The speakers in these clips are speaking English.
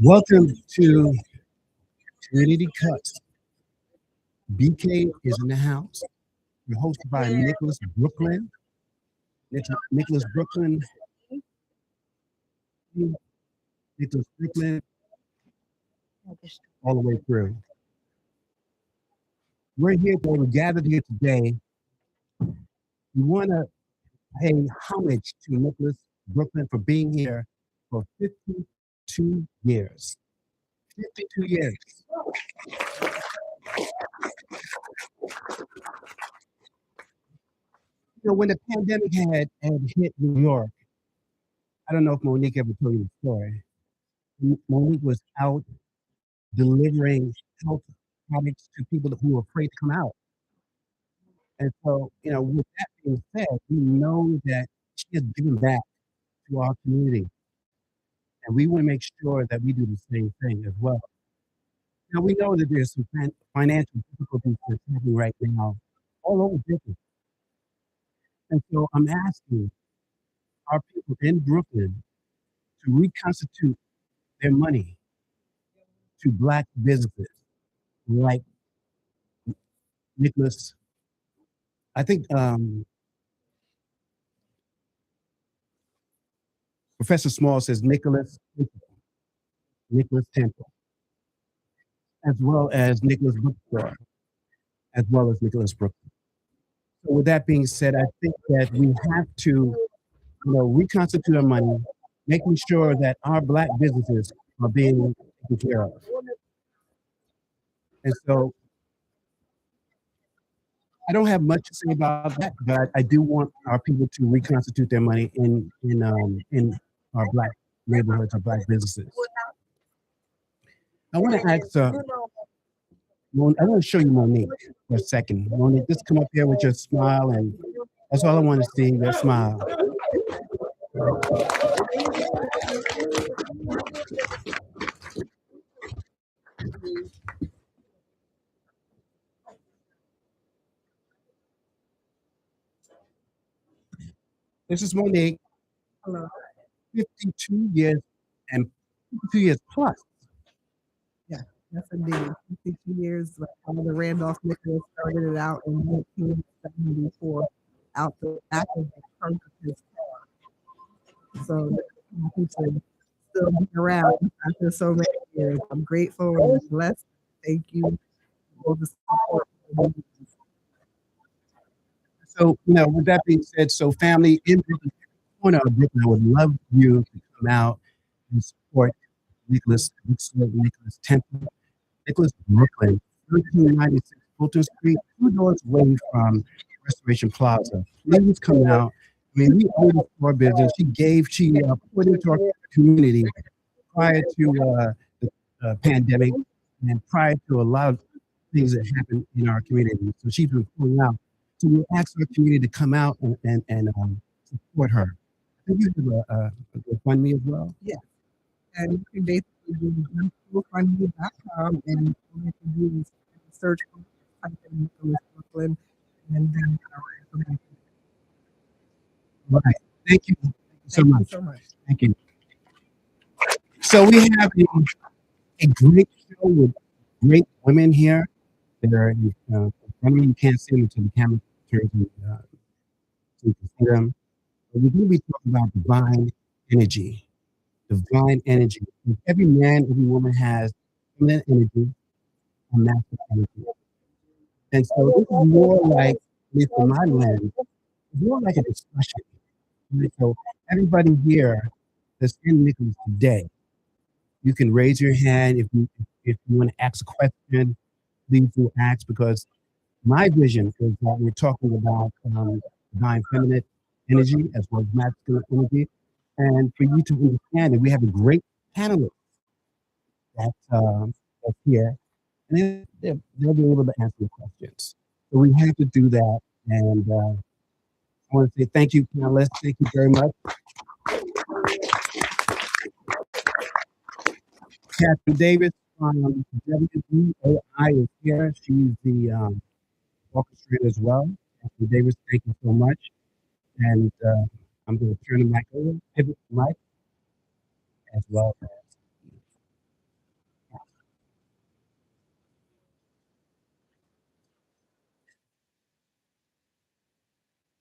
Welcome to Community Cuts. BK is in the house. We're hosted by Nicholas Brooklyn. Nicholas Brooklyn. Nicholas Brooklyn. All the way through. We're gathered here today. We want to pay homage to Nicholas Brooklyn for being here for 52 years. 52 years. You know, when the pandemic had hit New York, I don't know if Monique ever told you the story. Monique was out delivering health products to people who were afraid to come out. And so, you know, with that being said, we know that she has given back to our community. And we want to make sure that we do the same thing as well. Now, we know that there's some financial difficulties that's happening right now all over business. And so I'm asking our people in Brooklyn to reconstitute their money to Black businesses like Nicholas. I think Professor Small says Nicholas Temple, as well as Nicholas Bookstore, as well as Nicholas Brooklyn. So with that being said, I think that we have to, reconstitute our money, making sure that our Black businesses are being taken care of. And so I don't have much to say about that, but I do want our people to reconstitute their money in our Black neighborhoods, our Black businesses. I want to ask, I want to show you Monique for a second. Monique, just come up here with your smile, and that's all I want to see, your smile. This is Monique. Hello. 52 years and 52 years plus. Yeah, yes indeed. 52 years. The Randolph Nicholas started it out in 1974 out the back of the trunk of his car. So he's still been around after so many years. I'm grateful and blessed. Thank you for the support. So, with that being said, so family in Brooklyn, corner of Brooklyn, I would love you to come out and support Nicholas Temple, Nicholas Brooklyn, 1396 Fulton Street, 2 doors away from Restoration Plaza. Please come out. I mean, we own this store business. She put into our community prior to the pandemic and prior to a lot of things that happened in our community. So she's been pulling out. So we ask our community to come out and support her. I think you have a GoFundMe as well. Yeah, and you can basically do GoFundMe.com, and all you can do is search for type in Nicholas Brooklyn, and then our information. All right. Thank you. Thank you so much. Thank you. So we have a great show with great women here. They're you can't see them until the camera turns so you can see them. But we're going to be talking about divine energy. Divine energy. Every man, every woman has feminine energy and masculine energy. And so this is more like, at least from my lens, it's more like a discussion. Right? So everybody here that's in Nicholas today, you can raise your hand if you want to ask a question. Please do ask, because my vision is that we're talking about divine feminine energy as well as masculine energy, and for you to understand that we have a great panelist that's here, and they'll be able to answer your questions. So we have to do that, and I want to say thank you, panelists. Thank you very much. Kathryn Davis, from WBAI is here. She's the orchestrator as well. Kathryn Davis, thank you so much. And I'm going to turn the mic over, pivot the mic, as well as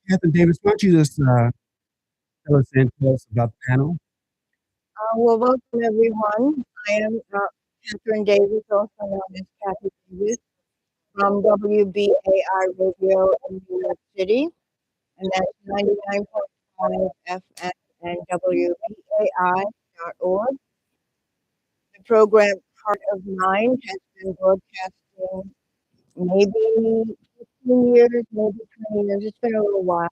Kathryn Davis. Why don't you just tell us about the panel? Well, welcome everyone. I am Kathryn Davis, also known as Kathy Davis, from WBAI Radio in New York City, and that's 99.5 FM and WBAI.org. The program Heart of Mind has been broadcasting maybe 15 years, maybe 20 years. It's been a little while.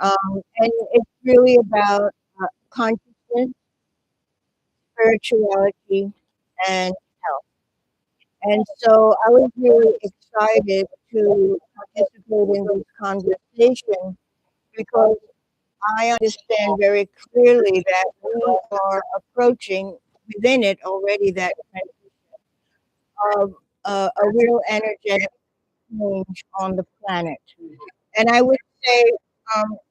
And it's really about consciousness, spirituality, and health. And so I was really excited to participate in this conversation because I understand very clearly that we are approaching within it already that transition of a real energetic change on the planet. And I would say,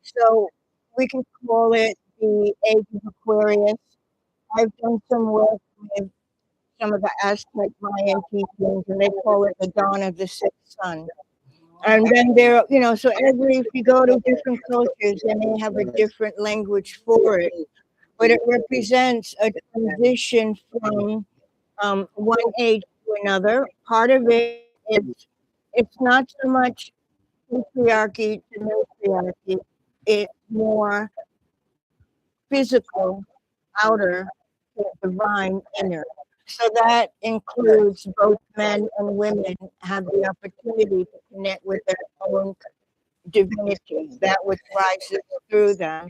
so we can call it the age of Aquarius. I've done some work with some of the Aztec Mayan teachings, and they call it the dawn of the sixth sun. And then there, so if you go to different cultures, they may have a different language for it, but it represents a transition from one age to another. Part of it is it's not so much patriarchy to matriarchy; it's more physical, outer, to divine, inner. So that includes both men and women have the opportunity to connect with their own divinity, that which rises through them.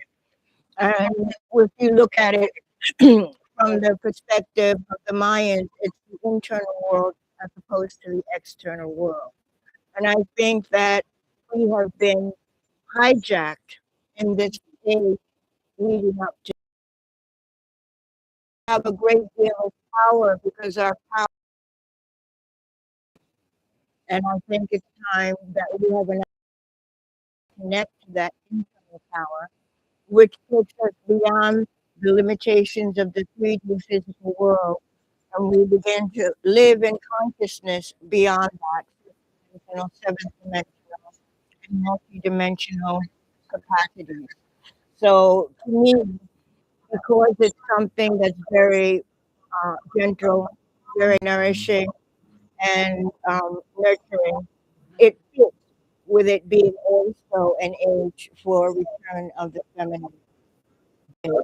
And if you look at it from the perspective of the Mayans, it's the internal world as opposed to the external world. And I think that we have been hijacked in this age leading up to have a great deal of power because our power, and I think it's time that we have enough to connect to that internal power, which takes us beyond the limitations of the 3D physical world, and we begin to live in consciousness beyond that, seventh dimensional, and multi-dimensional capacities. So to me, because it's something that's very gentle, very nourishing, and nurturing, it fits with it being also an age for return of the feminine. So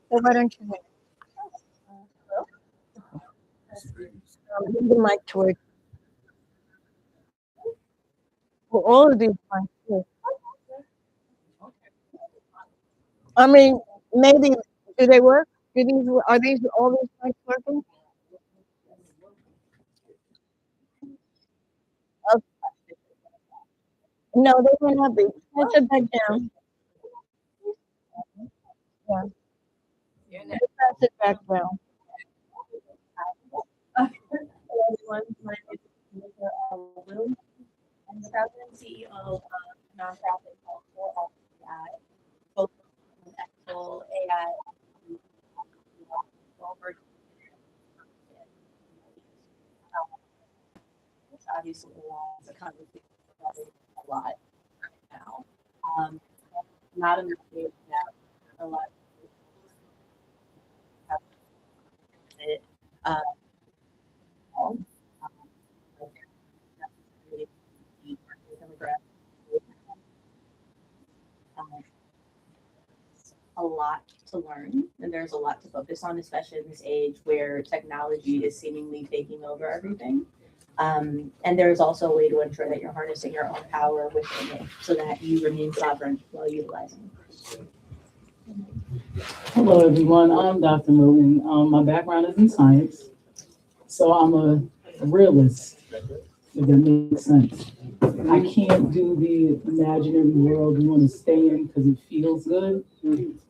why don't you give the mic towards all of these ones too. I mean, maybe do they work? Are these all these mics working? Uh, no, they may not be. Let's put that down. Yeah, let's pass it back down. Everyone, my name is Lou. I'm the president and CEO of nonprofit called WBAI, focused on ethical AI. Over which obviously is a conversation about it a lot right now. Not in the stage that a lot of it. Um, a lot to learn and there's a lot to focus on, especially in this age where technology is seemingly taking over everything. And there's also a way to ensure that you're harnessing your own power within it so that you remain sovereign while utilizing it. Hello, everyone. I'm Dr. Moten. My background is in science, so I'm a realist. if that makes sense. I can't do the imaginary world we want to stay in because it feels good,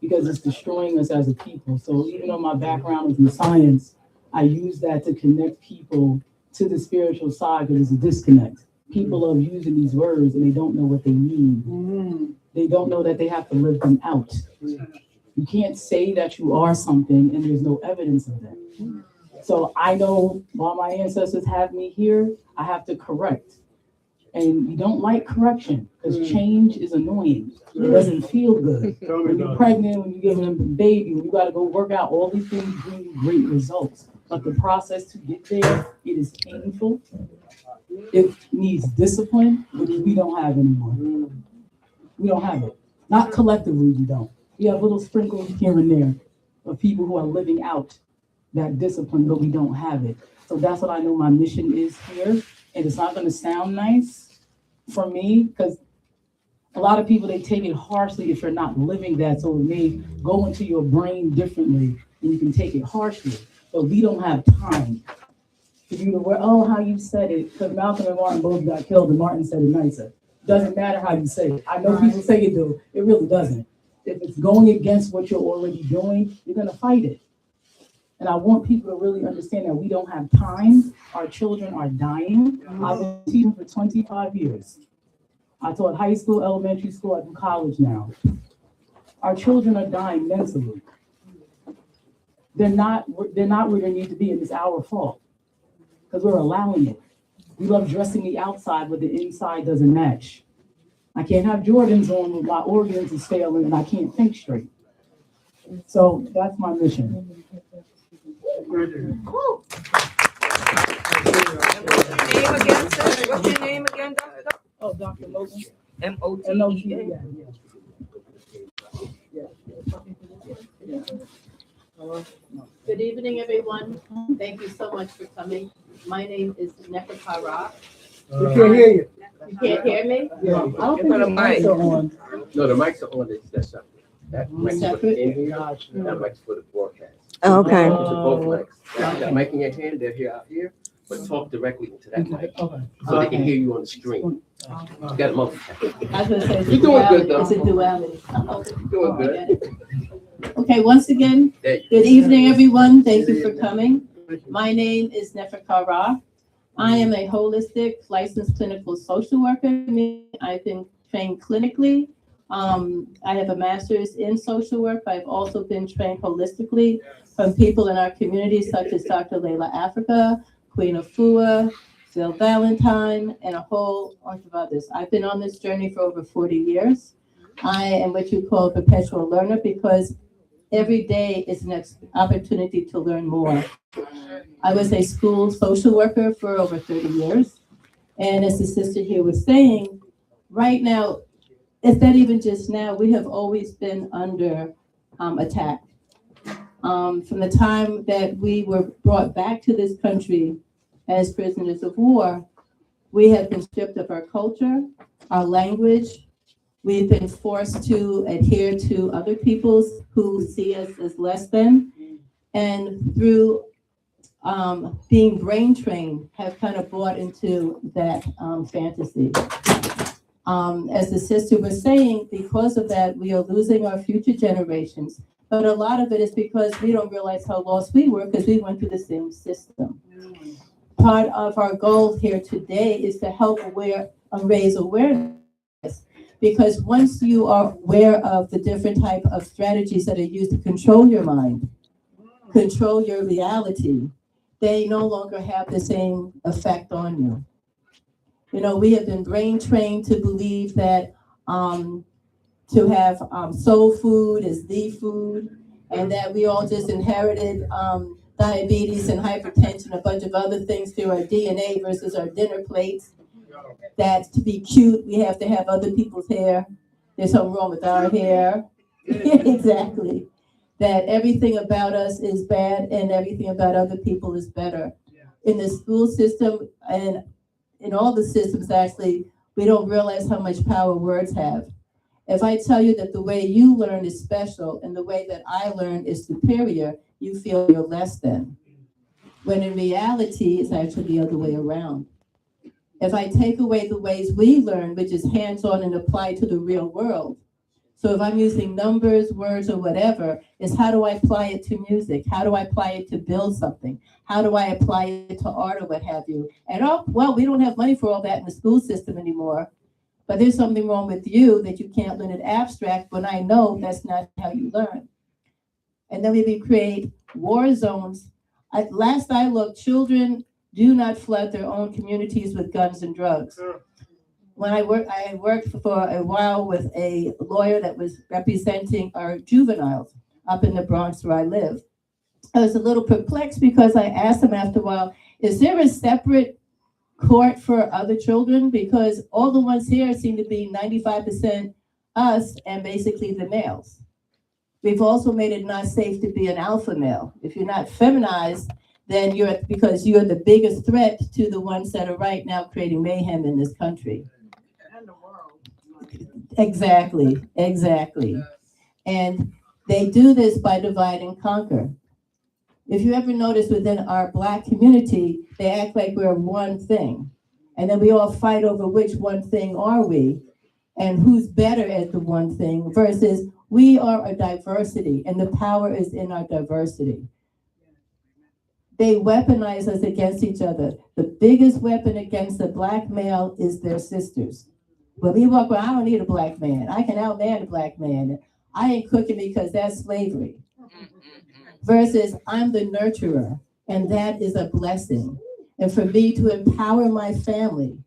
because it's destroying us as a people. So even though my background is in science, I use that to connect people to the spiritual side because it's a disconnect. People love using these words and they don't know what they mean. They don't know that they have to live them out. You can't say that you are something and there's no evidence of that. So I know while my ancestors have me here, I have to correct. And you don't like correction because change is annoying. It doesn't feel good. When you're pregnant, when you're giving them a baby, you got to go work out all these things, bring you great results. But the process to get there, it is painful. It needs discipline, which we don't have anymore. We don't have it. Not collectively, we don't. We have little sprinkles here and there of people who are living out that discipline, but we don't have it. So that's what I know my mission is here. And it's not going to sound nice for me because a lot of people, they take it harshly if you're not living that. So it may go into your brain differently and you can take it harshly. But we don't have time for you to wear, oh, how you said it, because Malcolm and Martin both got killed and Martin said it nicer. Doesn't matter how you say it. I know people say it do. It really doesn't. If it's going against what you're already doing, you're going to fight it. And I want people to really understand that we don't have time. Our children are dying. I've been teaching for 25 years. I taught high school, elementary school, I do college now. Our children are dying mentally. They're not where they need to be, and it's our fault because we're allowing it. We love dressing the outside, but the inside doesn't match. I can't have Jordans on with my organs is failing, and I can't think straight. So that's my mission. What's your name again, Doctor? Oh, Dr. Moten. M-O-T-E-A. Good evening, everyone. Thank you so much for coming. My name is KaRaa. We can't hear you. You can't hear me? Yeah. I don't think the mics are on. No, the mics are on. That's separate. That mic's for Separate? the in here. That mic's for the broadcast. Okay. So both mics. That mic in your hand, they're here out here, but talk directly into that mic Okay. so they can hear you on the screen. You got them up. I was gonna say, it's a You're doing good, duality. though. It's a duality. You're doing good. Okay, once again, There you good evening, everyone. Thank you for coming. My name is KaRaa. I am a holistic licensed clinical social worker. I've been trained clinically. I have a master's in social work. I've also been trained holistically from people in our community, such as Dr. Layla Africa, Queen Afua, Phil Valentine, and a whole bunch of others. I've been on this journey for over 40 years. I am what you call a perpetual learner because every day is an opportunity to learn more. I was a school social worker for over 30 years. And as the sister here was saying, right now, if not even just now, we have always been under attack. From the time that we were brought back to this country as prisoners of war, we have been stripped of our culture, our language. We've been forced to adhere to other peoples who see us as less than. And through being brain trained, have kind of bought into that fantasy. As the sister was saying, because of that, we are losing our future generations. But a lot of it is because we don't realize how lost we were because we went through the same system. Part of our goal here today is to help raise awareness. Because once you are aware of the different type of strategies that are used to control your mind, control your reality, they no longer have the same effect on you. You know, we have been brain trained to believe that to have soul food is the food, and that we all just inherited diabetes and hypertension, a bunch of other things through our DNA versus our dinner plates. That to be cute, we have to have other people's hair. There's something wrong with our hair. Exactly. That everything about us is bad and everything about other people is better. In the school system and in all the systems, actually, we don't realize how much power words have. If I tell you that the way you learn is special and the way that I learn is superior, you feel you're less than. When in reality, it's actually the other way around. If I take away the ways we learn, which is hands-on and applied to the real world. So if I'm using numbers, words, or whatever, is how do I apply it to music? How do I apply it to build something? How do I apply it to art or what have you? And we don't have money for all that in the school system anymore. But there's something wrong with you that you can't learn it abstract when I know that's not how you learn. And then we create war zones. Last I looked, children do not flood their own communities with guns and drugs. When I worked for a while with a lawyer that was representing our juveniles up in the Bronx where I live. I was a little perplexed because I asked him after a while, is there a separate court for other children? Because all the ones here seem to be 95% us and basically the males. We've also made it not safe to be an alpha male. If you're not feminized, then because you're the biggest threat to the ones that are right now creating mayhem in this country. And the world. Exactly. And they do this by divide and conquer. If you ever notice within our Black community, they act like we're one thing. And then we all fight over which one thing are we and who's better at the one thing versus we are a diversity and the power is in our diversity. They weaponize us against each other. The biggest weapon against the Black male is their sisters. When we walk around, I don't need a Black man. I can outman a Black man. I ain't cooking because that's slavery. Versus I'm the nurturer, and that is a blessing. And for me to empower my family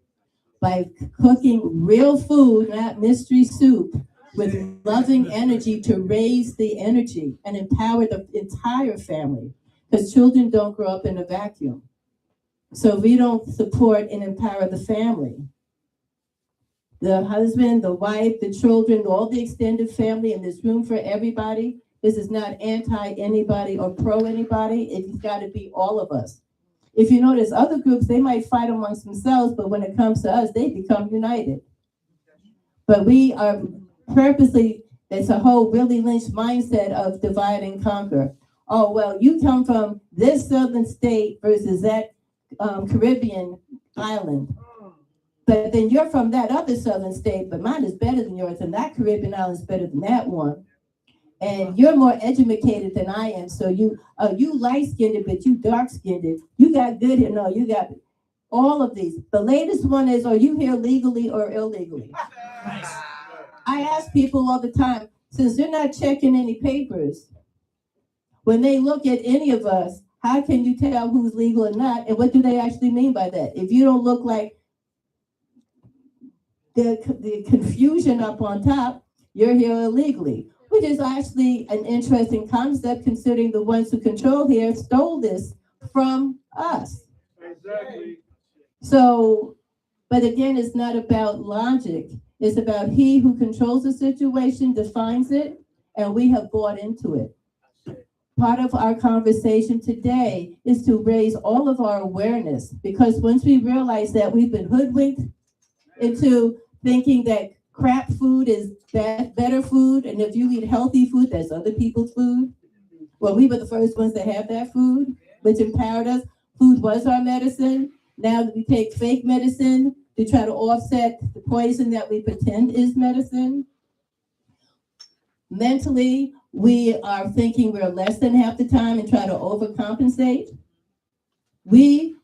by cooking real food, not mystery soup, with loving energy to raise the energy and empower the entire family. Because children don't grow up in a vacuum. So we don't support and empower the family. The husband, the wife, the children, all the extended family, and there's room for everybody. This is not anti-anybody or pro-anybody. It's got to be all of us. If you notice, other groups, they might fight amongst themselves, but when it comes to us, they become united. But we are purposely, it's a whole Willie Lynch mindset of divide and conquer. Oh, well, you come from this southern state versus that Caribbean island. But then you're from that other southern state, but mine is better than yours, and that Caribbean island is better than that one. And you're more educated than I am, so you light-skinned, but you dark-skinned. You got good, you got all of these. The latest one is, are you here legally or illegally? Nice. I ask people all the time, since they're not checking any papers, when they look at any of us, how can you tell who's legal or not? And what do they actually mean by that? If you don't look like the confusion up on top, you're here illegally, which is actually an interesting concept considering the ones who control here stole this from us. Exactly. So, but again, it's not about logic. It's about he who controls the situation defines it, and we have bought into it. Part of our conversation today is to raise all of our awareness, because once we realize that we've been hoodwinked into thinking that crap food is better food, and if you eat healthy food, that's other people's food. Well, we were the first ones to have that food, which empowered us. Food was our medicine. Now we take fake medicine to try to offset the poison that we pretend is medicine. Mentally, we are thinking we're less than half the time and try to overcompensate. We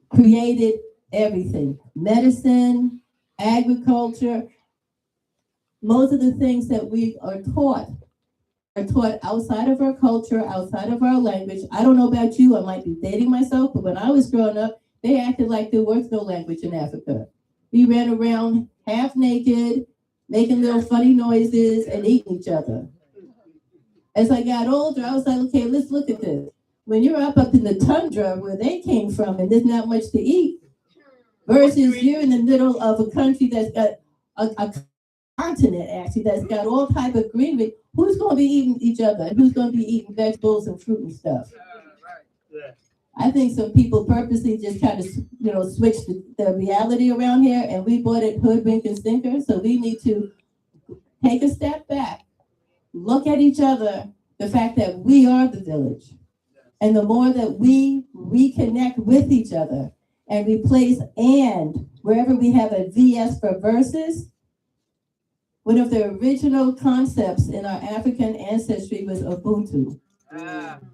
created everything, medicine, agriculture. Most of the things that we are taught outside of our culture, outside of our language. I don't know about you, I might be dating myself, but when I was growing up, they acted like there was no language in Africa. We ran around half naked, making little funny noises and eating each other. As I got older, I was like, okay, let's look at this. When you're up in the tundra where they came from and there's not much to eat, versus you're in the middle of a country that's got a continent actually that's got all type of greenery, who's going to be eating each other and who's going to be eating vegetables and fruit and stuff? I think some people purposely just kind of switched the reality around here, and we bought it hoodwink and stinker. So we need to take a step back, look at each other, the fact that we are the village. And the more that we reconnect with each other and replace "and" wherever we have a VS for verses, one of the original concepts in our African ancestry was Ubuntu.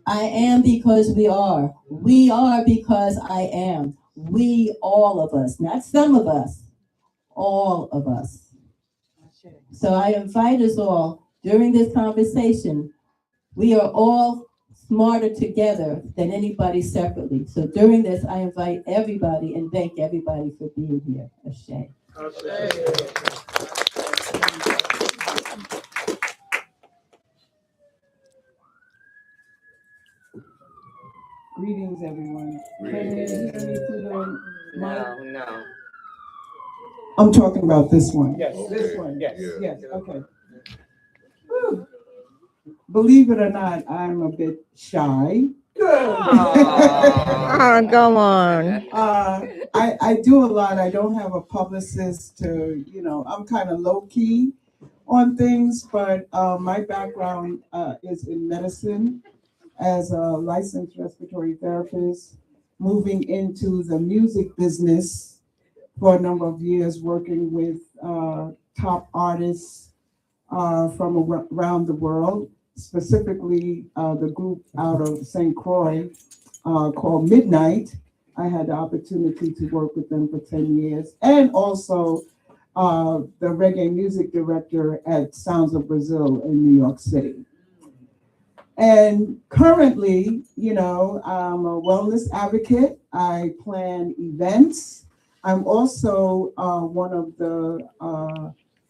I am because we are. We are because I am. We, all of us, not some of us, all of us. So I invite us all during this conversation. We are all smarter together than anybody separately. So during this, I invite everybody and thank everybody for being here. Ashe. Greetings, everyone. Can you hear me through the mic? No. I'm talking about this one. Yes. This one. Yes. Yes. Okay. Whew. Believe it or not, I'm a bit shy. Oh, come on. I do a lot. I don't have a publicist to, I'm kind of low key on things, but my background is in medicine as a licensed respiratory therapist, moving into the music business for a number of years, working with top artists from around the world, specifically the group out of St. Croix called Midnight. I had the opportunity to work with them for 10 years, and also the reggae music director at Sounds of Brazil in New York City. And currently, I'm a wellness advocate. I plan events. I'm also one of the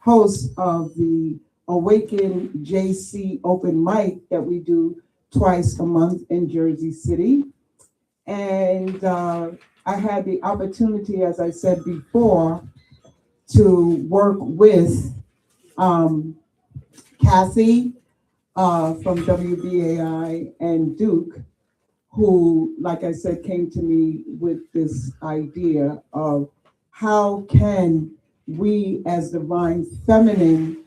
hosts of the Awaken JC open mic that we do twice a month in Jersey City. And I had the opportunity, as I said before, to work with Kathy from WBAI and Duke, who, like I said, came to me with this idea of how can we as divine feminine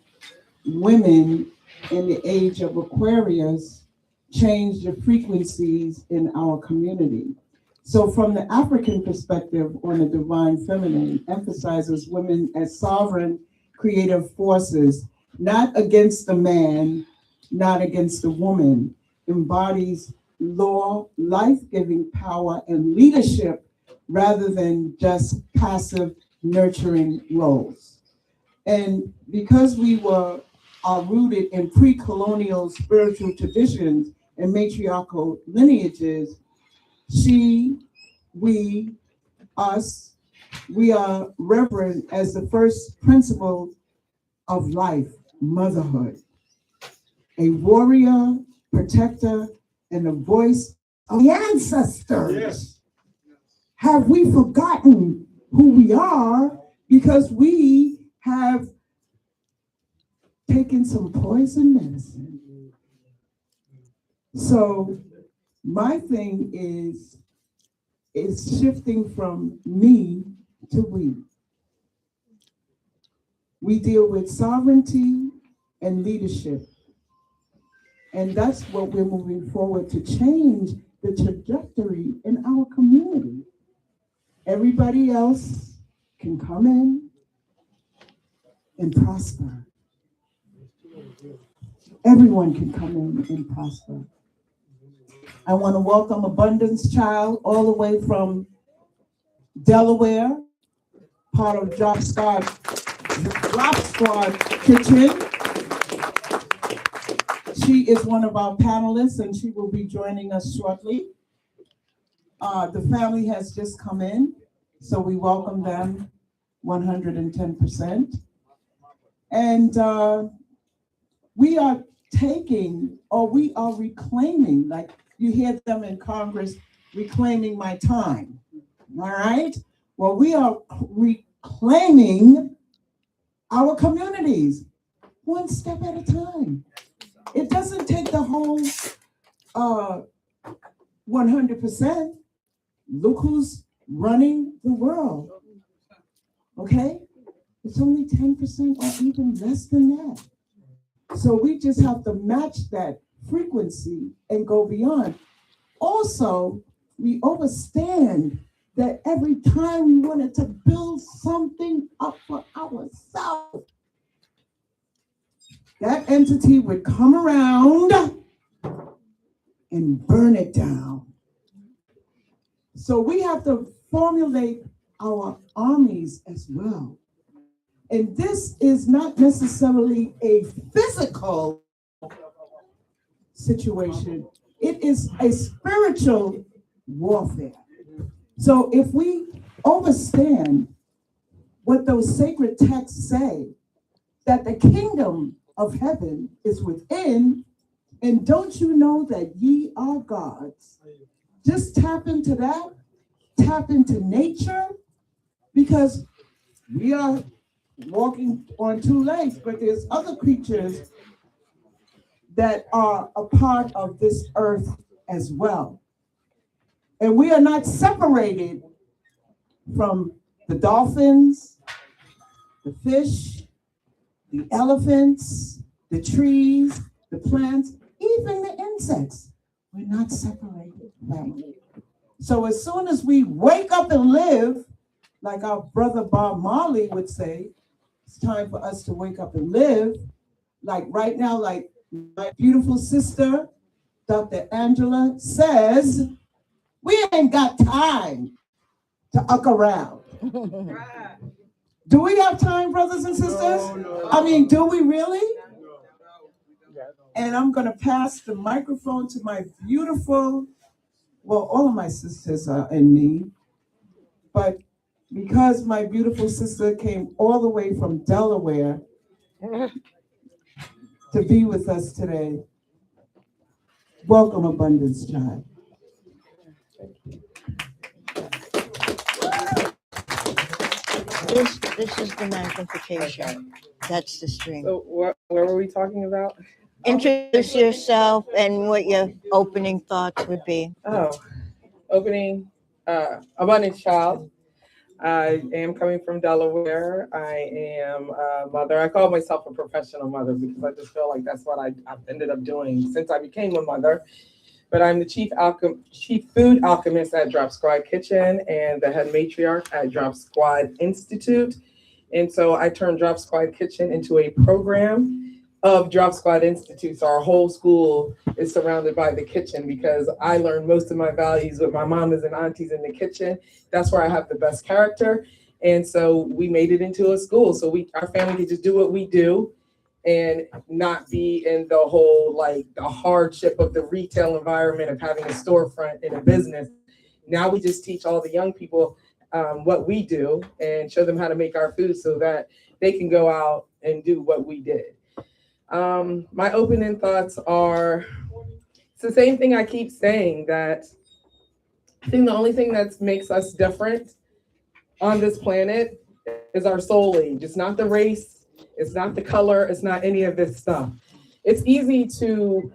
women in the age of Aquarius change the frequencies in our community. So from the African perspective on the divine feminine, emphasizes women as sovereign creative forces, not against the man, not against the woman, embodies law, life-giving power, and leadership rather than just passive nurturing roles. And because we are rooted in pre-colonial spiritual traditions and matriarchal lineages, she, we, us, we are reverent as the first principle of life, motherhood. A warrior, protector, and a voice of the ancestors. Yes. Have we forgotten who we are because we have taken some poison medicine? So my thing is shifting from me to we. We deal with sovereignty and leadership. And that's what we're moving forward to change the trajectory in our community. Everybody else can come in and prosper. Everyone can come in and prosper. I want to welcome Abundance Child all the way from Delaware, part of Drop Squad Kitchen. She is one of our panelists and she will be joining us shortly. The family has just come in, so we welcome them 110%. And we are we are reclaiming, like you hear them in Congress, reclaiming my time, all right? Well, we are reclaiming our communities, one step at a time. It doesn't take the whole 100%. Look who's running the world, okay? It's only 10% or even less than that. So we just have to match that frequency and go beyond. Also, we understand that every time we wanted to build something up for ourselves, that entity would come around and burn it down. So we have to formulate our armies as well. And this is not necessarily a physical situation. It is a spiritual warfare. So if we understand what those sacred texts say, that the kingdom of heaven is within, and don't you know that ye are gods? Just tap into that, tap into nature, because we are walking on two legs, but there's other creatures that are a part of this earth as well. And we are not separated from the dolphins, the fish, the elephants, the trees, the plants, even the insects. We're not separated, family. So as soon as we wake up and live, like our brother Bob Marley would say, it's time for us to wake up and live. Like right now, like my beautiful sister, Dr. Angela says, we ain't got time to uck around. Do we have time, brothers and sisters? No. I mean, do we really? And I'm gonna pass the microphone to my beautiful, well, all of my sisters are in me, but because my beautiful sister came all the way from Delaware to be with us today, welcome, Abundance Child. This is the magnification. That's the stream. So where were we talking about? Introduce yourself and what your opening thoughts would be. Oh, opening Abundance Child. I am coming from Delaware. I am a mother. I call myself a professional mother because I just feel like that's what I've ended up doing since I became a mother. But I'm the chief food alchemist at Drop Squad Kitchen and the head matriarch at Drop Squad Institute. And so I turned Drop Squad Kitchen into a program of Drop Squad Institute. So our whole school is surrounded by the kitchen because I learned most of my values with my mamas and aunties in the kitchen. That's where I have the best character. And so we made it into a school. So our family could just do what we do and not be in the whole, like the hardship of the retail environment of having a storefront in a business. Now we just teach all the young people what we do and show them how to make our food so that they can go out and do what we did. My opening thoughts are, it's the same thing I keep saying, that I think the only thing that makes us different on this planet is our soul age. It's not the race, it's not the color, it's not any of this stuff. It's easy to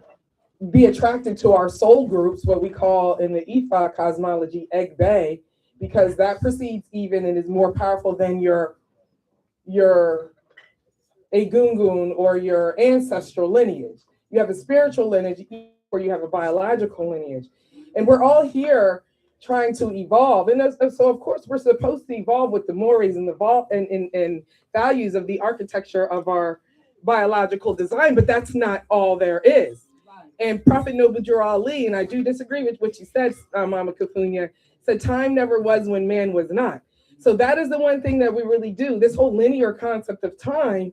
be attracted to our soul groups, what we call in the Ifa cosmology, Egg Bay, because that precedes even and is more powerful than your Egungun or your ancestral lineage. You have a spiritual lineage or you have a biological lineage. And we're all here trying to evolve. And so of course we're supposed to evolve with the mores and the values of the architecture of our biological design, but that's not all there is. And Prophet Noble Jur Ali, and I do disagree with what you said, Mama Kafunya, said time never was when man was not. So that is the one thing that we really do. This whole linear concept of time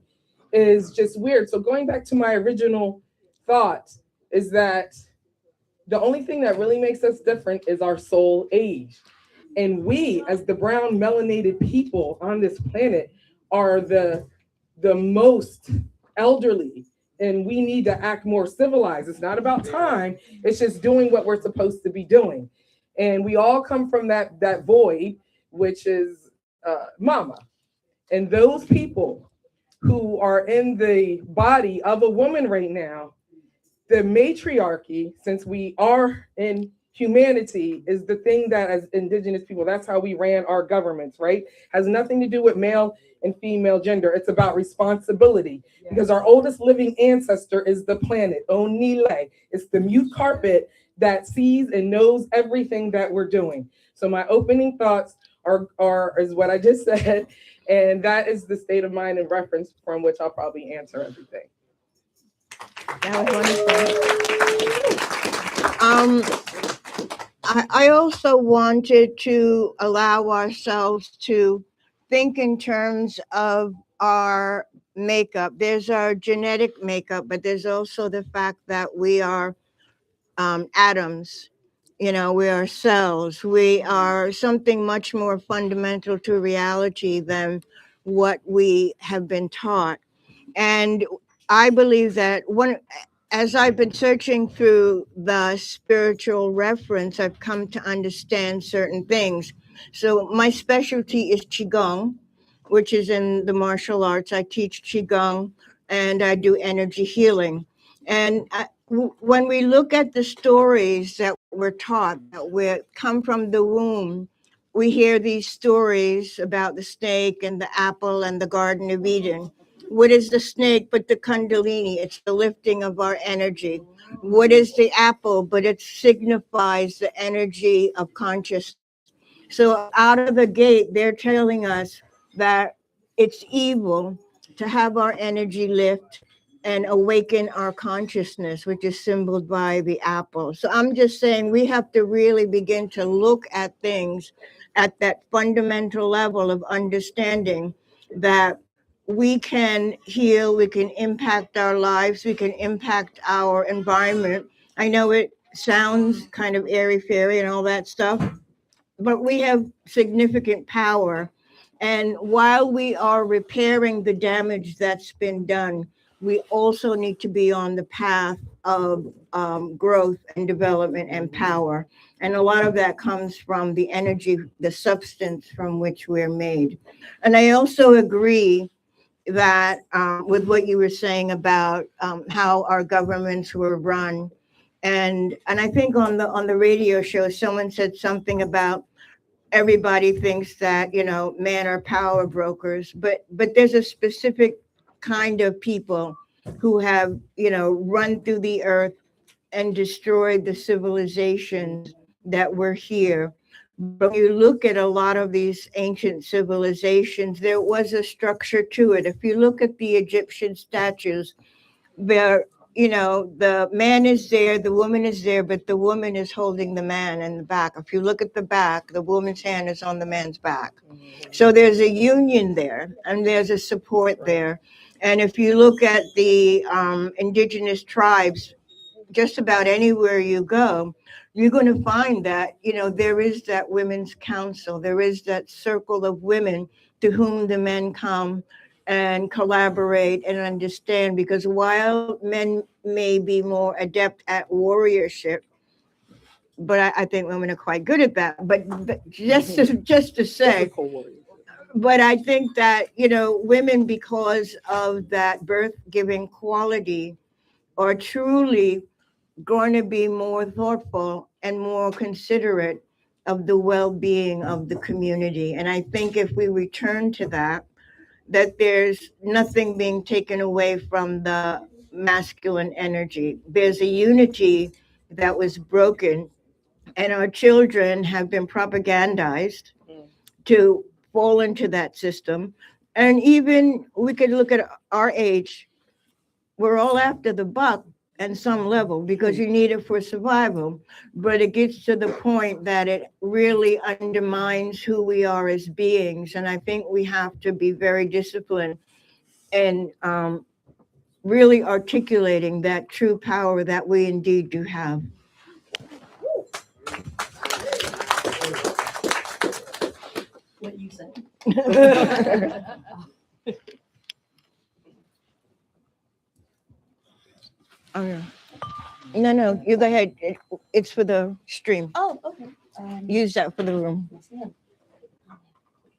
is just weird. So going back to my original thought is that the only thing that really makes us different is our soul age. And we, as the brown melanated people on this planet, are the most elderly, and we need to act more civilized. It's not about time, it's just doing what we're supposed to be doing. And we all come from that void, which is mama. And those people who are in the body of a woman right now, the matriarchy, since we are in humanity, is the thing that as indigenous people, that's how we ran our governments, right? Has nothing to do with male and female gender. It's about responsibility, because our oldest living ancestor is the planet, Onile. It's the mute carpet that sees and knows everything that we're doing. So my opening thoughts is what I just said, and that is the state of mind and reference from which I'll probably answer everything. That was wonderful. I also wanted to allow ourselves to think in terms of our makeup. There's our genetic makeup, but there's also the fact that we are atoms. You know, we are cells. We are something much more fundamental to reality than what we have been taught. And I believe that as I've been searching through the spiritual reference, I've come to understand certain things. So my specialty is Qigong, which is in the martial arts. I teach Qigong and I do energy healing. And when we look at the stories that we're taught, that we come from the womb, we hear these stories about the snake and the apple and the Garden of Eden. What is the snake but the Kundalini? It's the lifting of our energy. What is the apple? But it signifies the energy of consciousness. So out of the gate, they're telling us that it's evil to have our energy lift and awaken our consciousness, which is symbolized by the apple. So I'm just saying we have to really begin to look at things at that fundamental level of understanding that we can heal, we can impact our lives, we can impact our environment. I know it sounds kind of airy-fairy and all that stuff, but we have significant power. And while we are repairing the damage that's been done, we also need to be on the path of growth and development and power. And a lot of that comes from the energy, the substance from which we're made. And I also agree that with what you were saying about how our governments were run. And I think on the radio show, someone said something about everybody thinks that, you know, men are power brokers, but there's a specific kind of people who have, you know, run through the earth and destroyed the civilizations that were here. But when you look at a lot of these ancient civilizations, there was a structure to it. If you look at the Egyptian statues, they're, you know, the man is there, the woman is there, but the woman is holding the man in the back. If you look at the back, the woman's hand is on the man's back. So there's a union there and there's a support there. And if you look at the indigenous tribes, just about anywhere you go, you're going to find that, you know, there is that women's council, there is that circle of women to whom the men come and collaborate and understand, because while men may be more adept at warriorship, but I think women are quite good at that. But just to say, but I think that, you know, women, because of that birth-giving quality, are truly going to be more thoughtful and more considerate of the well-being of the community. And I think if we return to that there's nothing being taken away from the masculine energy. There's a unity that was broken, and our children have been propagandized to fall into that system. And even we could look at our age, we're all after the buck at some level because you need it for survival. But it gets to the point that it really undermines who we are as beings. And I think we have to be very disciplined and really articulating that true power that we indeed do have. What you said. Oh, yeah. No, you go ahead. It's for the stream. Oh, okay. Use that for the room. Yes, ma'am.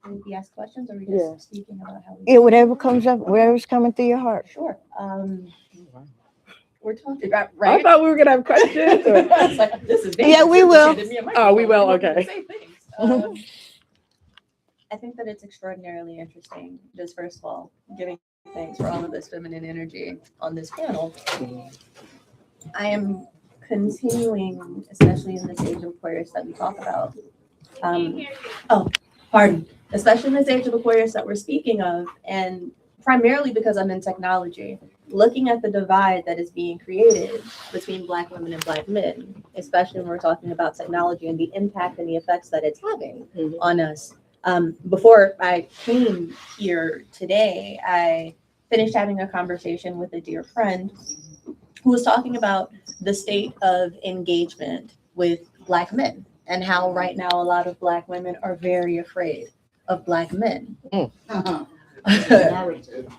Can we ask questions, or are we just speaking about how we? Yeah, whatever comes up, whatever's coming through your heart. Sure. We're talking about, right? I thought we were gonna have questions. It's like, this is Yeah, we will. Oh, we will. Okay. I think that it's extraordinarily interesting, just first of all, giving thanks for all of this feminine energy on this panel. I am continuing, especially in this age of Aquarius that we talk about, Pardon. Especially in this age of Aquarius that we're speaking of, and primarily because I'm in technology, looking at the divide that is being created between Black women and Black men, especially when we're talking about technology and the impact and the effects that it's having on us. Before I came here today, I finished having a conversation with a dear friend who was talking about the state of engagement with Black men and how right now a lot of Black women are very afraid of Black men.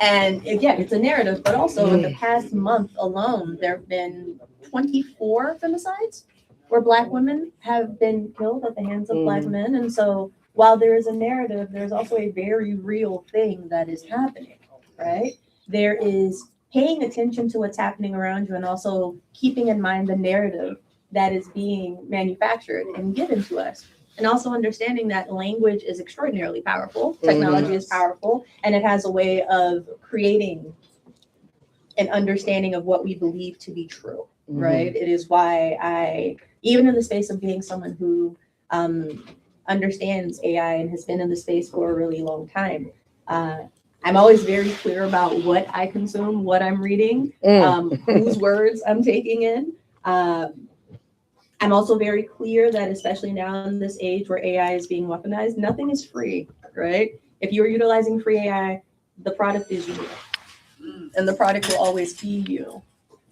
And again, it's a narrative, but also in the past month alone, there have been 24 femicides where Black women have been killed at the hands of Black men. And so while there is a narrative, there's also a very real thing that is happening, right? There is paying attention to what's happening around you and also keeping in mind the narrative that is being manufactured and given to us. And also understanding that language is extraordinarily powerful, technology is powerful, and it has a way of creating an understanding of what we believe to be true, right? It is why I, even in the space of being someone who understands AI and has been in the space for a really long time, I'm always very clear about what I consume, what I'm reading, whose words I'm taking in. I'm also very clear that especially now in this age where AI is being weaponized, nothing is free, right? If you're utilizing free AI, the product is you, and the product will always be you.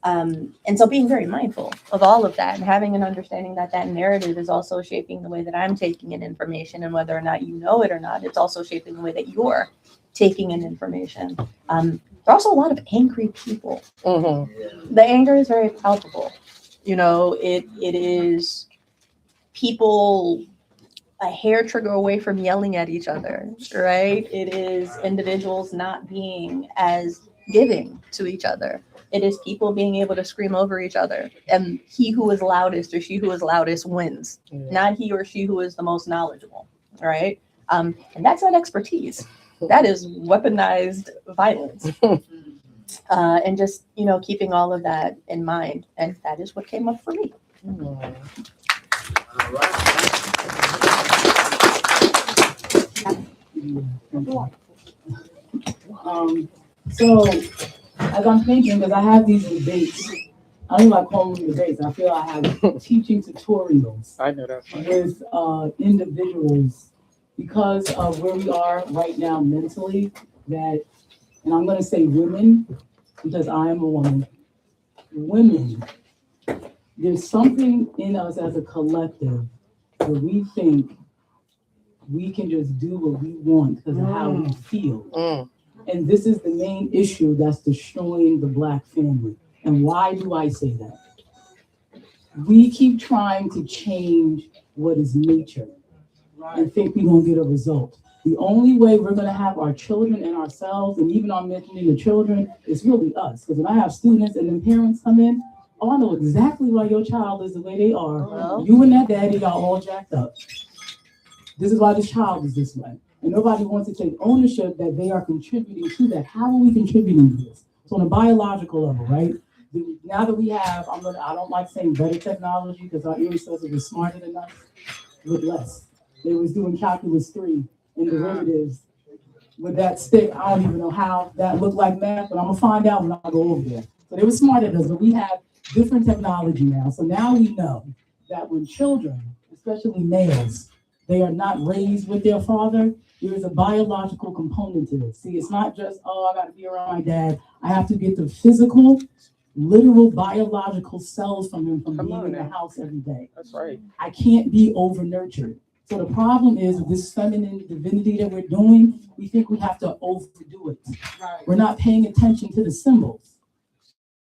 And so being very mindful of all of that and having an understanding that that narrative is also shaping the way that I'm taking in information, and whether or not you know it or not, it's also shaping the way that you're taking in information. There are also a lot of angry people. The anger is very palpable. You know, it is people a hair trigger away from yelling at each other, right? It is individuals not being as giving to each other. It is people being able to scream over each other. And he who is loudest or she who is loudest wins, not he or she who is the most knowledgeable, right? And that's not expertise. That is weaponized violence. And just, you know, keeping all of that in mind. And that is what came up for me. So as I'm thinking, because I have these debates, I don't like calling them debates. I feel I have teaching tutorials with individuals because of where we are right now mentally, that, and I'm going to say women, because I am a woman, women, there's something in us as a collective where we think we can just do what we want because of how we feel. And this is the main issue that's destroying the Black family. And why do I say that? We keep trying to change what is nature and think we're going to get a result. The only way we're going to have our children and ourselves, and even I'm mentioning the children, is really us. Because when I have students and then parents come in, oh, I know exactly why your child is the way they are. You and that daddy are all jacked up. This is why this child is this way. And nobody wants to take ownership that they are contributing to that. How are we contributing to this? So on a biological level, right? Now that we have, I don't like saying better technology because our ancestors were smarter than us with less. They was doing calculus 3 and derivatives with that stick. I don't even know how that looked like math, but I'm gonna find out when I go over there. So they were smarter than us, but we have different technology now. So now we know that when children, especially males, they are not raised with their father, there is a biological component to this. See, it's not just, oh, I gotta be around my dad. I have to get the physical, literal biological cells from him from being in the house every day. That's right. I can't be over nurtured. So the problem is with this feminine divinity that we're doing, we think we have to overdo it. Right. We're not paying attention to the symbols.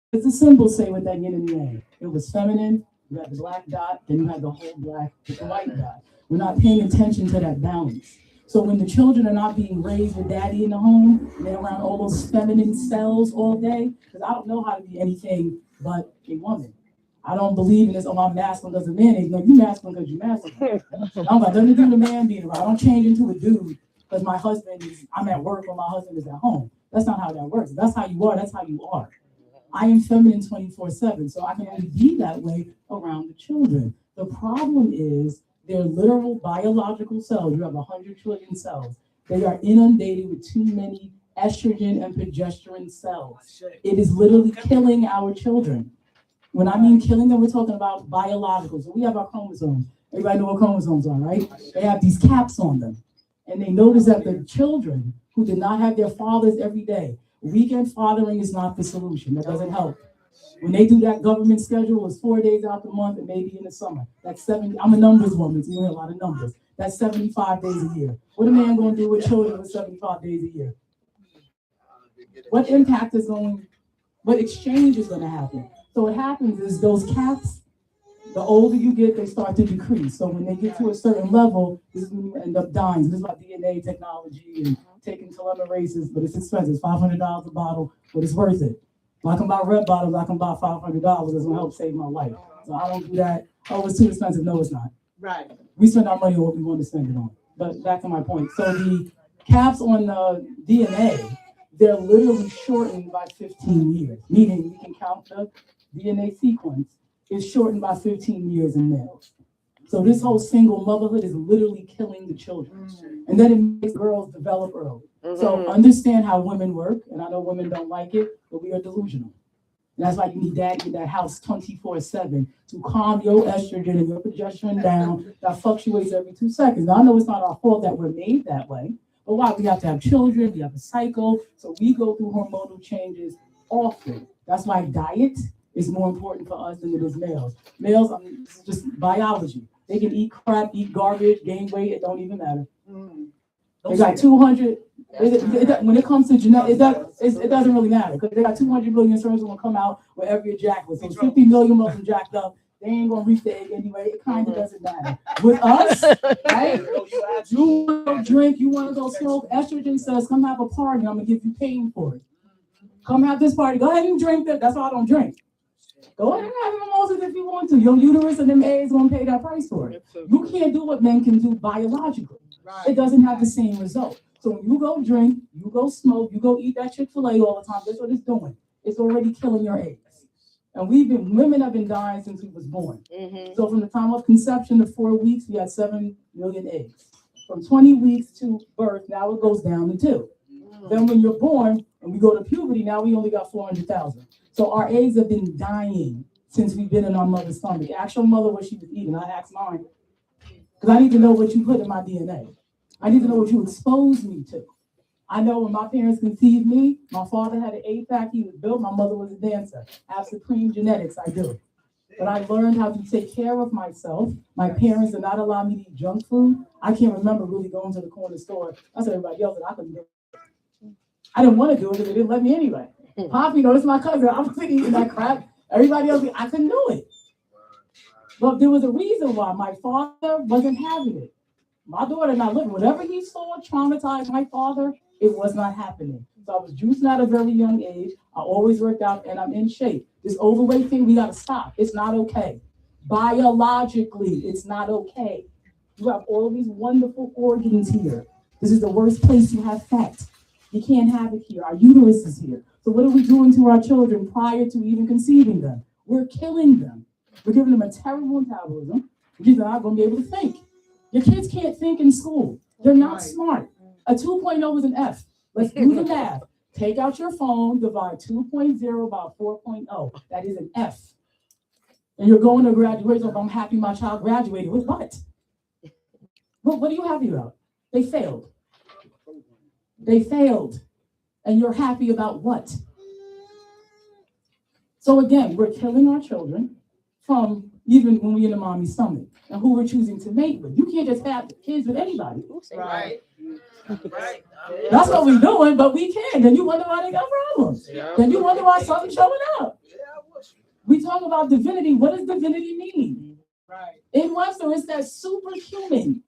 Because the symbols say what that yin and yang. It was feminine, you had the black dot, then you had the whole black with the white dot. We're not paying attention to that balance. So when the children are not being raised with daddy in the home, they're around all those feminine cells all day, because I don't know how to be anything but a woman. I don't believe in this, oh, I'm masculine because a man is. No, you masculine because you're masculine. I don't got nothing to do with a man being around. I don't change into a dude because my husband is, I'm at work or my husband is at home. That's not how that works. That's how you are. That's how you are. I am feminine 24/7, so I can only be that way around the children. The problem is They're literal biological cells. You have 100 trillion cells. They are inundated with too many estrogen and progesterone cells. It is literally killing our children. When I mean killing them, we're talking about biological. So we have our chromosomes. Everybody know what chromosomes are, right? They have these caps on them. And they notice that the children who did not have their fathers every day, weekend fathering is not the solution. That doesn't help. When they do that government schedule, it's 4 days out the month and maybe in the summer. That's 70. I'm a numbers woman, so you hear a lot of numbers. That's 75 days a year. What a man going to do with children with 75 days a year? What impact is going, what exchange is going to happen? So what happens is those caps, the older you get, they start to decrease. So when they get to a certain level, this is when you end up dying. So this is about DNA technology and taking telomerases, but it's expensive. It's $500 a bottle, but it's worth it. When I can buy red bottles, I can buy $500. It's going to help save my life. So I don't do that. Oh, it's too expensive. No, it's not. Right. We spend our money on what we want to spend it on. But back to my point. So the caps on the DNA, they're literally shortened by 15 years, meaning we can count the DNA sequence is shortened by 15 years in males. So this whole single motherhood is literally killing the children. And then it makes girls develop early. So understand how women work, and I know women don't like it, but we are delusional. And that's why you need daddy in that house 24/7 to calm your estrogen and your progesterone down. That fluctuates every 2 seconds. Now I know it's not our fault that we're made that way, but why? We have to have children, we have a cycle, so we go through hormonal changes often. That's why diet is more important for us than it is males. Males, it's just biology. They can eat crap, eat garbage, gain weight, it don't even matter. They got 200, when it comes to genetics, it doesn't really matter because they got 200 million sperms going to come out wherever you're jacked with. So 50 million of them jacked up, they ain't going to reach the egg anyway. It kind of doesn't matter. With us, right? You want to drink, you want to go smoke, estrogen says, come have a party, I'm going to give you pain for it. Come have this party, go ahead and drink that. That's why I don't drink. Go ahead and have mimosas if you want to. Your uterus and them eggs gonna pay that price for it. You can't do what men can do biologically. It doesn't have the same result. So when you go drink, you go smoke, you go eat that Chick-fil-A all the time, that's what it's doing. It's already killing your eggs. And women have been dying since we was born. So from the time of conception to 4 weeks, we had 7 million eggs. From 20 weeks to birth, now it goes down to 2. Then when you're born and we go to puberty, now we only got 400,000. So our eggs have been dying since we've been in our mother's stomach. Ask your mother what she was eating. I asked mine. Because I need to know what you put in my DNA. I need to know what you exposed me to. I know when my parents conceived me, my father had an 8-pack, he was built, my mother was a dancer. I have supreme genetics, I do. But I learned how to take care of myself. My parents did not allow me to eat junk food. I can't remember really going to the corner store. I said everybody else, I couldn't do it. I didn't want to do it because they didn't let me anyway. Poppy, this is my cousin. I wasn't eating that crap. Everybody else, I couldn't do it. But there was a reason why my father wasn't having it. My daughter not living. Whatever he saw traumatized my father, it was not happening. So I was juicing at a very young age. I always worked out and I'm in shape. This overweight thing, we got to stop. It's not okay. Biologically, it's not okay. You have all of these wonderful organs here. This is the worst place to have fat. You can't have it here. Our uterus is here. So what are we doing to our children prior to even conceiving them? We're killing them. We're giving them a terrible metabolism, which is not going to be able to think. Your kids can't think in school. They're not smart. A 2.0 is an F. Let's do the math. Take out your phone, divide 2.0 by 4.0. That is an F. And you're going to graduation. I'm happy my child graduated. With what? What are you happy about? They failed. They failed. And you're happy about what? So again, we're killing our children from even when we're in the mommy's stomach and who we're choosing to mate with. You can't just have kids with anybody. Right. That's what we're doing, but we can. Then you wonder why they got problems. Then you wonder why something's showing up. We talk about divinity. What does divinity mean? Right. In Webster, it's that superhuman,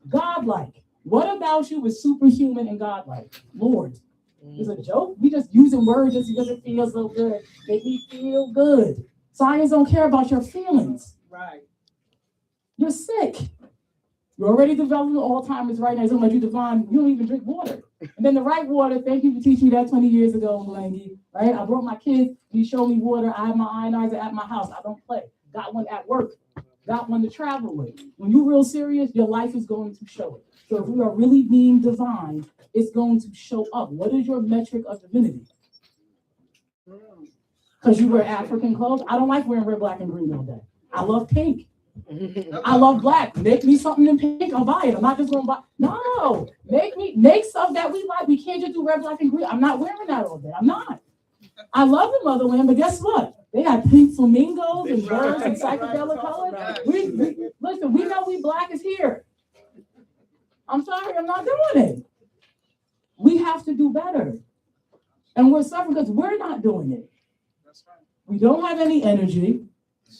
godlike. What about you is superhuman and godlike? Lord. It's a joke. We just using words just because it feels so good. Make me feel good. Science don't care about your feelings. Right. You're sick. You're already developing Alzheimer's right now. So much you divine, you don't even drink water. And then the right water, thank you for teaching me that 20 years ago, Melangi, right? I brought my kids, he showed me water. I have my ionizer at my house. I don't play. Got one at work. got one to travel with. When you're real serious, your life is going to show it. So if we are really being divine, it's going to show up. What is your metric of divinity? Because you wear African clothes. I don't like wearing red, black, and green all day. I love pink. I love black. Make me something in pink, I'll buy it. I'm not just gonna buy. No, make stuff that we like. We can't just do red, black, and green. I'm not wearing that all day. I'm not. I love the motherland, but guess what? They got pink flamingos and birds and psychedelic colors. Listen, we know we black is here. I'm sorry, I'm not doing it. We have to do better. And we're suffering because we're not doing it. We don't have any energy.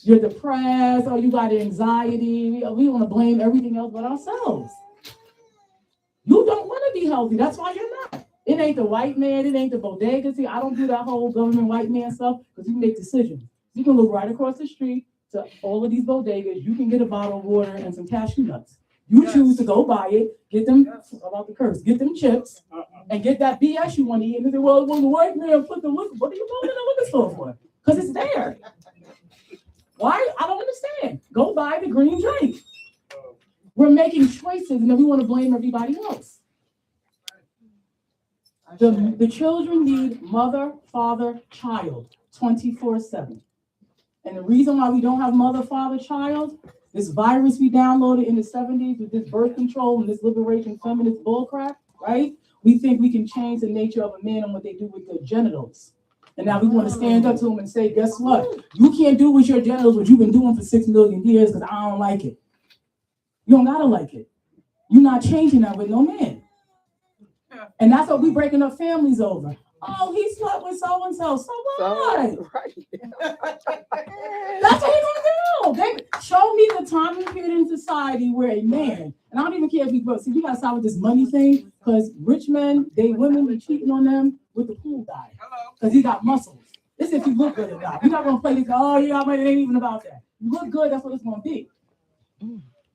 You're depressed, or you got anxiety. We want to blame everything else but ourselves. You don't want to be healthy. That's why you're not. It ain't the white man. It ain't the bodega. See, I don't do that whole government white man stuff because you make decisions. You can look right across the street to all of these bodegas. You can get a bottle of water and some cashew nuts. You choose to go buy it, get them, about the curse, get them chips, and get that BS you want to eat. And they say, well, when the white man put the liquor, what are you going to the liquor store for? Because it's there. Why? I don't understand. Go buy the green drink. We're making choices and then we want to blame everybody else. The children need mother, father, child 24/7. And the reason why we don't have mother, father, child, this virus we downloaded in the 70s with this birth control and this liberation feminist bullcrap, right? We think we can change the nature of a man and what they do with their genitals. And now we want to stand up to them and say, guess what? You can't do with your genitals what you've been doing for 6 million years because I don't like it. You don't gotta like it. You're not changing that with no man. And that's what we're breaking up families over. Oh, he slept with so-and-so. So what? That's what he's gonna do. They show me the time and period in society where a man, and I don't even care if he broke. See, we gotta stop with this money thing, because rich men, women be cheating on them with the pool guy. Because he got muscles. This is if you look good or not. We're not gonna play this, oh yeah, it ain't even about that. You look good, that's what it's gonna be.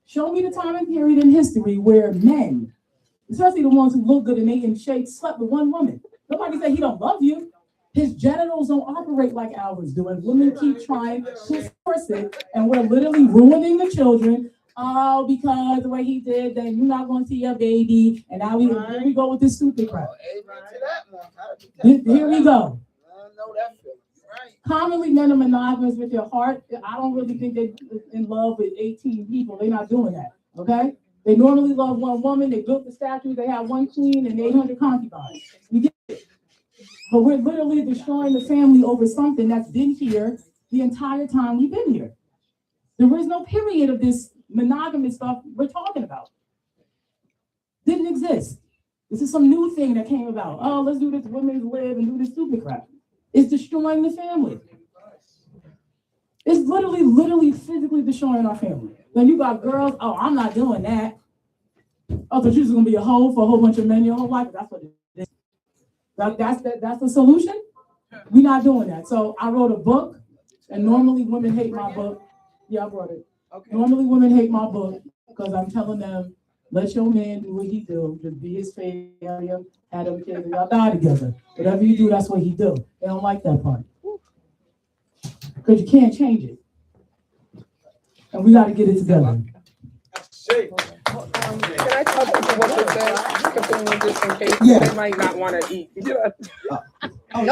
Show me the time and period in history where men, especially the ones who look good and they in shape, slept with one woman. Nobody said he don't love you. His genitals don't operate like ours do. And women keep trying to force it. And we're literally ruining the children. Oh, because the way he did, then you're not going to see your baby. And now here we go with this stupid crap. Here we go. Commonly, men are monogamous with their heart. I don't really think they're in love with 18 people. They're not doing that, okay? They normally love one woman. They built the statues. They have one queen and 800 concubines. You get it? But we're literally destroying the family over something that's been here the entire time we've been here. There is no period of this monogamous stuff we're talking about. Didn't exist. This is some new thing that came about. Oh, let's do this women's live and do this stupid crap. It's destroying the family. It's literally, physically destroying our family. Then you got girls, oh, I'm not doing that. Oh, so she's gonna be a hoe for a whole bunch of men your whole life. That's what it is. That's the solution. We're not doing that. So I wrote a book, and normally women hate my book. Yeah, I brought it. Okay. Normally women hate my book because I'm telling them, let your man do what he do. Just be his failure, have them kids, and y'all die together. Whatever you do, that's what he do. They don't like that part. Because you can't change it. And we got to get it together. Can I tell people what this is? Kafunya, just in case they might not want to eat. I'm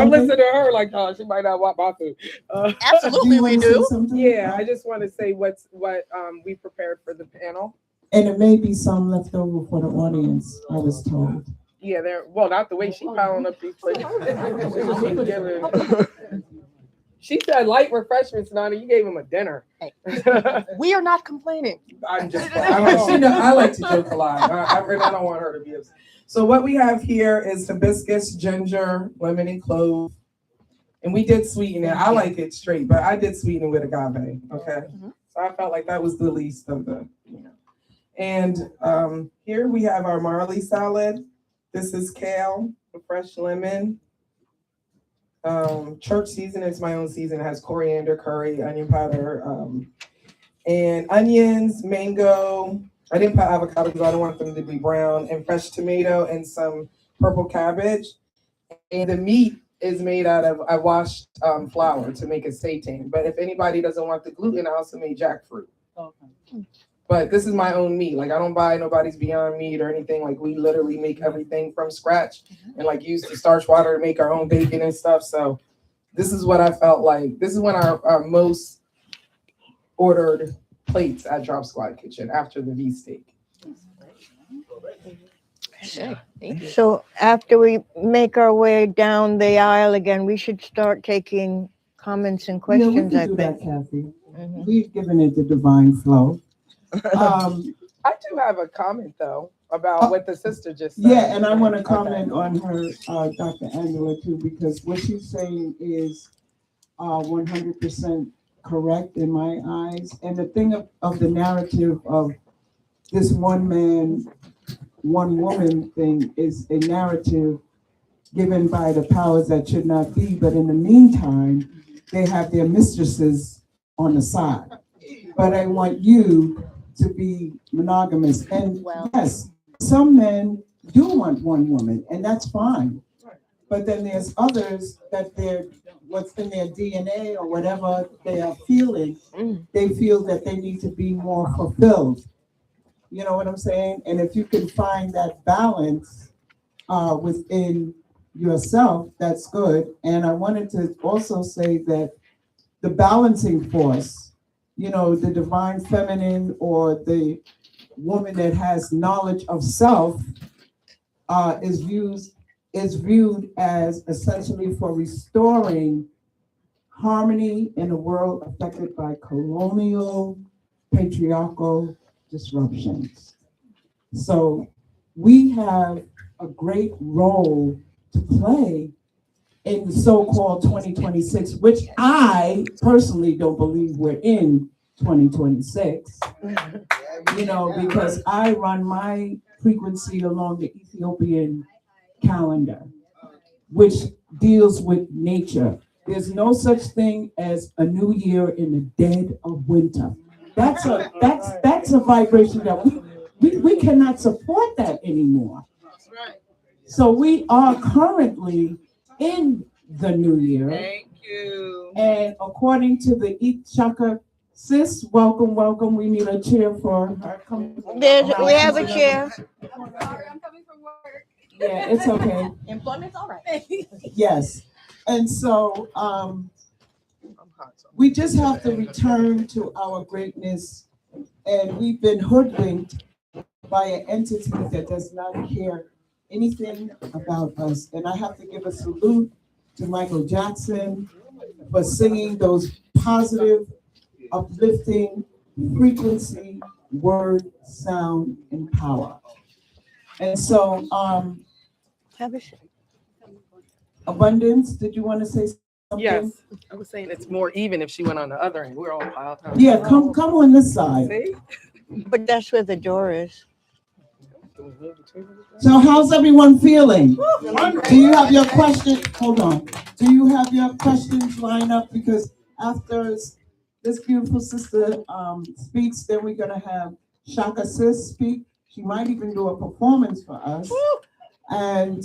listening to her like, oh, she might not want my food. Absolutely, we do. Yeah, I just want to say what we prepared for the panel. And it may be some left over for the audience, I was told. Yeah, not the way she piling up these plates. She said light refreshments, Nana. You gave him a dinner. Hey, we are not complaining. I like to joke a lot. I really don't want her to be upset. So what we have here is hibiscus, ginger, lemon, and clove. And we did sweeten it. I like it straight, but I did sweeten it with agave. Okay. Mm-hmm. So I felt like that was the least of the, And here we have our Marley salad. This is kale, a fresh lemon. Church season is my own season. It has coriander, curry, onion powder, and onions, mango. I didn't put avocado because I don't want them to be brown, and fresh tomato and some purple cabbage. And the meat is made out of, I washed flour to make a seitan. But if anybody doesn't want the gluten, I also made jackfruit. Okay. But this is my own meat. Like I don't buy nobody's Beyond Meat or anything. Like we literally make everything from scratch and like use the starch water to make our own bacon and stuff. So this is what I felt like. This is one of our most ordered plates at Drop Squad Kitchen after the V steak. So after we make our way down the aisle again, we should start taking comments and Yeah, we questions, can I do think. that, Kathy. Mhm. We've given it the divine flow. I do have a comment though about what the sister just said. Yeah, and I want to Okay. comment on her, Dr. Angela too, because what she's saying is 100% correct in my eyes. And the thing of the narrative of this one man, one woman thing is a narrative given by the powers that should not be. But in the meantime, they have their mistresses on the side. But I want you to be monogamous. And yes, some men do want one woman, and that's fine. But then there's others that they're what's in their DNA or whatever they are feeling, they feel that they need to be more fulfilled. You know what I'm saying? And if you can find that balance within yourself, that's good. And I wanted to also say that the balancing force, you know, the divine feminine or the woman that has knowledge of self is viewed as essentially for restoring harmony in a world affected by colonial, patriarchal disruptions. So we have a great role to play in the so-called 2026, which I personally don't believe we're in 2026, you know, because I run my frequency along the Ethiopian calendar, which deals with nature. There's no such thing as a new year in the dead of winter. That's a vibration that we cannot support that anymore. So we are currently in the new year. Thank you. And according to the Shakasis, welcome. We need a chair for her. We have a chair. Sorry, I'm coming from work. Yeah, it's okay. Employment's all right. Yes. And so we just have to return to our greatness. And we've been hoodwinked by an entity that does not care anything about us. And I have to give a salute to Michael Jackson for singing those positive, uplifting frequency, word, sound, and power. And so, Abundance, did you want to say something? Yes, I was saying it's more even if she went on the other end. We're all piled up. Yeah, come on this side. See? But that's where the door is. So how's everyone feeling? Do you have your questions? Hold on. Do you have your questions lined up? Because after this beautiful sister speaks, then we're gonna have Shakasis speak. She might even do a performance for us. And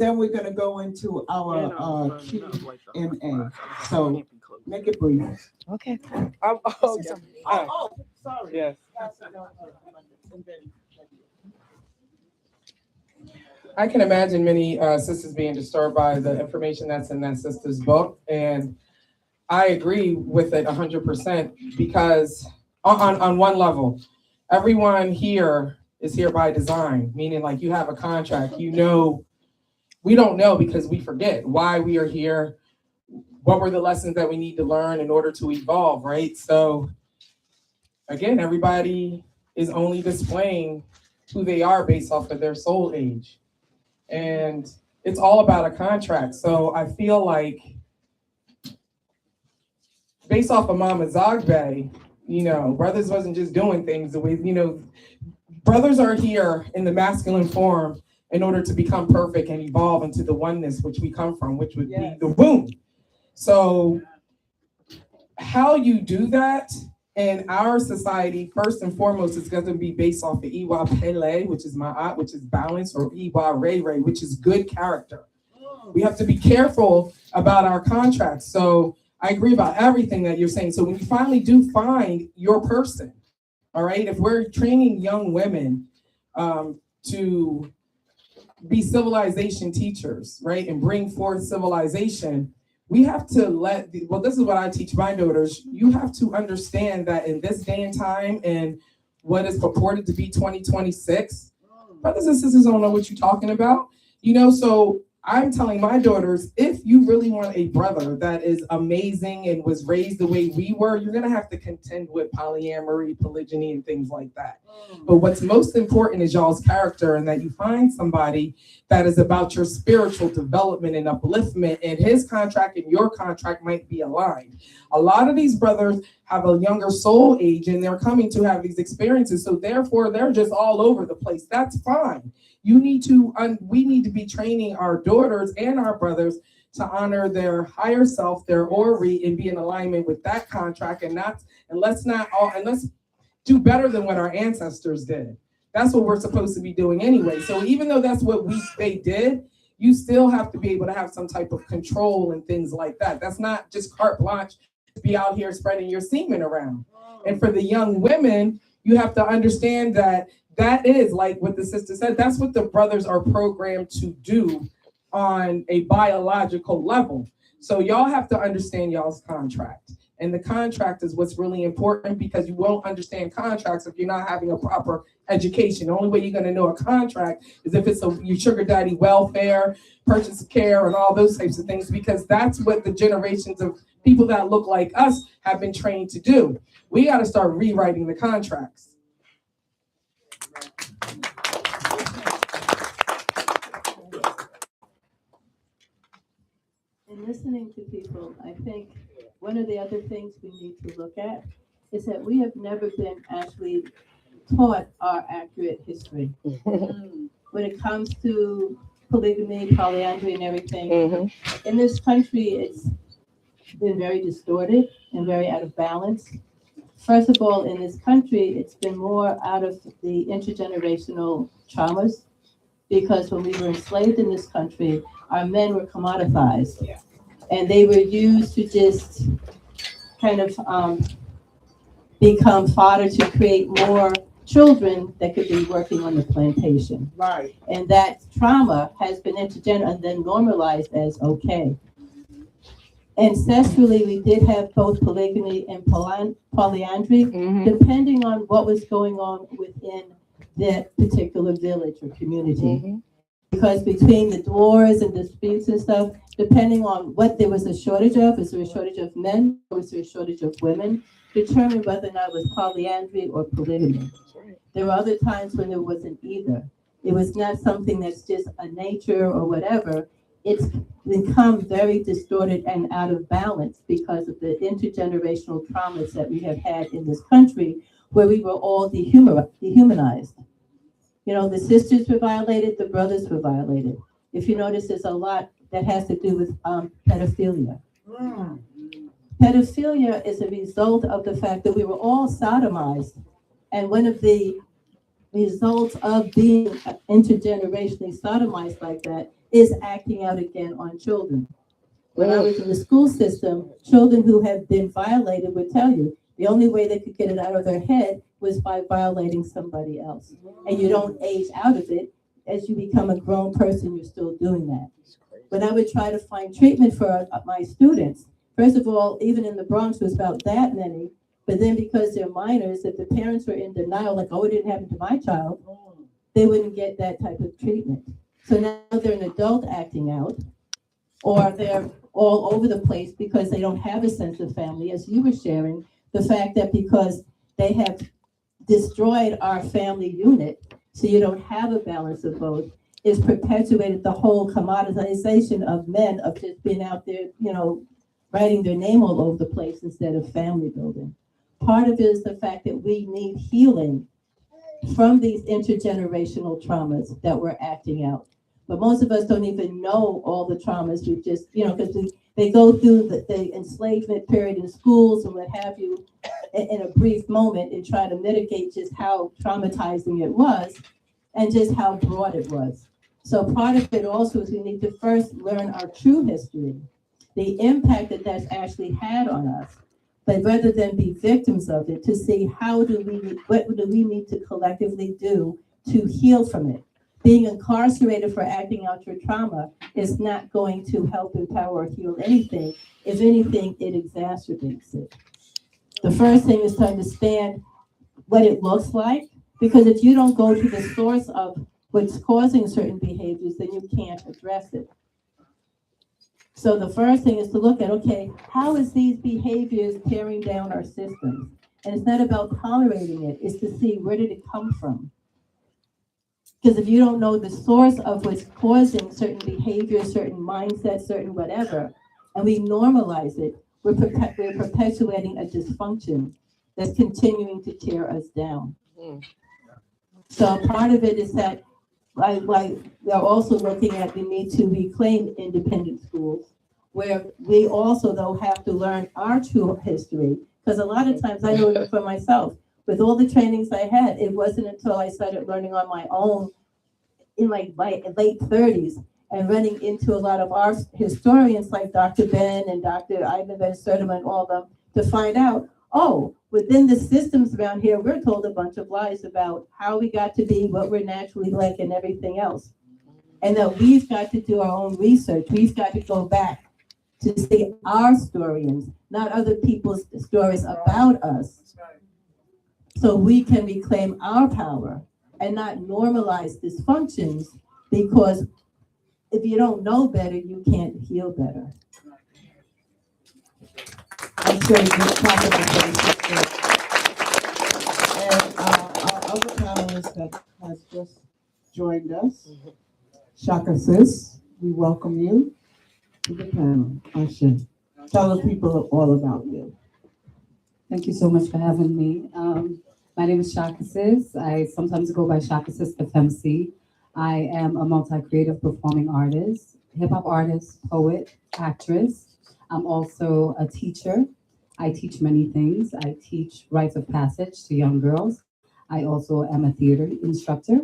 then we're gonna go into our Q&A. So make it brief. Okay. Sorry. Yes. I can imagine many sisters being disturbed by the information that's in that sister's book, and I agree with it 100% because on one level, everyone here is here by design, meaning like you have a contract, you know. We don't know because we forget why we are here. What were the lessons that we need to learn in order to evolve, right? So again, everybody is only displaying who they are based off of their soul age. And it's all about a contract. So I feel like based off of Mama Zogbe, you know, brothers wasn't just doing things the way, you know, brothers are here in the masculine form in order to become perfect and evolve into the oneness which we come from, which would be the womb. So how you do that in our society, first and foremost, is going to be based off of Iwa Pele, which is Ma'at, which is balance, or Iwa Ray Ray, which is good character. We have to be careful about our contracts. So I agree about everything that you're saying. So when you finally do find your person, all right, if we're training young women to be civilization teachers, right, and bring forth civilization, we have to well, this is what I teach my daughters. You have to understand that in this day and time and what is purported to be 2026, brothers and sisters don't know what you're talking about. So I'm telling my daughters, if you really want a brother that is amazing and was raised the way we were, you're gonna have to contend with polyamory, polygyny, and things like that. But what's most important is y'all's character, and that you find somebody that is about your spiritual development and upliftment, and his contract and your contract might be aligned. A lot of these brothers have a younger soul age and they're coming to have these experiences, so therefore they're just all over the place. That's fine. We need to be training our daughters and our brothers to honor their higher self, their Ori, and be in alignment with that contract, and let's do better than what our ancestors did. That's what we're supposed to be doing anyway. So even though that's what they did, you still have to be able to have some type of control and things like that. That's not just carte blanche to be out here spreading your semen around. And for the young women, you have to understand that is like what the sister said, that's what the brothers are programmed to do on a biological level. So y'all have to understand y'all's contract. And the contract is what's really important, because you won't understand contracts if you're not having a proper education. The only way you're going to know a contract is if it's your sugar daddy welfare, purchase of care, and all those types of things, because that's what the generations of people that look like us have been trained to do. We got to start rewriting the contracts. In listening to people, I think one of the other things we need to look at is that we have never been actually taught our accurate history. When it comes to polygamy, polyandry, and everything, in this country, it's been very distorted and very out of balance. First of all, in this country, it's been more out of the intergenerational traumas, because when we were enslaved in this country, our men were commoditized, and they were used to just kind of become fodder to create more children that could be working on the plantation. Right. And that trauma has been intergenerational and then normalized as okay. Ancestrally, we did have both polygamy and polyandry, depending on what was going on within that particular village or community. Because between the wars and disputes and stuff, depending on what there was a shortage of, is there a shortage of men, or is there a shortage of women, determined whether or not it was polyandry or polygamy. There were other times when there wasn't either. It was not something that's just a nature or whatever. It's become very distorted and out of balance because of the intergenerational traumas that we have had in this country, where we were all dehumanized. The sisters were violated, the brothers were violated. If you notice, there's a lot that has to do with pedophilia. Pedophilia is a result of the fact that we were all sodomized. And one of the results of being intergenerationally sodomized like that is acting out again on children. When I was in the school system, children who have been violated would tell you the only way they could get it out of their head was by violating somebody else. And you don't age out of it. As you become a grown person, you're still doing that. But I would try to find treatment for my students. First of all, even in the Bronx, there was about that many. But then because they're minors, if the parents were in denial, like, oh, it didn't happen to my child, they wouldn't get that type of treatment. So now they're an adult acting out, or they're all over the place because they don't have a sense of family, as you were sharing, the fact that because they have destroyed our family unit, so you don't have a balance of both, is perpetuated the whole commoditization of men, of just being out there, writing their name all over the place instead of family building. Part of it is the fact that we need healing from these intergenerational traumas that we're acting out. But most of us don't even know all the traumas. We just, because they go through the enslavement period in schools and what have you in a brief moment and try to mitigate just how traumatizing it was and just how broad it was. So part of it also is we need to first learn our true history, the impact that that's actually had on us. But rather than be victims of it, to see what do we need to collectively do to heal from it. Being incarcerated for acting out your trauma is not going to help empower or heal anything. If anything, it exacerbates it. The first thing is to understand what it looks like, because if you don't go to the source of what's causing certain behaviors, then you can't address it. So the first thing is to look at, okay, how is these behaviors tearing down our systems? And it's not about tolerating it, it's to see where did it come from? Because if you don't know the source of what's causing certain behaviors, certain mindsets, certain whatever, and we normalize it, we're perpetuating a dysfunction that's continuing to tear us down. So part of it is that we're also looking at the need to reclaim independent schools, where we also, though, have to learn our true history. Because a lot of times, I know it for myself, with all the trainings I had, it wasn't until I started learning on my own in like my late 30s and running into a lot of our historians like Dr. Ben and Dr. Ivan Van Sertima and all of them to find out, oh, within the systems around here, we're told a bunch of lies about how we got to be, what we're naturally like, and everything else. And that we've got to do our own research. We've got to go back to see our historians, not other people's stories about us, so we can reclaim our power and not normalize dysfunctions, because if you don't know better, you can't heal better. I'm sure you talk about that. And our other panelist that has just joined us, Shakasis, we welcome you to the panel. Ashe. Tell the people all about you. Thank you so much for having me. My name is Shakasis. I sometimes go by Shakasis the FMC. I am a multi-creative performing artist, hip-hop artist, poet, actress. I'm also a teacher. I teach many things. I teach rites of passage to young girls. I also am a theater instructor,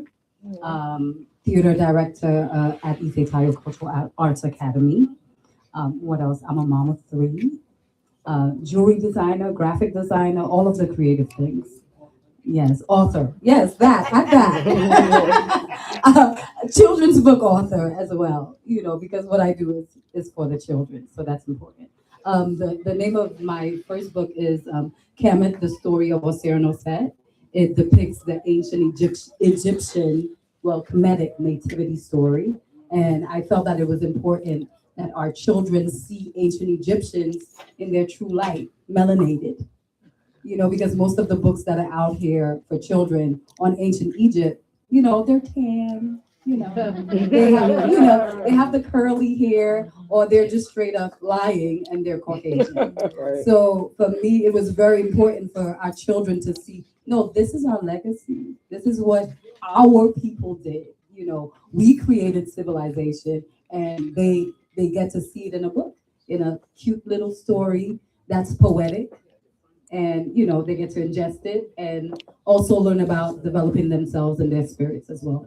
theater director at Ife Tayo Cultural Arts Academy. What else? I'm a mom of 3. Jewelry designer, graphic designer, all of the creative things. Yes, author. Yes, that. Children's book author as well, because what I do is for the children, so that's important. The name of my first book is Kemet, the Story of Osir Noset. It depicts the ancient Egyptian, Kemetic nativity story. And I felt that it was important that our children see ancient Egyptians in their true light, melanated. Because most of the books that are out here for children on ancient Egypt, they're tan, they have the curly hair, or they're just straight up lying and they're Caucasian. Right. So for me, it was very important for our children to see, no, this is our legacy. This is what our people did. We created civilization, and they get to see it in a book, in a cute little story that's poetic. And they get to ingest it and also learn about developing themselves and their spirits as well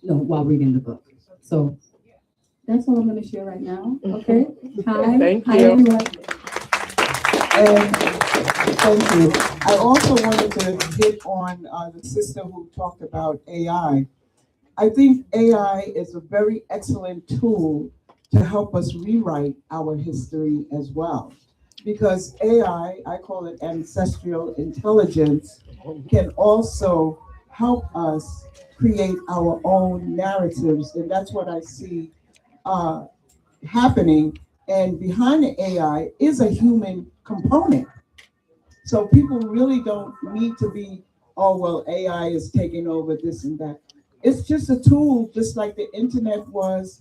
while reading the book. So that's all I'm going to share right now. Okay. Hi. Thank you. Hi, everyone. And thank you. I also wanted to hit on the sister who talked about AI. I think AI is a very excellent tool to help us rewrite our history as well. Because AI, I call it ancestral intelligence, can also help us create our own narratives. And that's what I see happening. And behind the AI is a human component. So people really don't need to be, oh, well, AI is taking over this and that. It's just a tool, just like the internet was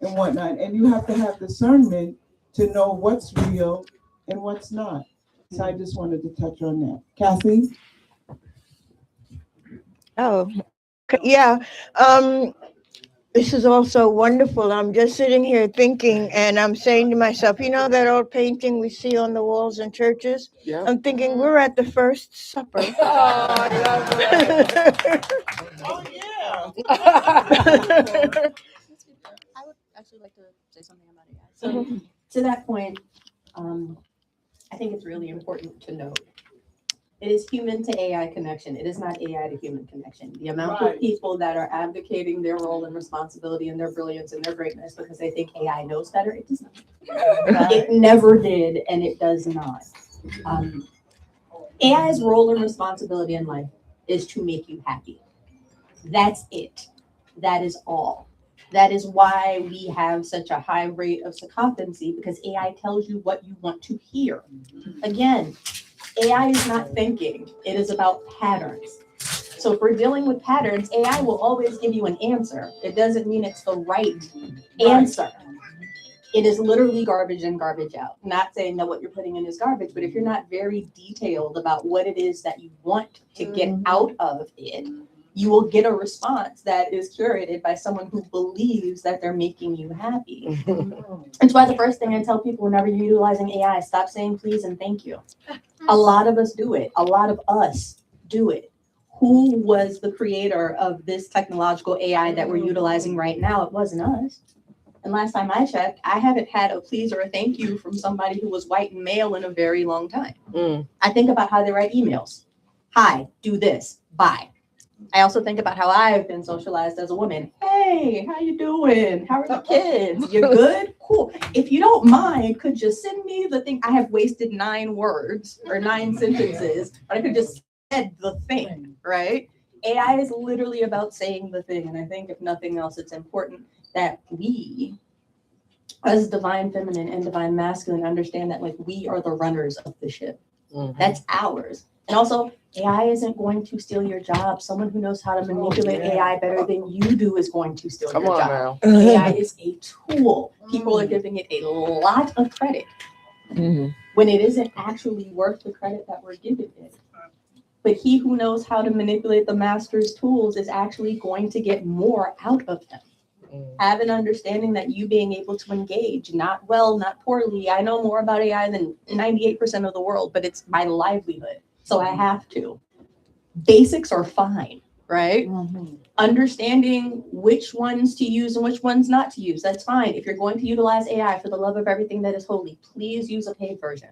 and whatnot. And you have to have discernment to know what's real and what's not. So I just wanted to touch on that. Kathy? Oh, yeah. This is also wonderful. I'm just sitting here thinking, and I'm saying to myself, that old painting we see on the walls in churches? Yeah. I'm thinking we're at the first supper. Oh, I love it. Oh, yeah. I would actually like to say something about AI. So to that point, I think it's really important to note it is human to AI connection. It is not AI to human connection. The amount of people that are advocating their role and responsibility and their brilliance and their greatness because they think AI knows better, it does not. It never did, and it does not. AI's role and responsibility in life is to make you happy. That's it. That is all. That is why we have such a high rate of sycophancy because AI tells you what you want to hear. Again, AI is not thinking, it is about patterns. So if we're dealing with patterns, AI will always give you an answer. It doesn't mean it's the right answer. It is literally garbage in, garbage out. Not saying that what you're putting in is garbage, but if you're not very detailed about what it is that you want to get out of it, you will get a response that is curated by someone who believes that they're making you happy. That's why the first thing I tell people whenever you're utilizing AI, stop saying please and thank you. A lot of us do it. A lot of us do it. Who was the creator of this technological AI that we're utilizing right now? It wasn't us. And last time I checked, I haven't had a please or a thank you from somebody who was white and male in a very long time. I think about how they write emails. Hi, do this, bye. I also think about how I've been socialized as a woman. Hey, how you doing? How are the kids? You good? Cool. If you don't mind, could you send me the thing? I have wasted 9 words or 9 sentences, but I could just said the thing, right? AI is literally about saying the thing. And I think if nothing else, it's important that we, as divine feminine and divine masculine, understand that like we are the runners of the ship. That's ours. And also, AI isn't going to steal your job. Someone who knows how to manipulate AI better than you do is going to steal your job. AI is a tool. People are giving it a lot of credit when it isn't actually worth the credit that we're giving it. But he who knows how to manipulate the master's tools is actually going to get more out of them. Have an understanding that you being able to engage, not well, not poorly. I know more about AI than 98% of the world, but it's my livelihood. So I have to. Basics are fine, right? Understanding which ones to use and which ones not to use, that's fine. If you're going to utilize AI for the love of everything that is holy, please use a paid version.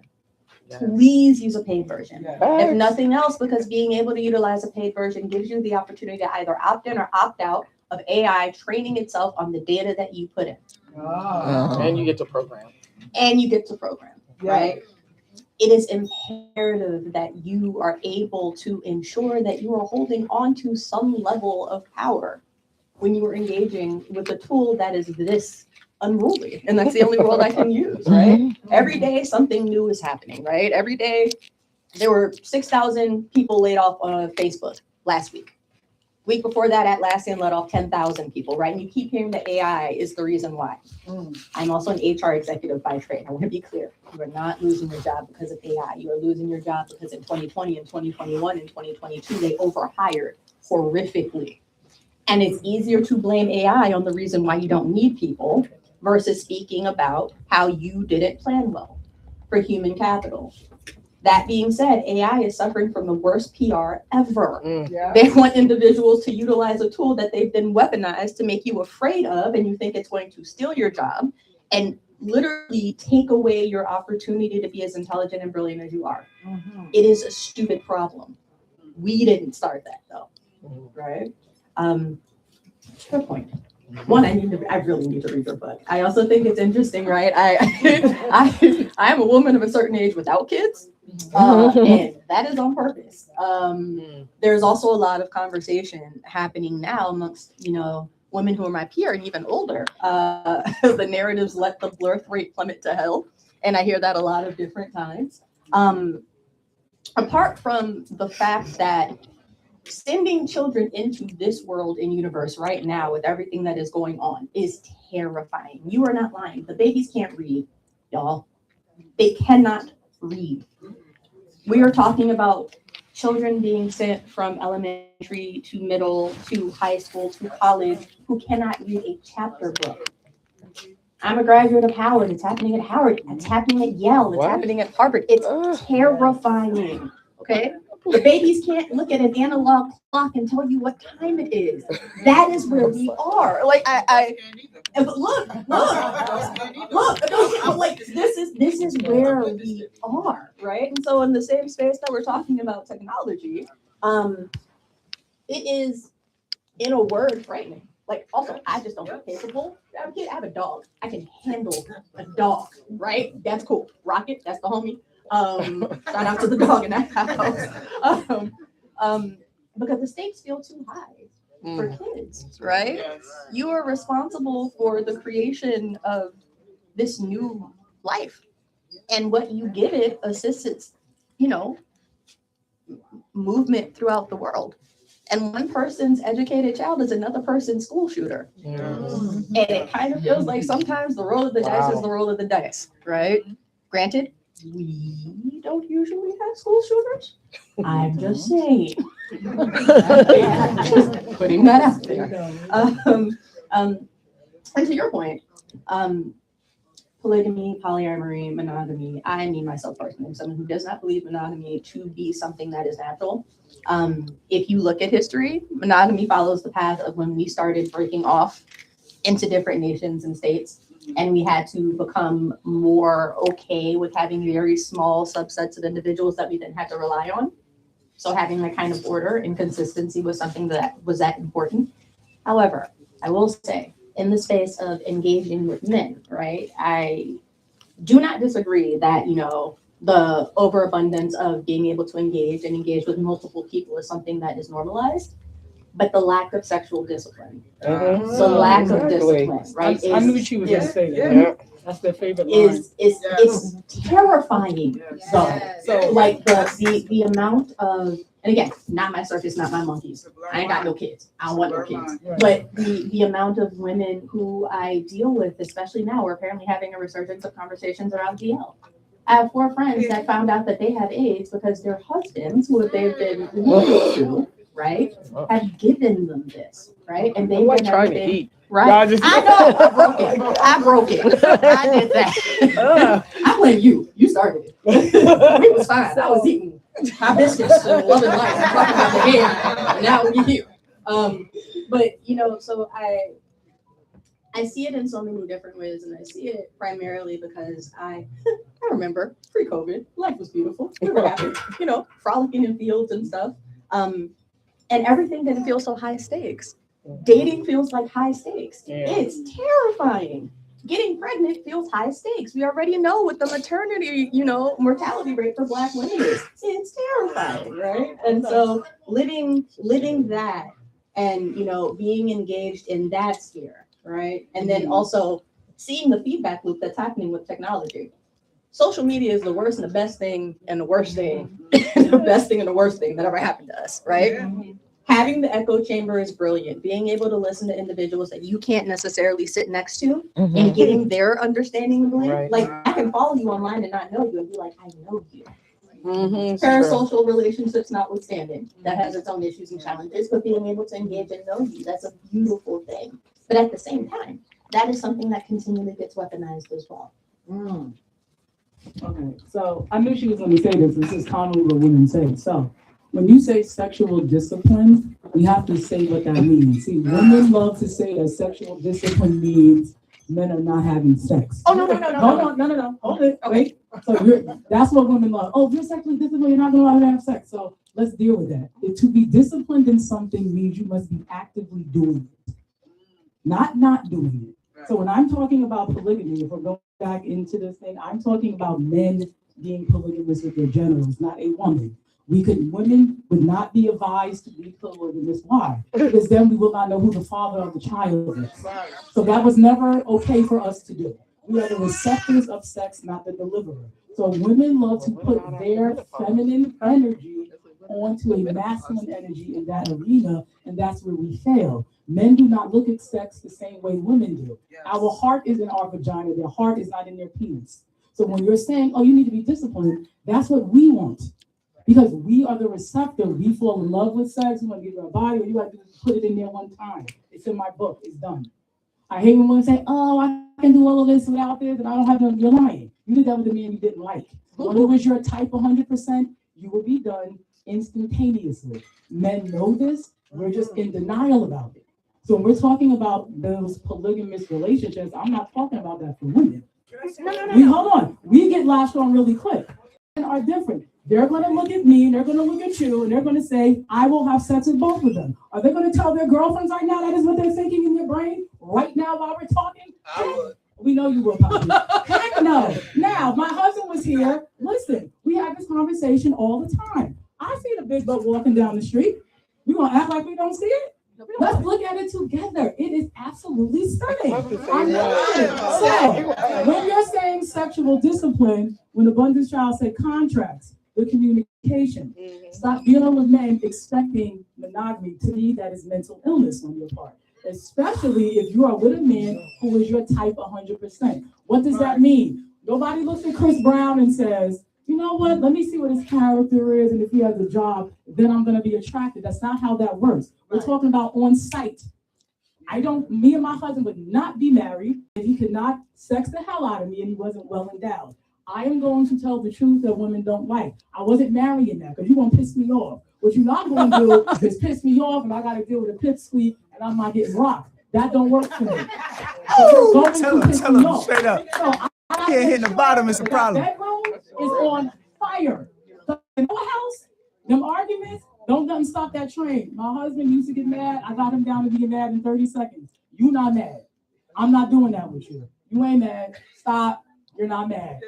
Please use a paid version. If nothing else, because being able to utilize a paid version gives you the opportunity to either opt in or opt out of AI training itself on the data that you put in. And you get to program. And you get to program, right? It is imperative that you are able to ensure that you are holding on to some level of power when you are engaging with a tool that is this unruly. And that's the only word I can use, right? Every day something new is happening, right? Every day there were 6,000 people laid off on Facebook last week. Week before that, Atlassian let off 10,000 people, right? And you keep hearing that AI is the reason why. I'm also an HR executive by trade. I want to be clear. You are not losing your job because of AI. You are losing your job because in 2020 and 2021 and 2022, they overhired horrifically. And it's easier to blame AI on the reason why you don't need people versus speaking about how you didn't plan well for human capital. That being said, AI is suffering from the worst PR ever. They want individuals to utilize a tool that they've been weaponized to make you afraid of, and you think it's going to steal your job and literally take away your opportunity to be as intelligent and brilliant as you are. It is a stupid problem. We didn't start that though, right? Good point. One, I really need to read your book. I also think it's interesting, right? I am a woman of a certain age without kids. And that is on purpose. There's also a lot of conversation happening now amongst, women who are my peer and even older. The narratives let the birth rate plummet to hell. And I hear that a lot of different times. Apart from the fact that sending children into this world and universe right now with everything that is going on is terrifying. You are not lying. The babies can't read, y'all. They cannot read. We are talking about children being sent from elementary to middle to high school to college who cannot read a chapter book. I'm a graduate of Howard. It's happening at Howard. It's happening at Yale. It's happening at Harvard. It's terrifying. Okay? The babies can't look at an analog clock and tell you what time it is. That is where we are. Like but look, like this is where we are, right? And so in the same space that we're talking about technology, it is, in a word, frightening. Like, also, I just don't feel capable. I have a dog. I can handle a dog, right? That's cool. Rocket, that's the homie. Shout out to the dog in that house. Because the stakes feel too high for kids, right? You are responsible for the creation of this new life. And what you give it assists its, movement throughout the world. And one person's educated child is another person's school shooter. And it kind of feels like sometimes the roll of the dice is the roll of the dice, right? Granted, we don't usually have school shooters. I'm just saying. Just putting that out there. And to your point, polygamy, polyamory, monogamy, I mean myself personally, someone who does not believe monogamy to be something that is natural. If you look at history, monogamy follows the path of when we started breaking off into different nations and states, and we had to become more okay with having very small subsets of individuals that we didn't have to rely on. So having that kind of order and consistency was something that was that important. However, I will say, in the space of engaging with men, right, I do not disagree that, the overabundance of being able to engage with multiple people is something that is normalized, but the lack of sexual discipline, the lack of discipline, right? I knew she was going to say that. That's their favorite line. Is terrifying. So like the amount of, and again, not my circus, not my monkeys. I ain't got no kids. I don't want no kids. But the amount of women who I deal with, especially now, we're apparently having a resurgence of conversations around DL. I have 4 friends that found out that they have AIDS because their husbands, who they've been loyal to, right, have given them this, right? And they were trying to eat. Right? I know. I broke it. I did that. I blame you. You started it. It was fine. I was eating hibiscus and loving life and talking about the hair. And now we're here. But so I see it in so many different ways, and I see it primarily because I remember pre-COVID, life was beautiful. We were happy, frolicking in fields and stuff. And everything didn't feel so high stakes. Dating feels like high stakes. Yeah. It's terrifying. Getting pregnant feels high stakes. We already know what the maternity, mortality rate for Black women is. It's terrifying, right? And so living that and, being engaged in that sphere, right? And then also seeing the feedback loop that's happening with technology. Social media is the worst and the best thing and the worst thing, the best thing and the worst thing that ever happened to us, right? Yeah. Having the echo chamber is brilliant. Being able to listen to individuals that you can't necessarily sit next to and getting their understanding of the land. Like, I can follow you online and not know you and be like, I know you. Parasocial relationships notwithstanding, that has its own issues and challenges, but being able to engage and know you, that's a beautiful thing. But at the same time, that is something that continually gets weaponized as well. Okay, so I knew she was going to say this. This is commonly what women say. So when you say sexual discipline, we have to say what that means. See, women love to say that sexual discipline means men are not having sex. Oh, no. Hold it. Wait. So that's what women love. Oh, if you're sexually disciplined, you're not going to allow to have sex. So let's deal with that. To be disciplined in something means you must be actively doing it, not doing it. So when I'm talking about polygamy, if we're going back into this thing, I'm talking about men being polygamous with their genitals, not a woman. Women would not be advised to be polygamous. Why? Because then we will not know who the father of the child is. So that was never okay for us to do. We are the receptors of sex, not the deliverer. So women love to put their feminine energy onto a masculine energy in that arena, and that's where we fail. Men do not look at sex the same way women do. Our heart is in our vagina. Their heart is not in their penis. So when you're saying, oh, you need to be disciplined, that's what we want. Because we are the receptor. We fall in love with sex. We want to give her a body, or you have to put it in there one time. It's in my book. It's done. I hate when women say, oh, I can do all of this without this, and I don't have to. You're lying. You did that with a man you didn't like. When it was your type 100%, you will be done. instantaneously. Men know this, we're just in denial about it. So when we're talking about those polygamous relationships, I'm not talking about that for women. Hold on, we get latched on really quick. Men are different. They're going to look at me, and they're going to look at you, and they're going to say, I will have sex with both of them. Are they going to tell their girlfriends right now that is what they're thinking in their brain right now while we're talking? I would. We know you will, Poppy. Heck no. Now, my husband was here. Listen, we have this conversation all the time. I see the big butt walking down the street. We going to act like we don't see it? Let's look at it together. It is absolutely stunning. So, when you're saying sexual discipline, when Abundance Child said contracts, the communication, stop dealing with men expecting monogamy. To me, that is mental illness on your part. Especially if you are with a man who is your type 100%. What does that mean? Nobody looks at Chris Brown and says, you know what, let me see what his character is, and if he has a job, then I'm going to be attracted. That's not how that works. We're talking about on site. Me and my husband would not be married if he could not sex the hell out of me and he wasn't well endowed. I am going to tell the truth that women don't like. I wasn't marrying that because you're going to piss me off. What you're not going to do is piss me off and I got to deal with a pipsqueak and I'm not getting rocked. That don't work for me. Tell him straight up. So I can't hit the bottom, it's a problem. That bedroom is on fire. So in our house, them arguments, don't let them stop that train. My husband used to get mad. I got him down to being mad in 30 seconds. You not mad. I'm not doing that with you. You ain't mad. Stop. You're not mad.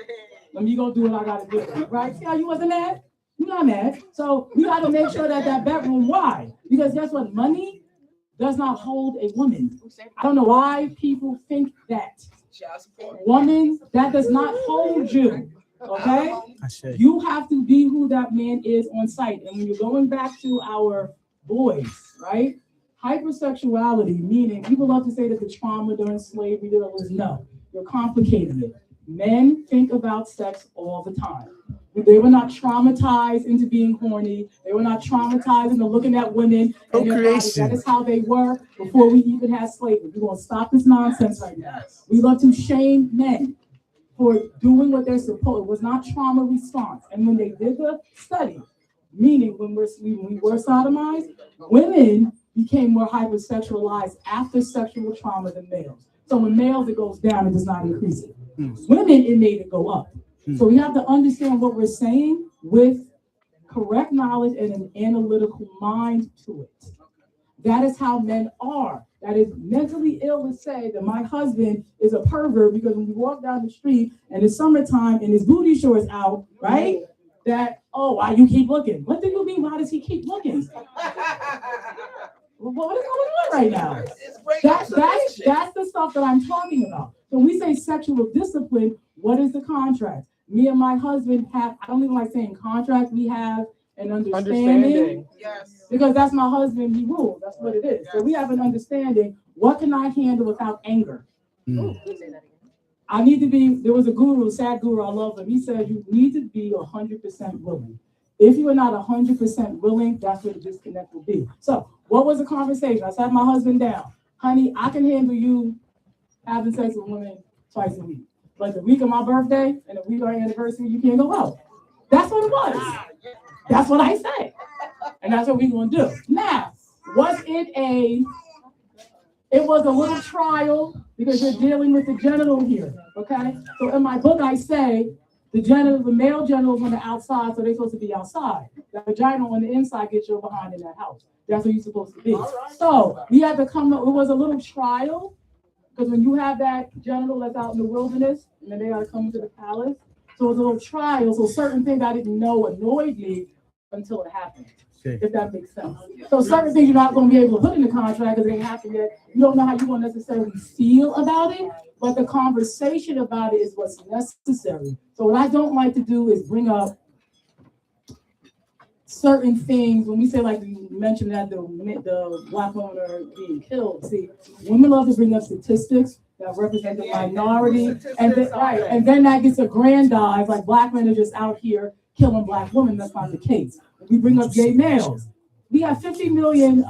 Let me go do what I got to do. Right? See how you wasn't mad? You're not mad. So we got to make sure that bedroom, why? Because guess what? Money does not hold a woman. I don't know why people think that. Woman, that does not hold you. Okay? You have to be who that man is on site. And when you're going back to our boys, right? Hypersexuality, meaning people love to say that the trauma during slavery, there was no. You're complicating it. Men think about sex all the time. They were not traumatized into being horny. They were not traumatized into looking at women. That is how they were before we even had slavery. We're going to stop this nonsense right now. We love to shame men for doing what they're supposed. It was not trauma response. And when they did the study, meaning when we were sodomized, women became more hypersexualized after sexual trauma than males. So when males, it goes down, it does not increase it. Women, it made it go up. So we have to understand what we're saying with correct knowledge and an analytical mind to it. That is how men are. That is mentally ill to say that my husband is a pervert because when we walk down the street and it's summertime and his booty shorts out, right? That, oh, why you keep looking? What do you mean, why does he keep looking? What is going on right now? That's the stuff that I'm talking about. So when we say sexual discipline, what is the contract? Me and my husband have, I don't even like saying contract, we have an understanding. Yes. Because that's my husband, he rules. That's what it is. Yes. So we have an understanding. What can I handle without anger? I need to be, there was a guru, sad guru, I love him. He said, you need to be 100% willing. If you are not 100% willing, that's where the disconnect will be. So what was the conversation? I sat my husband down. Honey, I can handle you having sex with women twice a week. But the week of my birthday and the week of our anniversary, you can't go out. That's what it was. That's what I said. And that's what we're going to do. Now, it was a little trial because you're dealing with the genital here, okay? So in my book, I say the male genitals on the outside, so they're supposed to be outside. The vagina on the inside gets you behind in that house. That's what you're supposed to be. So we had to come up, it was a little trial. Because when you have that genital that's out in the wilderness, and then they got to come to the palace, so it was a little trial. So certain things I didn't know annoyed me until it happened, if that makes sense. So certain things you're not going to be able to put in the contract because it ain't happened yet. You don't know how you're going to necessarily feel about it, but the conversation about it is what's necessary. So what I don't like to do is bring up certain things. When we say, like you mentioned that the Black women are being killed, see, women love to bring up statistics that represent the minority, and then that gets aggrandized, like Black men are just out here killing Black women. That's not the case. When we bring up gay males, we have 50 million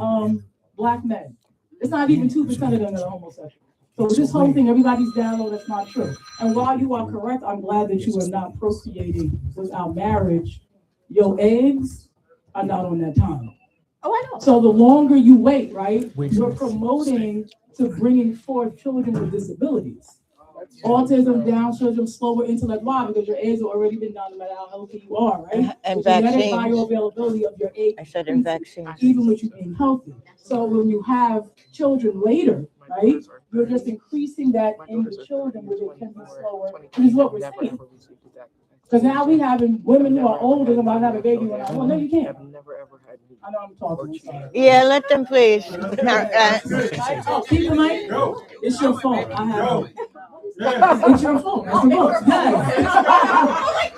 Black men. It's not even 2% of them that are homosexual. So this whole thing, everybody's down low, that's not true. And while you are correct, I'm glad that you are not procreating without marriage. Your eggs are not on that time. Oh, I know. So the longer you wait, right, you're promoting to bringing forth children with disabilities. Autism, Down syndrome, slower intellect. Why? Because your eggs have already been done no matter how healthy you are, right? And The genetic vaccines. bioavailability of your egg I said in vaccines. even with you being healthy. So when you have children later, right, you're just increasing that in the children where they can be slower, which is what we're seeing. Because now we having women who are older and about to have a baby when well, no, you can't. I know I'm talking. Yeah, let them please. Oh, keep the mic. It's your fault. I have. It's your fault. That's the fault.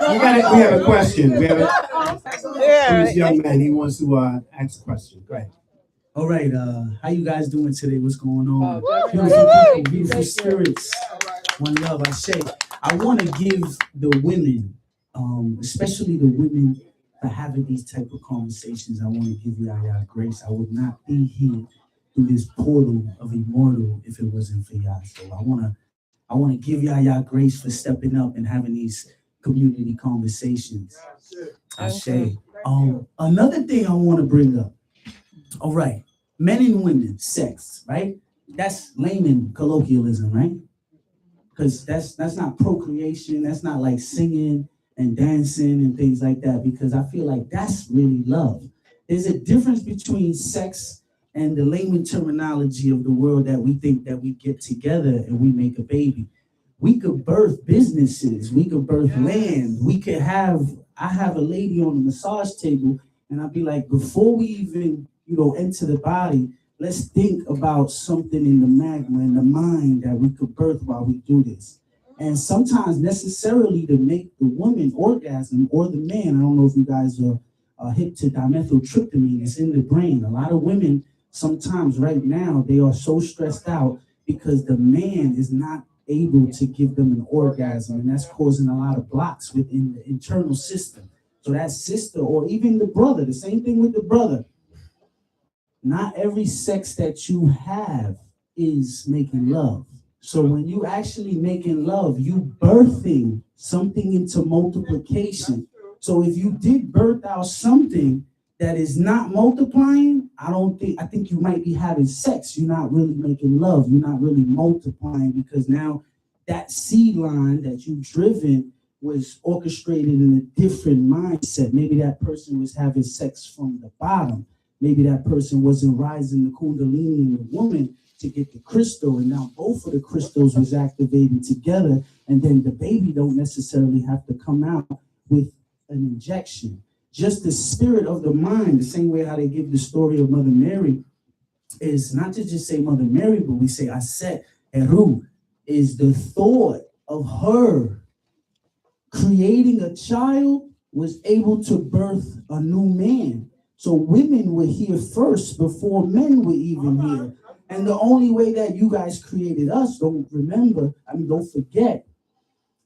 Yes. We have a question. We have a Yeah. this young man. He wants to ask a question. Go ahead. All right, how you guys doing today? What's going on? Beautiful people, beautiful spirits. One love, I say. I want to give the women, especially the women for having these type of conversations. I want to give y'all grace. I would not be here through this portal of immortal if it wasn't for y'all. So I want to give y'all grace for stepping up and having these community conversations. I say. Another thing I want to bring up. All right, men and women, sex, right? That's layman colloquialism, right? Because that's not procreation. That's not like singing and dancing and things like that. Because I feel like that's really love. There's a difference between sex and the layman terminology of the world that we think that we get together and we make a baby. We could birth businesses. We could birth land. We could have. I have a lady on the massage table, and I'd be like, before we even enter the body, let's think about something in the magma, in the mind that we could birth while we do this. And sometimes necessarily to make the woman orgasm or the man, I don't know if you guys are hip to dimethyltryptamine, it's in the brain. A lot of women sometimes right now, they are so stressed out because the man is not able to give them an orgasm, and that's causing a lot of blocks within the internal system. So that sister or even the brother, the same thing with the brother. Not every sex that you have is making love. So when you actually making love, you birthing something into multiplication. So if you did birth out something that is not multiplying, I think you might be having sex. You're not really making love. You're not really multiplying, because now that seed line that you've driven was orchestrated in a different mindset. Maybe that person was having sex from the bottom. Maybe that person wasn't rising the kundalini in the woman to get the crystal, and now both of the crystals was activated together, and then the baby don't necessarily have to come out with an injection. Just the spirit of the mind, the same way how they give the story of Mother Mary, is not to just say Mother Mary, but we say Aset Eru, is the thought of her creating a child was able to birth a new man. So women were here first before men were even here. And the only way that you guys created us, don't forget,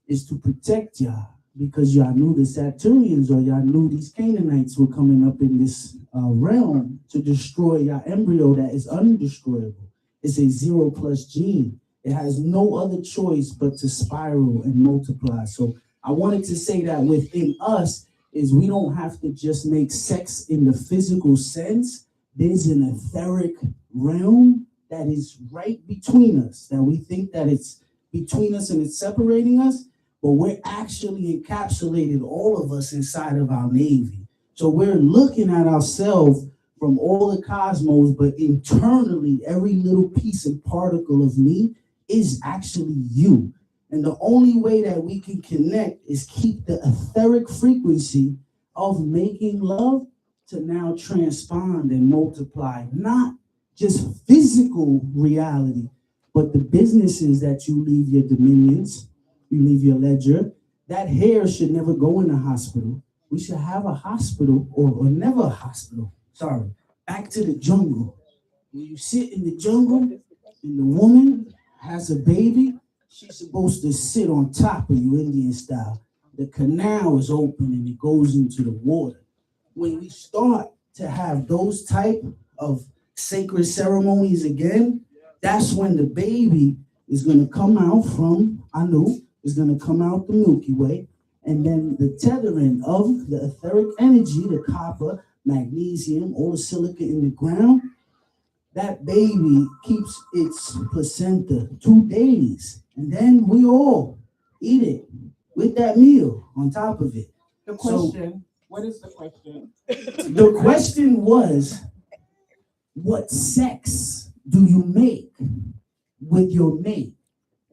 is to protect y'all. Because y'all knew the Saturnians or y'all knew these Canaanites were coming up in this realm to destroy your embryo that is undestroyable. It's a 0+ gene. It has no other choice but to spiral and multiply. So I wanted to say that within us is we don't have to just make sex in the physical sense. There's an etheric realm that is right between us, that we think that it's between us and it's separating us. But we're actually encapsulated, all of us, inside of our Navy. So we're looking at ourselves from all the cosmos, but internally, every little piece and particle of me is actually you. And the only way that we can connect is keep the etheric frequency of making love to now transpond and multiply, not just physical reality, but the businesses that you leave your dominions, you leave your ledger. That hair should never go in a hospital. We should have a hospital or never a hospital. Sorry. Back to the jungle. When you sit in the jungle and the woman has a baby, she's supposed to sit on top of you, Indian style. The canal is open and it goes into the water. When we start to have those type of sacred ceremonies again, that's when the baby is going to come out from Anu, is going to come out the Milky Way, and then the tethering of the etheric energy, the copper, magnesium, all the silica in the ground, that baby keeps its placenta 2 days. And then we all eat it with that meal on top of it. The question, what is the question? The question was, what sex do you make with your mate?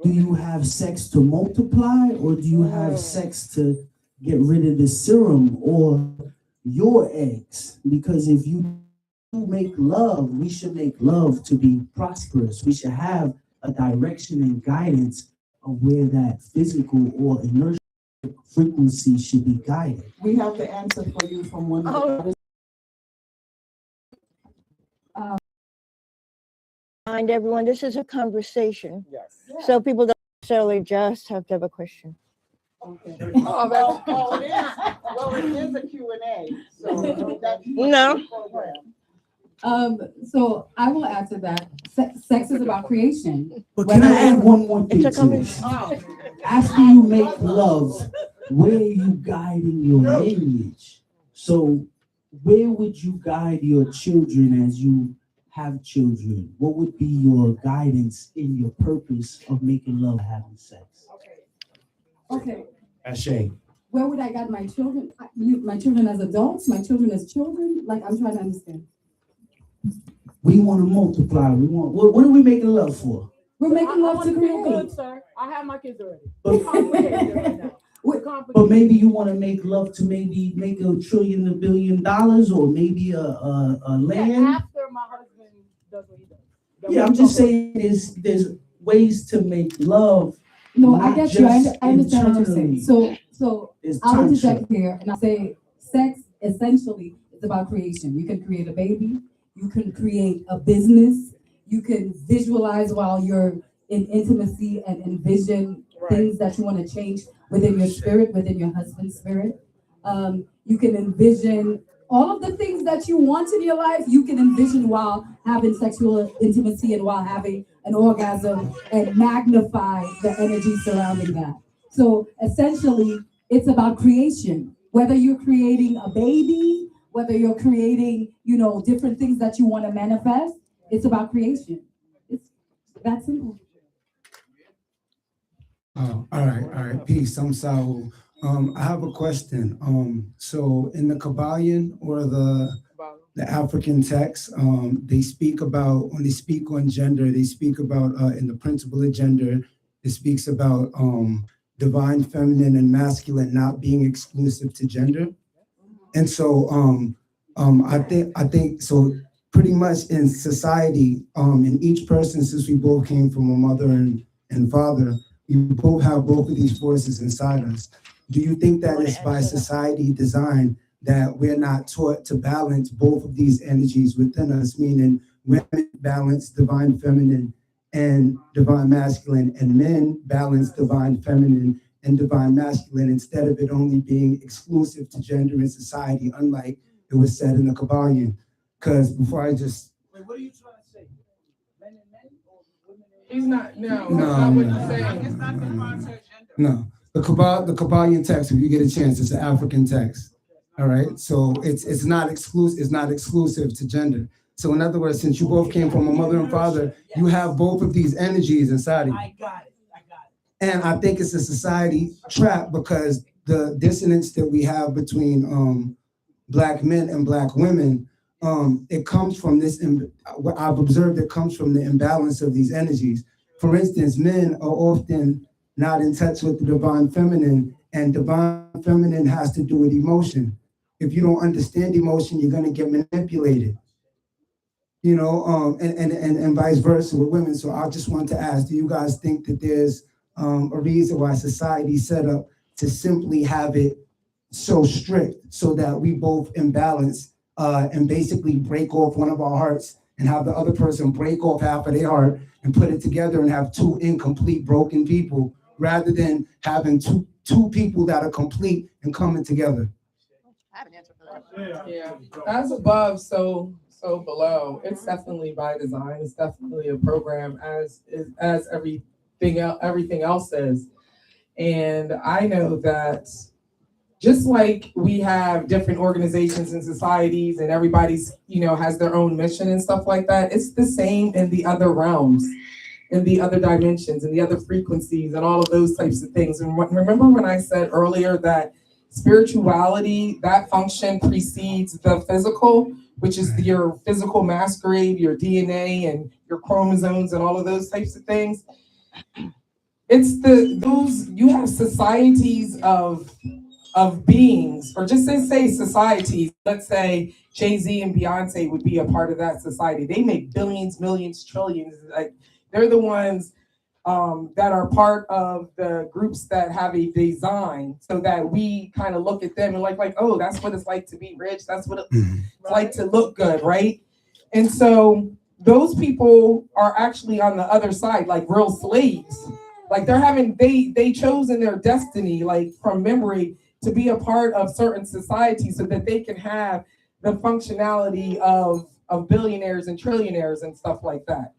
Do you have sex to multiply, or do you have sex to get rid of the serum or your eggs? Because if you make love, we should make love to be prosperous. We should have a direction and guidance of where that physical or inertial frequency should be guided. We have the answer for you from one of the Mind everyone, this is a conversation. Yes. So people don't necessarily just have to have a question. Okay. Well, it is a Q&A, so that's No. So I will add to that. Sex is about creation. But can I add one more thing It's a to this? After you make love, where are you guiding your lineage? So where would you guide your children as you have children? What would be your guidance in your purpose of making love, having sex? Okay. Ashay. Where would I guide my children? My children as adults? My children as children? Like, I'm trying to understand. We want to multiply. We want. What are we making love for? We're making love to Good, create. sir. I have my kids already. But, Complicated right now. but maybe you want to make love to maybe make $1 trillion, $1 billion, or maybe a land. After my husband does what he does. Yeah, I'm just saying there's ways to make love. No, I not get you. I just understand what you're saying. internally. So There's I'll tantra. interject here and I'll say sex essentially is about creation. You can create a baby, you can create a business, you can visualize while you're in intimacy and envision things that you want to change within your spirit, within your husband's spirit. You can envision all of the things that you want in your life, you can envision while having sexual intimacy and while having an orgasm, and magnify the energy surrounding that. So essentially, it's about creation. Whether you're creating a baby, whether you're creating, different things that you want to manifest, it's about creation. It's that simple. Oh, all right. Peace. I'm Saul. I have a question. So in the Kabbalion or the African text, they speak about, when they speak on gender, they speak about in the principle of gender, it speaks about divine feminine and masculine not being exclusive to gender. And so I think so pretty much in society, in each person, since we both came from a mother and father, we both have both of these forces inside us. Do you think that it's by society design that we're not taught to balance both of these energies within us, meaning women balance divine feminine and divine masculine, and men balance divine feminine and divine masculine, instead of it only being exclusive to gender in society, unlike it was said in the Kabbalion? Because before I just... Wait, what are you trying to say? Men and men or women and... He's not, no, that's not what he's saying. It's not defined to gender. No, the Kabbalion text, if you get a chance, it's an African text. All right, so it's not exclusive to gender. So in other words, since you both came from a mother and father, you have both of these energies inside of you. I got it. And I think it's a society trap, because the dissonance that we have between Black men and Black women, it comes from this, what I've observed, it comes from the imbalance of these energies. For instance, men are often not in touch with the divine feminine, and divine feminine has to do with emotion. If you don't understand emotion, you're going to get manipulated, and vice versa with women. So I just want to ask, do you guys think that there's a reason why society is set up to simply have it so strict so that we both imbalance and basically break off one of our hearts and have the other person break off half of their heart and put it together and have two incomplete, broken people, rather than having two people that are complete and coming together? I have an answer for that. Yeah, as above, so below. It's definitely by design. It's definitely a program as everything else is. And I know that just like we have different organizations and societies and everybody's, has their own mission and stuff like that, it's the same in the other realms, in the other dimensions, and the other frequencies and all of those types of things. And remember when I said earlier that spirituality, that function precedes the physical, which is your physical masquerade, your DNA and your chromosomes and all of those types of things. It's you have societies of beings, or just say societies. Let's say Jay-Z and Beyonce would be a part of that society. They make billions, millions, trillions. Like, they're the ones that are part of the groups that have a design, so that we kind of look at them and like, oh, that's what it's like to be rich. That's what it's like to look good, right? And so those people are actually on the other side, like real slaves. Like they chose in their destiny, like from memory, to be a part of certain societies so that they can have the functionality of billionaires and trillionaires and stuff like that.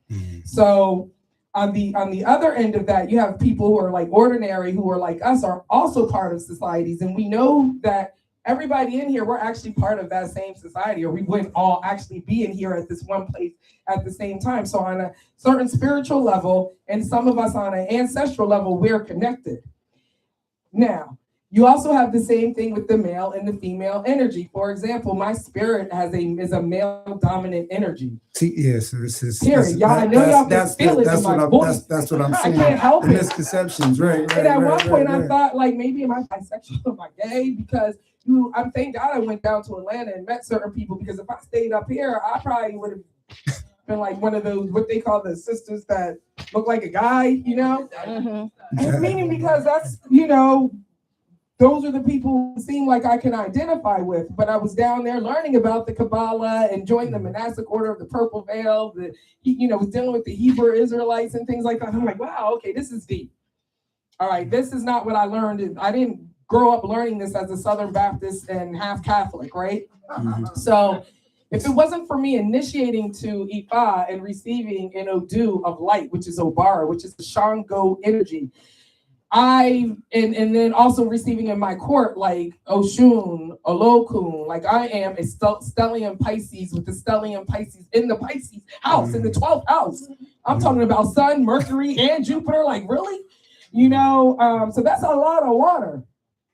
So on the other end of that, you have people who are like ordinary, who are like us, are also part of societies. And we know that everybody in here, we're actually part of that same society, or we wouldn't all actually be in here at this one place at the same time. So on a certain spiritual level, and some of us on an ancestral level, we're connected. Now, you also have the same thing with the male and the female energy. For example, my spirit is a male dominant energy. Yes, this is. Period. Y'all, I know y'all can feel it in my voice. That's what I'm saying. I can't help it. Misconceptions, right? And at one point, I thought, like, maybe am I bisexual? Am I gay? Because I'm thank God I went down to Atlanta and met certain people. Because if I stayed up here, I probably would have been like one of those, what they call the sisters that look like a guy, Meaning because that's, those are the people who seem like I can identify with. But I was down there learning about the Kabbalah and joining the monastic order of the Purple Veil, was dealing with the Hebrew Israelites and things like that. I'm like, wow, okay, this is deep. All right, this is not what I learned. I didn't grow up learning this as a Southern Baptist and half Catholic, right? So if it wasn't for me initiating to Ifa and receiving an Odu of light, which is Obara, which is the Shango energy, and then also receiving in my court like Oshun, Olokun, like I am a stellium Pisces with the stellium Pisces in the Pisces house, in the 12th house. I'm talking about Sun, Mercury, and Jupiter, like really? So that's a lot of water.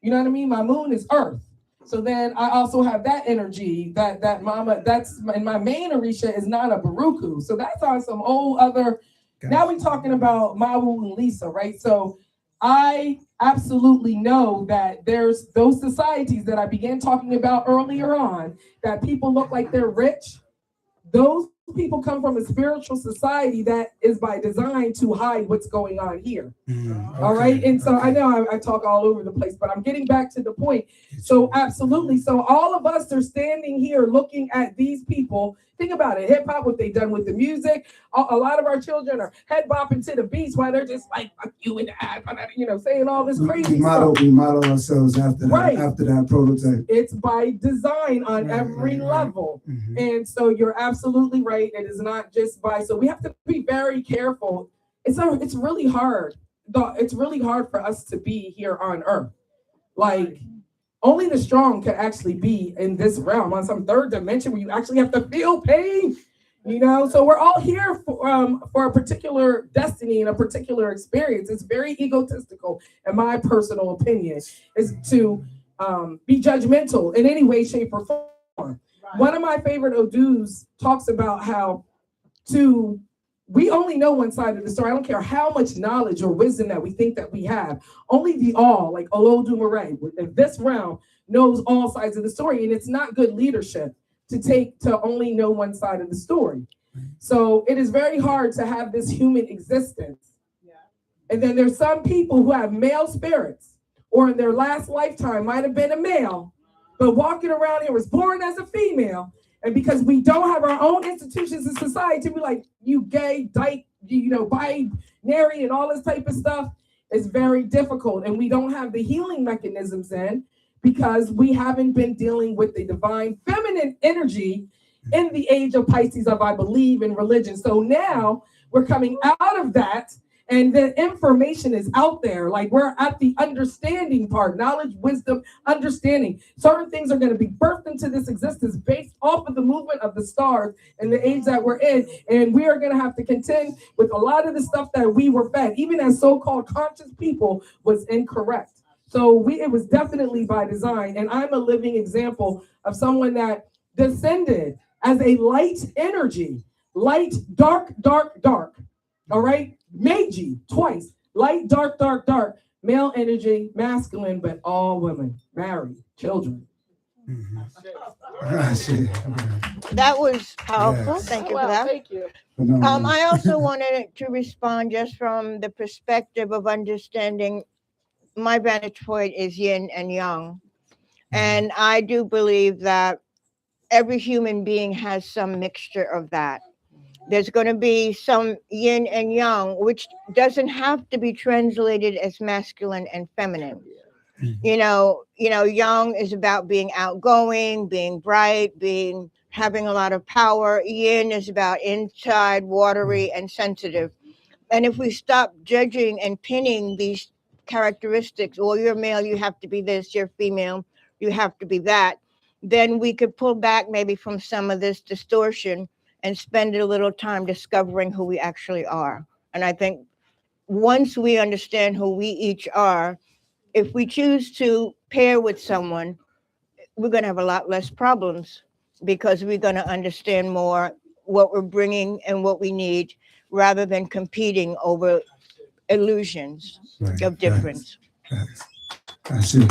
You know what I mean? My moon is Earth. So then I also have that energy, that mama, and my main Orisha is Nana Baruku. So that's on some old other, now we're talking about Mawu and Lisa, right? So I absolutely know that there's those societies that I began talking about earlier on, that people look like they're rich. Those people come from a spiritual society that is by design to hide what's going on here. All right. And so I know I talk all over the place, but I'm getting back to the point. So absolutely. So all of us are standing here looking at these people. Think about it. Hip hop, what they done with the music. A lot of our children are head bopping to the beats while they're just like, fuck you in the ass, saying all this crazy stuff. We model ourselves after that prototype. It's by design on every level. And so you're absolutely right. It is not just by, so we have to be very careful. It's really hard. It's really hard for us to be here on Earth. Like, only the strong can actually be in this realm on some third dimension where you actually have to feel pain, So we're all here for a particular destiny and a particular experience. It's very egotistical, in my personal opinion, is to be judgmental in any way, shape, or form. Right. One of my favorite Odus talks about how we only know one side of the story. I don't care how much knowledge or wisdom that we think that we have. Only the all, like Olodumare, in this realm, knows all sides of the story. And it's not good leadership to only know one side of the story. So it is very hard to have this human existence. Yeah. And then there's some people who have male spirits, or in their last lifetime might have been a male, but walking around here was born as a female. And because we don't have our own institutions in society, we like, you gay, dyke, binary and all this type of stuff, is very difficult. And we don't have the healing mechanisms in, because we haven't been dealing with the divine feminine energy in the age of Pisces, I believe, in religion. So now we're coming out of that, And the information is out there. Like, we're at the understanding part, knowledge, wisdom, understanding. Certain things are going to be birthed into this existence based off of the movement of the stars and the age that we're in. And we are going to have to contend with a lot of the stuff that we were fed, even as so-called conscious people, was incorrect. So it was definitely by design. And I'm a living example of someone that descended as a light energy, light, dark, dark, dark. All right? Meiji, twice. Light, dark, dark, dark. Male energy, masculine, but all women, married, children. That was powerful. Yes. Thank you Wow, for that. thank you. I also wanted to respond just from the perspective of understanding my vantage point is yin and yang. And I do believe that every human being has some mixture of that. There's going to be some yin and yang, which doesn't have to be translated as masculine and feminine. You know, yang is about being outgoing, being bright, having a lot of power. Yin is about inside, watery, and sensitive. And if we stop judging and pinning these characteristics, well, you're male, you have to be this, you're female, you have to be that, then we could pull back maybe from some of this distortion and spend a little time discovering who we actually are. And I think once we understand who we each are, if we choose to pair with someone, we're going to have a lot less problems because we're going to understand more what we're bringing and what we need rather than competing over illusions of difference. I see.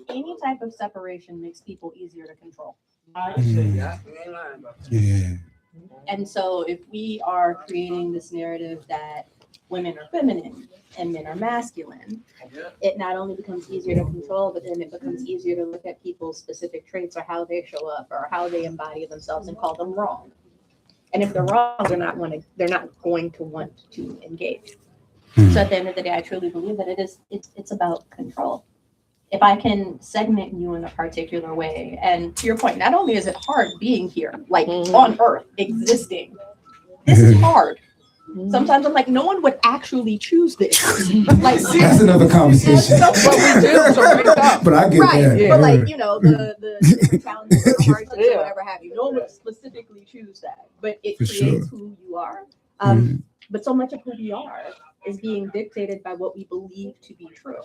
Any type of separation makes people easier to control. Yeah. And so if we are creating this narrative that women are feminine and men are masculine, it not only becomes easier to control, but then it becomes easier to look at people's specific traits or how they show up or how they embody themselves and call them wrong. And if they're wrong, they're not going to want to engage. So at the end of the day, I truly believe that it's about control. If I can segment you in a particular way, and to your point, not only is it hard being here, like on Earth, existing, this is hard. Sometimes I'm like, no one would actually choose this. Like, That's another conversation. But we do, so wake up. But I get right, that. but like, the challenges or hardships or whatever have you. No one would specifically choose that, but it creates who you are. But so much of who we are is being dictated by what we believe to be true.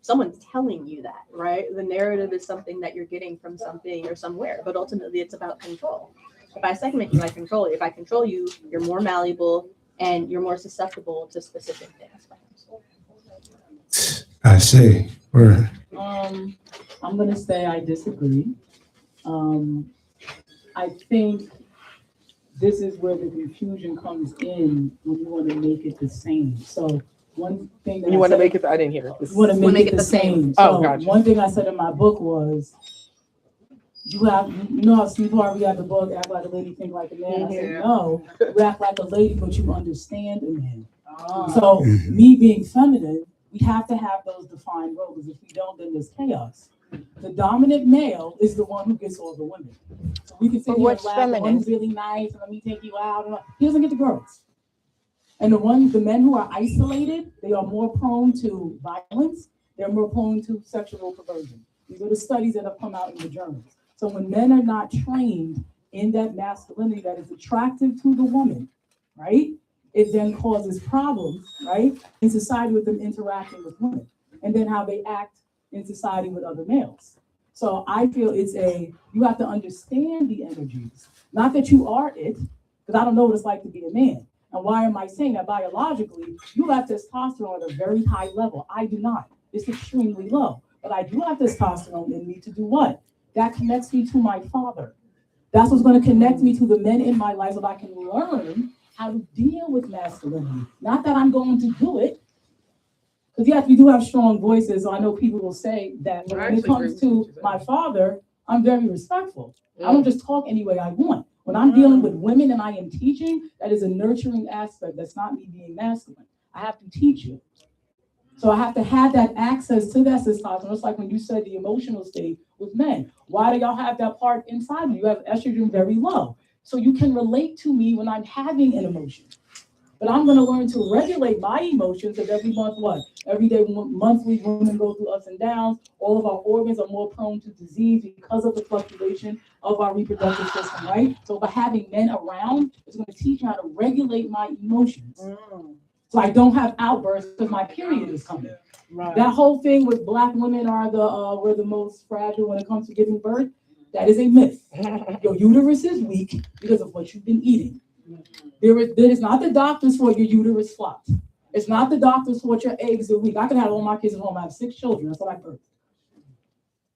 Someone's telling you that, right? The narrative is something that you're getting from something or somewhere, but ultimately it's about control. If I segment you, I control you. If I control you, you're more malleable and you're more susceptible to specific things. I see. Word. I'm gonna say I disagree. I think this is where the confusion comes in when you want to make it the same. So one thing that You want to make it, I didn't hear it. you want to make it the same. Oh, So gotcha. one thing I said in my book was, you know how Steve Harvey had the book, Act Like a Lady, Think Like a Man? I said, no, you act like a lady, but you understand a man. So me being feminine, we have to have those defined roles. If we don't, then there's chaos. The dominant male is the one who gets all the women. So we can sit here and laugh, one's really nice, and let me take you out. He doesn't get the girls. And the men who are isolated, they are more prone to violence. They're more prone to sexual perversion. These are the studies that have come out in the journals. So when men are not trained in that masculinity that is attractive to the woman, right? It then causes problems, right? In society with them interacting with women. And then how they act in society with other males. So I feel you have to understand the energies. Not that you are it, because I don't know what it's like to be a man. And why am I saying that? Biologically, you have testosterone at a very high level. I do not. It's extremely low. But I do have testosterone in me to do what? That connects me to my father. That's what's going to connect me to the men in my life so that I can learn how to deal with masculinity. Not that I'm going to do it. Because yes, we do have strong voices. So I know people will say that when it comes to my father, I'm very respectful. I don't just talk any way I want. When I'm dealing with women and I am teaching, that is a nurturing aspect. That's not me being masculine. I have to teach you. So I have to have that access to that testosterone. It's like when you said the emotional state with men. Why do y'all have that part inside you? You have estrogen very low. So you can relate to me when I'm having an emotion. But I'm gonna learn to regulate my emotions, because every month, every day, monthly, women go through ups and downs. All of our organs are more prone to disease because of the fluctuation of our reproductive system, right? So by having men around, it's gonna teach me how to regulate my emotions. So I don't have outbursts because my period is coming. Right. That whole thing with Black women are we're the most fragile when it comes to giving birth, that is a myth. Your uterus is weak because of what you've been eating. It is not the doctor's fault your uterus flopped. It's not the doctor's fault your eggs are weak. I can have all my kids at home. I have 6 children. That's what I birthed.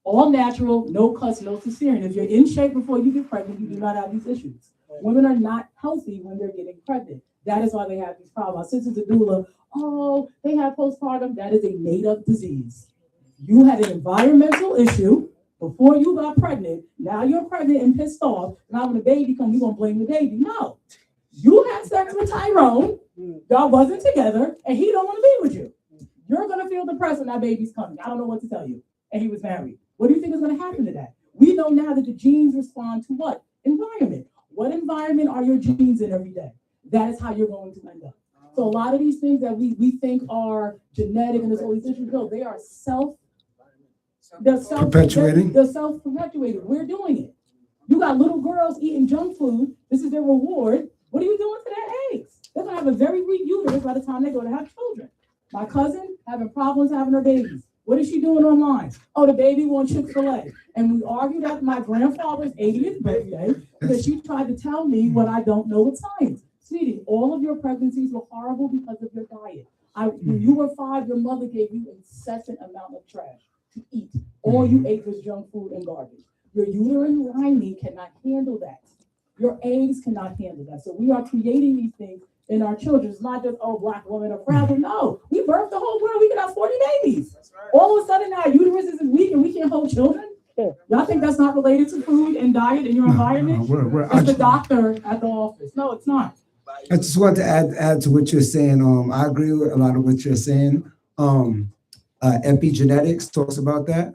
All natural, no cuts, no cesarean. If you're in shape before you get pregnant, you do not have these issues. Women are not healthy when they're getting pregnant. That is why they have these problems. Since it's a doula, they have postpartum. That is a made-up disease. You had an environmental issue before you got pregnant. Now you're pregnant and pissed off. Now when the baby comes, you're going to blame the baby. No. You had sex with Tyrone. Y'all wasn't together, and he don't want to be with you. You're going to feel depressed when that baby's coming. I don't know what to tell you. And he was married. What do you think is going to happen to that? We know now that the genes respond to what? Environment. What environment are your genes in every day? That is how you're going to end up. So a lot of these things that we think are genetic and there's all these issues, no, they are self-perpetuating. They're self-perpetuating. We're doing it. You got little girls eating junk food. This is their reward. What are you doing to their eggs? They're going to have a very weak uterus by the time they go to have children. My cousin having problems having her babies. What is she doing online? Oh, the baby wants Chick-fil-A. And we argued at my grandfather's 80th birthday because she tried to tell me what I don't know with science. Sweetie, all of your pregnancies were horrible because of your diet. When you were 5, your mother gave you an incessant amount of trash to eat. All you ate was junk food and garbage. Your uterine lining cannot handle that. Your eggs cannot handle that. So we are creating these things in our children. It's not just, Black women are fragile. No, we birthed the whole world. We can have 40 babies. All of a sudden our uterus is weak and we can't hold children. Y'all think that's not related to food and diet and your environment? That's the doctor at the office. No, it's not. I just want to add to what you're saying. I agree with a lot of what you're saying. Epigenetics talks about that.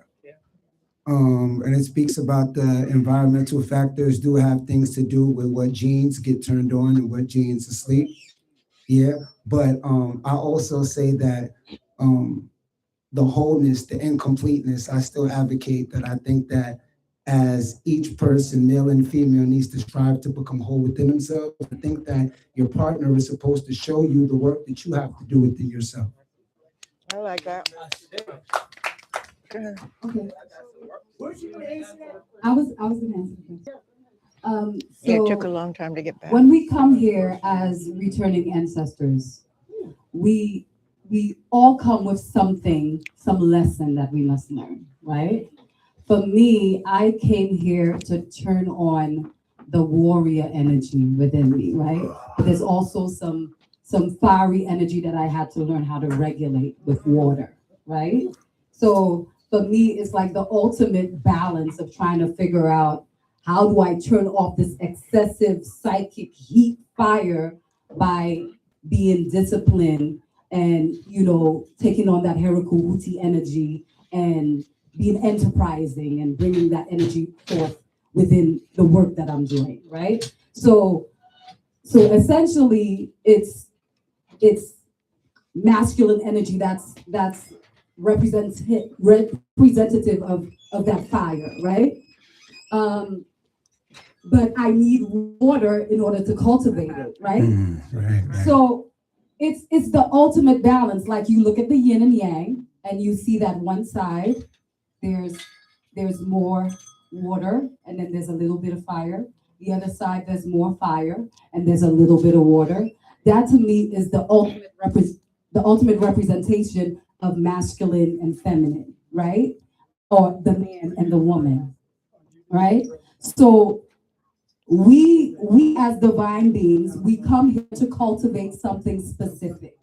And it speaks about the environmental factors do have things to do with what genes get turned on and what genes asleep. Yeah, but I also say that the wholeness, the incompleteness, I still advocate that. I think that as each person, male and female, needs to strive to become whole within themselves, I think that your partner is supposed to show you the work that you have to do within yourself. I like that. Okay. I was gonna answer. It took a long time to get back. When we come here as returning ancestors, we all come with something, some lesson that we must learn, right? For me, I came here to turn on the warrior energy within me, right? But there's also some fiery energy that I had to learn how to regulate with water, right? So for me, it's like the ultimate balance of trying to figure out how do I turn off this excessive psychic heat fire by being disciplined and, taking on that Herikuhuti energy and being enterprising and bringing that energy forth within the work that I'm doing, right? So essentially, it's masculine energy that's representative of that fire, right? But I need water in order to cultivate it, right? Right. So it's the ultimate balance. Like you look at the yin and yang, and you see that one side there's more water, and then there's a little bit of fire. The other side there's more fire, and there's a little bit of water. That to me is the ultimate representation of masculine and feminine, right? Or the man and the woman, right? So we as divine beings, we come here to cultivate something specific.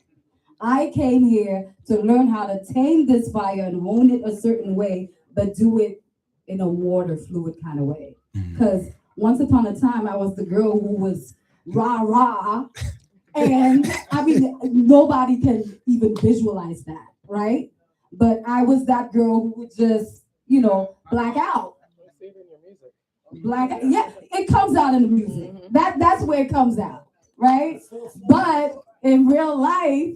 I came here to learn how to tame this fire and hone it a certain way, but do it in a water fluid kind of way. Because once upon a time, I was the girl who was rah-rah, and I mean, nobody can even visualize that, right? But I was that girl who would just, black out. Yeah, it comes out in the music. That's where it comes out, right? But in real life,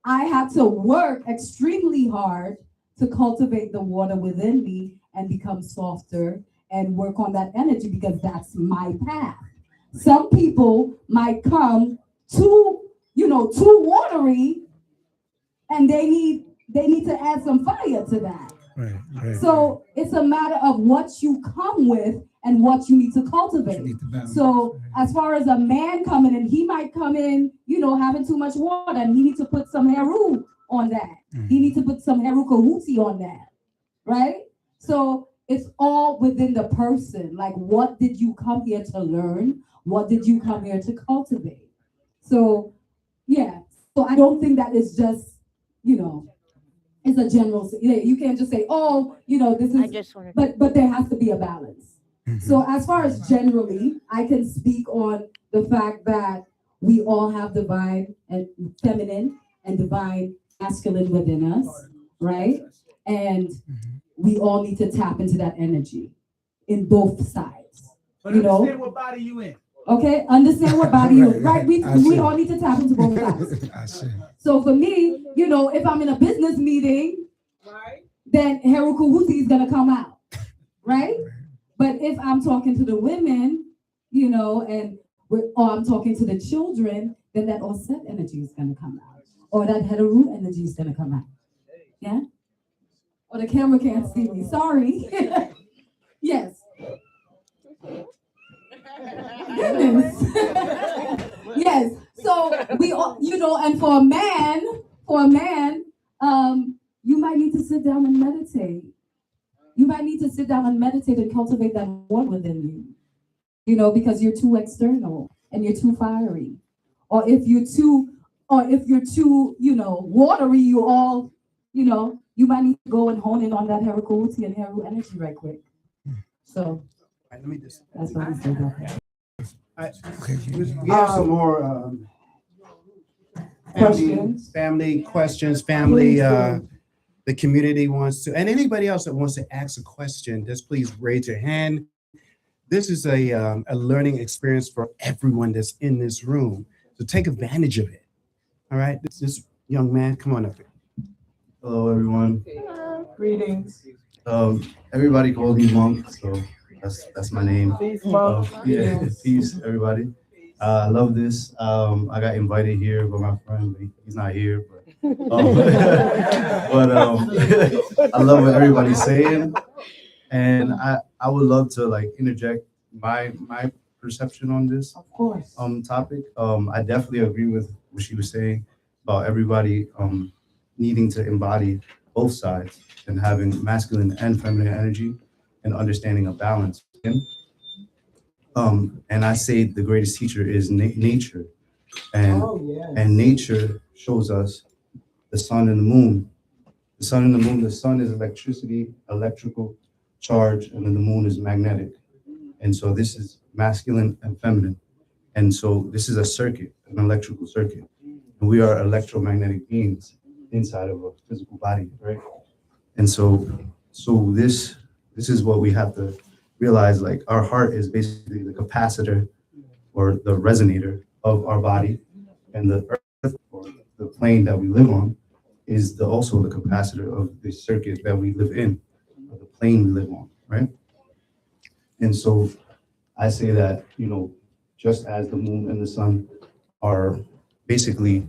I had to work extremely hard to cultivate the water within me and become softer and work on that energy because that's my path. Some people might come too watery, and they need to add some fire to that. Right. So it's a matter of what you come with and what you need to cultivate. So as far as a man coming in, he might come in, having too much water, and he needs to put some heru on that. He needs to put some heru kahuti on that, right? So it's all within the person. Like, what did you come here to learn? What did you come here to cultivate? So, yeah. So I don't think that is just, it's a general. You can't just say, oh, this is. But there has to be a balance. So as far as generally, I can speak on the fact that we all have divine and feminine and divine masculine within us, right? And we all need to tap into that energy in both sides. But understand what body you in. Okay, understand what body you're in, right? We all need to tap into both sides. So for me, if I'm in a business meeting, right, then Heru Kahuti is gonna come out, right? But if I'm talking to the women, or I'm talking to the children, then that Osset energy is gonna come out, or that Heru energy is gonna come out. Yeah. Or the camera can't see me. Sorry. Yes. Goodness. Yes. So we all, and for a man, you might need to sit down and meditate. You might need to sit down and meditate and cultivate that one within you. Because you're too external and you're too fiery. Or if you're too, watery, you all, you might need to go and hone in on that Heru Kahuti and Heru energy right quick. So Let me just. that's what I said about that. We have some more family questions. The community wants to, and anybody else that wants to ask a question, just please raise your hand. This is a learning experience for everyone that's in this room, so take advantage of it. All right, this young man, come on up here. Hello, everyone. Hello. Greetings. Everybody calls me Monk, so that's my name. Peace, Monk. Peace, everybody. I love this. I got invited here by my friend. He's not here, but I love what everybody's saying, and I would love to interject my perception on this topic. I definitely agree with what she was saying about everybody needing to embody both sides and having masculine and feminine energy and understanding a balance. And I say the greatest teacher is nature, and nature shows us the sun and the moon. The sun and the moon. The sun is electricity, electrical charge, and then the moon is magnetic. And so this is masculine and feminine. And so this is a circuit, an electrical circuit, and we are electromagnetic beings inside of a physical body, right? And so this is what we have to realize, our heart is basically the capacitor or the resonator of our body, and the earth or the plane that we live on is also the capacitor of the circuit that we live in, or the plane we live on, right? And so I say that, just as the moon and the sun are basically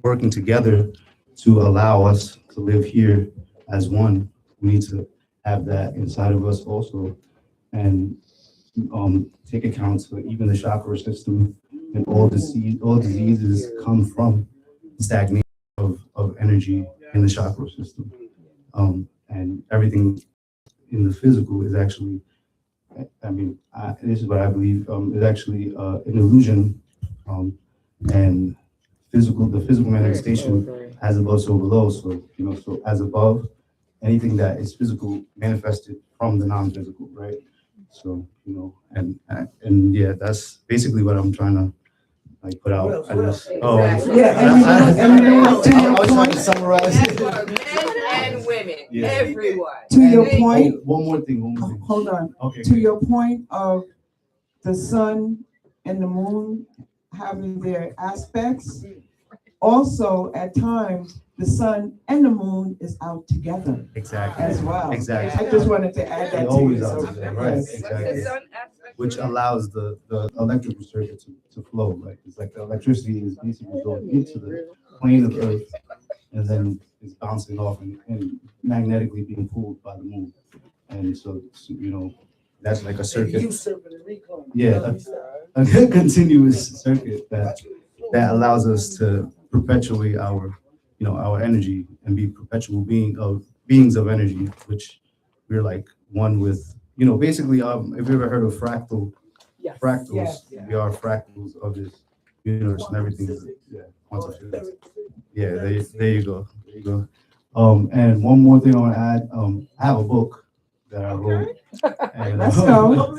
working together to allow us to live here as one, we need to have that inside of us also, and take account of even the chakra system, and all diseases come from stagnation of energy in the chakra system, and everything in the physical is actually, this is what I believe, is actually an illusion, and the physical manifestation as above so below. So so as above, anything that is physical manifested from the non-physical, right? So and yeah, that's basically what I'm trying to put out. I was trying to summarize it. Men and women, everyone. To your point. One more thing. Hold on. Okay. To your point of the sun and the moon having their aspects, also at times the sun and the moon is out together Exactly. as well. Exactly. I just wanted to add that They to always you. are So, together, right? yes. Exactly. Which allows the electrical circuit to flow. Like it's like the electricity is basically going into the plane of Earth and then it's bouncing off and magnetically being pulled by the moon. And so you know, that's like a circuit. Yeah, a continuous circuit that allows us to perpetuate our, you know, our energy and be perpetual beings of energy, which we're like one with, you know, basically, if you ever heard of fractals, we are fractals of this universe and everything is, quantum physics. Yeah, there you go. There you go. And one more thing I want to add, I have a book that I wrote. And, Let's go.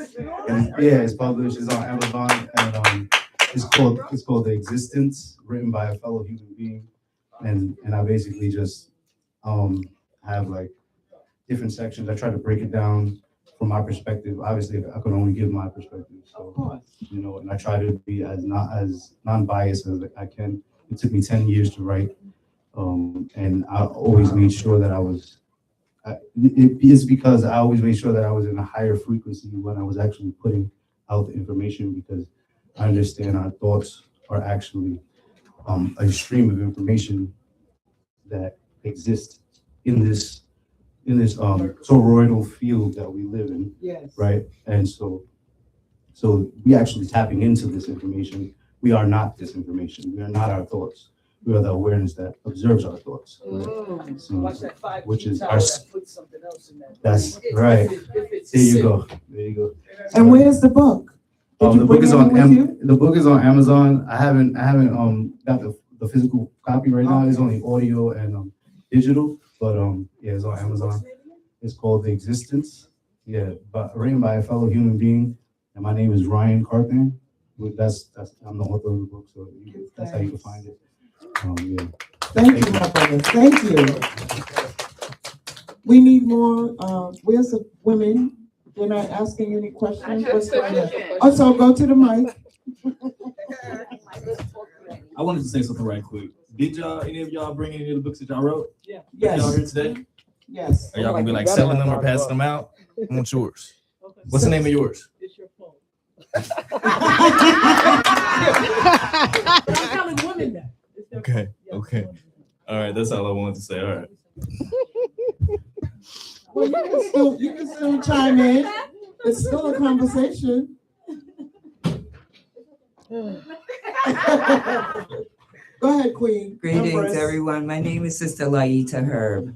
It's published, it's on Amazon, and it's called The Existence, written by a fellow human being. And I basically just have like different sections. I try to break it down from my perspective. Obviously, I could only give my perspective. So, you know, and I try to be as non-biased as I can. It took me 10 years to write. And I always made sure that it's because I always made sure that I was in a higher frequency when I was actually putting out the information, because I understand our thoughts are actually a stream of information that exists in this toroidal field that we live in. Yes. Right. And so we actually tapping into this information. We are not this information. We are not our thoughts. We are the awareness that observes our thoughts. Right? So, which is our. That's right. There you go. There you go. And where's the book? The book is on the book is on Amazon. I haven't got the physical copy right now. It's only audio and digital, but it's on Amazon. It's called The Existence. Yeah, but written by a fellow human being, and my name is Ryan Kathryn. That's I'm the author of the book, so that's how you can find it. Thank you, my brother. Thank you. We need more. Where's the women? They're not asking any questions. What's going on? Oh, so go to the mic. I wanted to say something right quick. Did any of y'all bring any of the books that y'all wrote? Yeah. Yes. Y'all here today? Yes. Are y'all gonna be like selling them or passing them out? I want yours. What's the name of yours? It's your phone. I'm telling women that. Okay. Okay. All right. That's all I wanted to say. All right. Well, you can still chime in. It's still a conversation. Go ahead, Queen. Greetings, Empress. everyone. My name is Sister Laita Herb.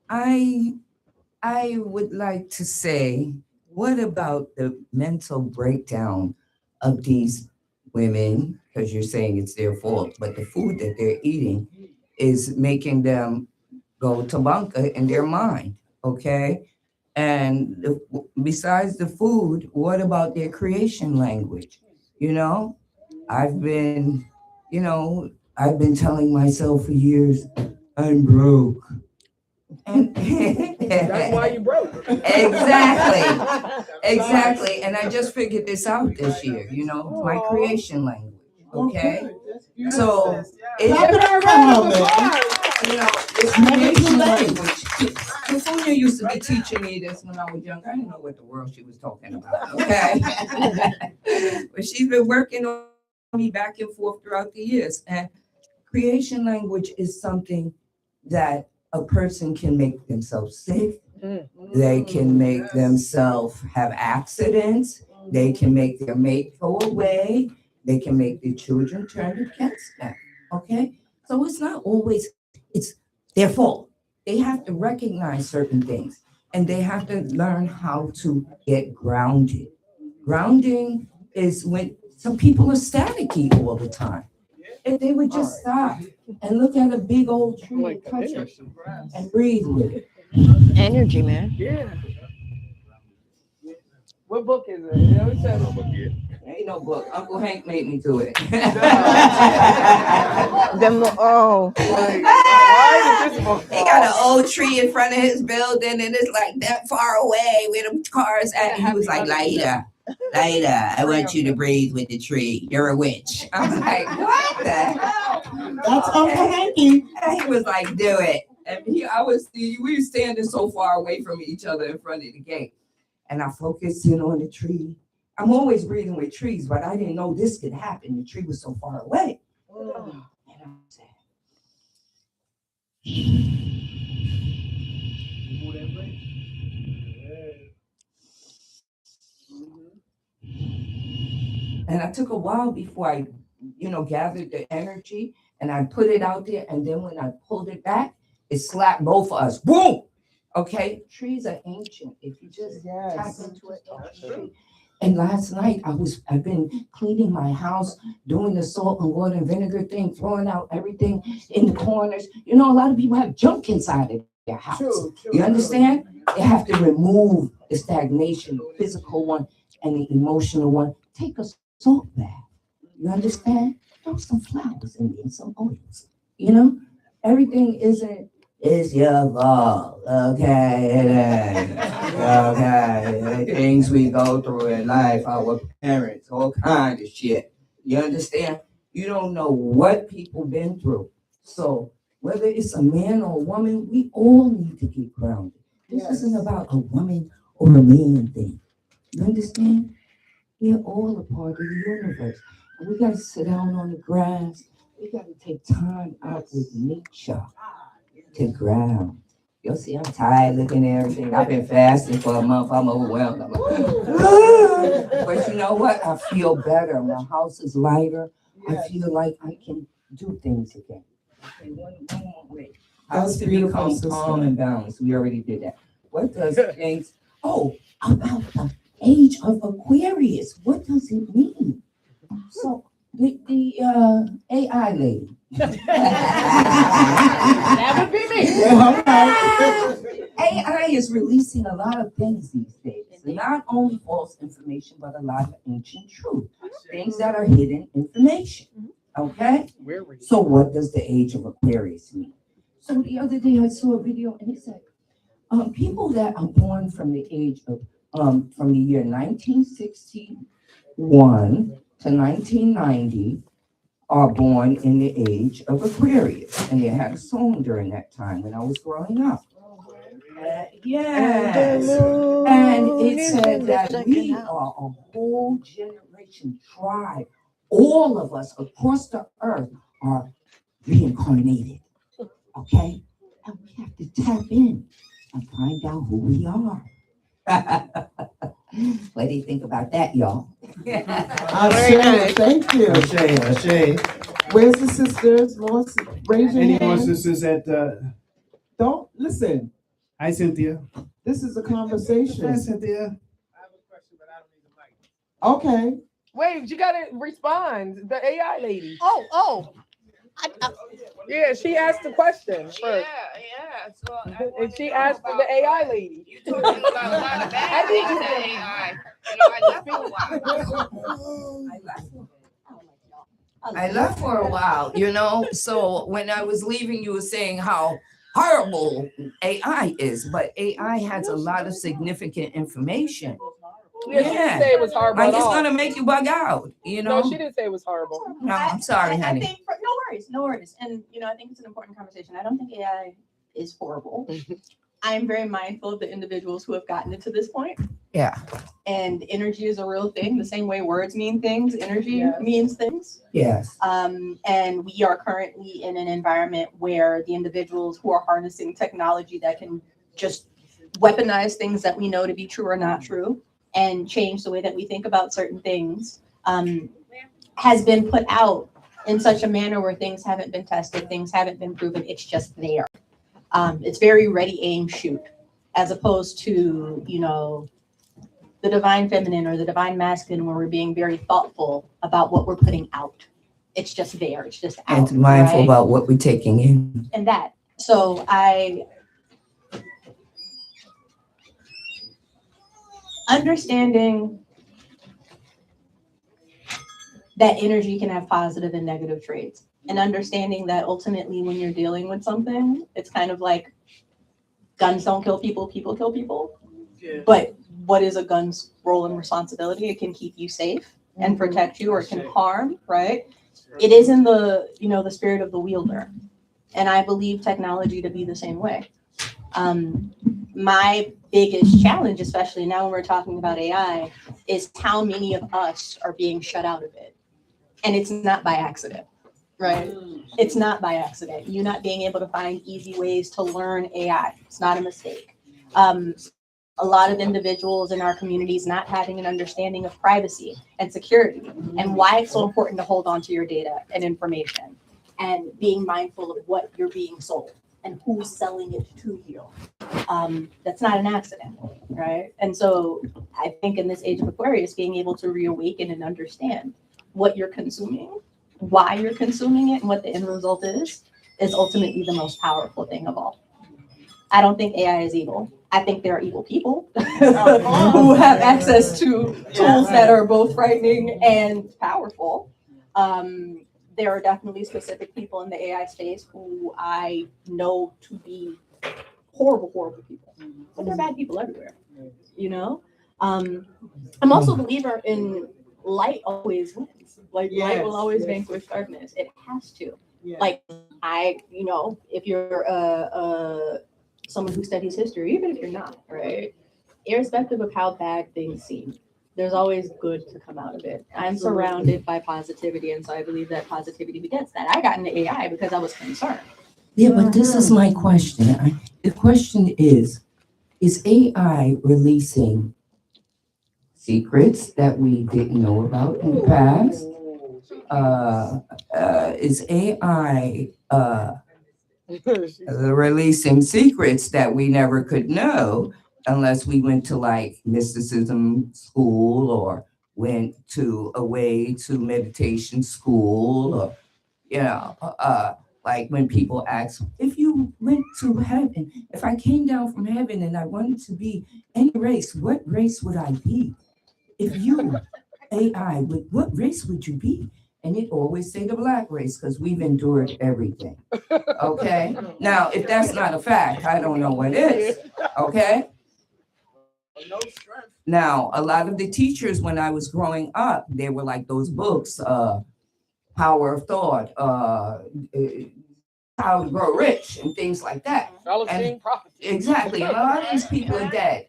I would like to say, what about the mental breakdown of these women? Because you're saying it's their fault, but the food that they're eating is making them go to bunker in their mind, okay? And besides the food, what about their creation language? You know, I've been telling myself for years, I'm broke. And That's why you broke. Exactly. And I just figured this out this year, you know, my creation language. Okay. So it's creation language. Kafunya used to be teaching me this when I was younger. I didn't know what the world she was talking about. Okay. But she's been working on me back and forth throughout the years. And creation language is something that a person can make themselves sick. They can make themselves have accidents. They can make their mate go away. They can make their children turn against them. Okay? So it's not always, it's their fault. They have to recognize certain things and they have to learn how to get grounded. Grounding is when some people are staticky all the time. If they would just stop and look at a big old tree and touch it and breathe with it. Energy, man. Yeah. What book is it? You know, it says book here. Ain't no book. Uncle Hank made me do it. He got an old tree in front of his building and it's like that far away where the cars at. And he was like, Laita, Later, I want you to breathe with the tree. You're a witch. I was like, what the hell? That's okay. He was like, do it. And we were standing so far away from each other in front of the gate. And I focused in on the tree. I'm always breathing with trees, but I didn't know this could happen. The tree was so far away. And I said, and I took a while before I, gathered the energy and I put it out there. And then when I pulled it back, it slapped both of us. Boom! Okay, trees are ancient. If you just tap into it, tree. And last night I've been cleaning my house, doing the salt and water and vinegar thing, throwing out everything in the corners. A lot of people have junk inside of their house. You understand? They have to remove the stagnation, the physical one and the emotional one. Take a salt bath. You understand? Throw some flowers in there, some oils. Everything is your fault. Okay, it is. Okay, things we go through in life, our parents, all kind of shit. You understand? You don't know what people been through. So whether it's a man or a woman, we all need to get grounded. This isn't about a woman or a man thing. You understand? We're all a part of the universe. And we got to sit down on the grass. We got to take time out with nature to ground. You'll see, I'm tired looking at everything. I've been fasting for a month. I'm overwhelmed. I'm like, but you know what? I feel better. My house is lighter. I feel like I can do things again. Okay, one more way. House to become calm and balanced. We already did that. What does things? Oh, about the age of Aquarius. What does it mean? So the AI lady. That would be me. AI is releasing a lot of things these days. Not only false information, but a lot of ancient truth. Things that are hidden information. Okay? So what does the age of Aquarius mean? So the other day I saw a video and it said, people that are born from the age of from the year 1961 to 1990 are born in the age of Aquarius. And they had a song during that time when I was growing up. Yes. And it said that we are a whole generation, tribe. All of us across the earth are reincarnated. Okay? And we have to tap in and find out who we are. What do you think about that, y'all? Ashe, thank you. Ashe. Where's the sisters? Raise your Any hand. more sisters at Don't listen. Hi, Cynthia. This is a conversation. Hi, Cynthia. Okay. Wait, you gotta respond. The AI lady. Oh. Yeah, she asked the question first. Yeah. So And she asked for the AI lady. You talking about a lot of bad things to AI. I left for a while. I left for a while, so when I was leaving, you were saying how horrible AI is, but AI has a lot of significant information. Yeah, she didn't say it was horrible. Like at it's all. gonna make you bug out, No, she didn't say it was horrible. No, I'm sorry, honey. I think no worries. And I think it's an important conversation. I don't think AI is horrible. I'm very mindful of the individuals who have gotten it to this point. Yeah. And energy is a real thing. The same way words mean things, energy means things. Yes. And we are currently in an environment where the individuals who are harnessing technology that can just weaponize things that we know to be true or not true and change the way that we think about certain things has been put out in such a manner where things haven't been tested, things haven't been proven, it's just there. It's very ready, aim, shoot, as opposed to, the divine feminine or the divine masculine where we're being very thoughtful about what we're putting out. It's just there, it's just out. And mindful right? about what we're taking in. And that. So understanding that energy can have positive and negative traits, and understanding that ultimately when you're dealing with something, it's kind of like guns don't kill people, people kill people. Yeah. But what is a gun's role and responsibility? It can keep you safe and protect you, or it can harm, right? It is in the, you know, the spirit of the wielder. And I believe technology to be the same way. My biggest challenge, especially now when we're talking about AI, is how many of us are being shut out of it. And it's not by accident, right? It's not by accident. You not being able to find easy ways to learn AI, it's not a mistake. A lot of individuals in our communities not having an understanding of privacy and security and why it's so important to hold on to your data and information, and being mindful of what you're being sold and who's selling it to you. That's not an accident, right? And so I think in this age of Aquarius, being able to reawaken and understand what you're consuming, why you're consuming it, and what the end result is ultimately the most powerful thing of all. I don't think AI is evil. I think there are evil people who have access to tools that are both frightening and powerful. There are definitely specific people in the AI space who I know to be horrible, horrible people. But there are bad people everywhere, you know? I'm also a believer in light always wins. Like light will always vanquish darkness. It has to. Like you know, if you're someone who studies history, even if you're not, right? Irrespective of how bad things seem, there's always good to come out of it. I'm surrounded by positivity, and so I believe that positivity begets that. I got into AI because I was concerned. Yeah, but this is my question. The question is AI releasing secrets that we didn't know about in the past? Is AI releasing secrets that we never could know unless we went to like mysticism school or went to meditation school, or you know, like when people ask, if you went to heaven, if I came down from heaven and I wanted to be any race, what race would I be? If you AI, what race would you be? And it always say the black race because we've endured everything. Okay. Now, if that's not a fact, I don't know what is. Okay. Now, a lot of the teachers when I was growing up, they were like those books, Power of Thought, How to Grow Rich, and things like that. And exactly. A lot of these people are dead,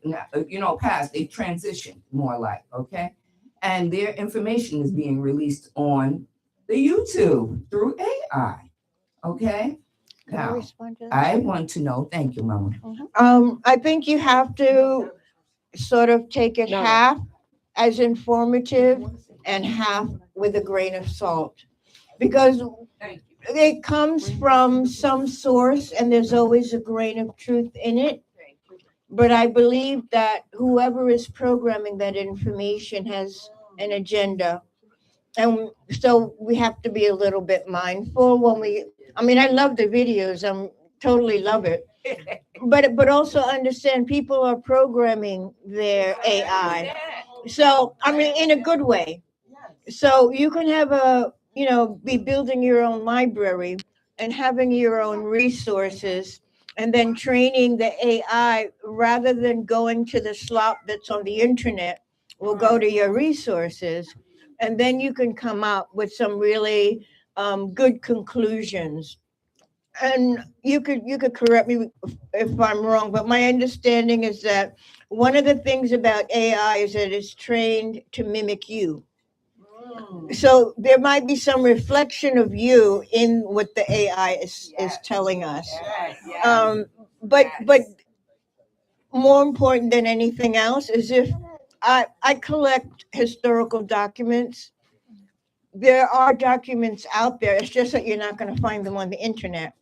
you know, past, they transitioned more like, okay? And their information is being released on the YouTube through AI, okay? Now, I want to know, thank you, Mama. I think you have to sort of take it half as informative and half with a grain of salt, because it comes from some source and there's always a grain of truth in it. But I believe that whoever is programming that information has an agenda. And so we have to be a little bit mindful when I mean, I love the videos. Totally love it. But also understand people are programming their AI. So, I mean, in a good way. So you can have be building your own library and having your own resources, and then training the AI rather than going to the slop that's on the internet. Will go to your resources, and then you can come up with some really good conclusions. And you could correct me if I'm wrong, but my understanding is that one of the things about AI is that it's trained to mimic you. So there might be some reflection of you in what the AI is telling us. But more important than anything else is if I collect historical documents. There are documents out there. It's just that you're not going to find them on the internet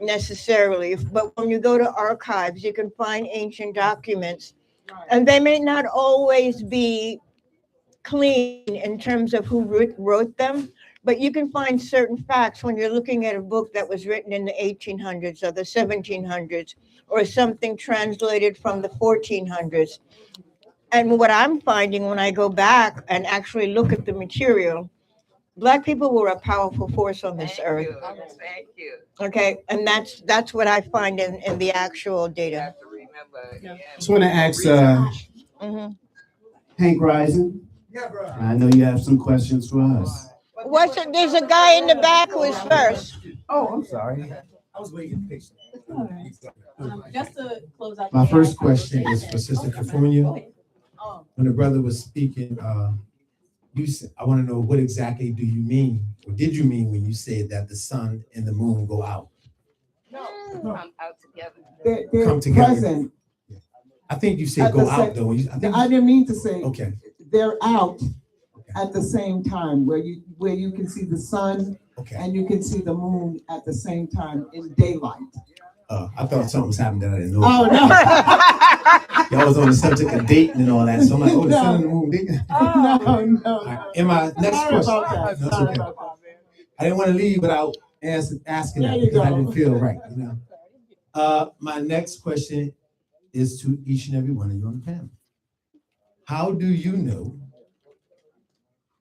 necessarily. But when you go to archives, you can find ancient documents, and they may not always be clean in terms of who wrote them, but you can find certain facts when you're looking at a book that was written in the 1800s or the 1700s, or something translated from the 1400s. And what I'm finding when I go back and actually look at the material, Black people were a powerful force on this earth. Thank you. Okay, and that's what I find in the actual data. Just want to ask Hank Rising. I know you have some questions for us. What's it? There's a guy in the back who is first. Oh, I'm sorry. I was waiting patiently. Just to close out. My first question is for Sister Kafunya. When the brother was speaking, I want to know what exactly do you mean, or did you mean when you said that the sun and the moon go out? Come out together. They're Come together. present. I think you said At go the out sa- though. I didn't mean to say. Okay. They're out at the same time, where you can see the sun and you can see the moon at the same time in daylight. I thought something was happening that I didn't know. Oh no! Y'all was on the subject of dating and all that, so I'm like, oh, the sun and the moon dating. No. All right. And my next Sorry question. about that. No, it's Sorry okay. about that. I didn't want to leave without asking There that you because I go. didn't feel right, you know. My next question is to each and every one of you on the panel. How do you know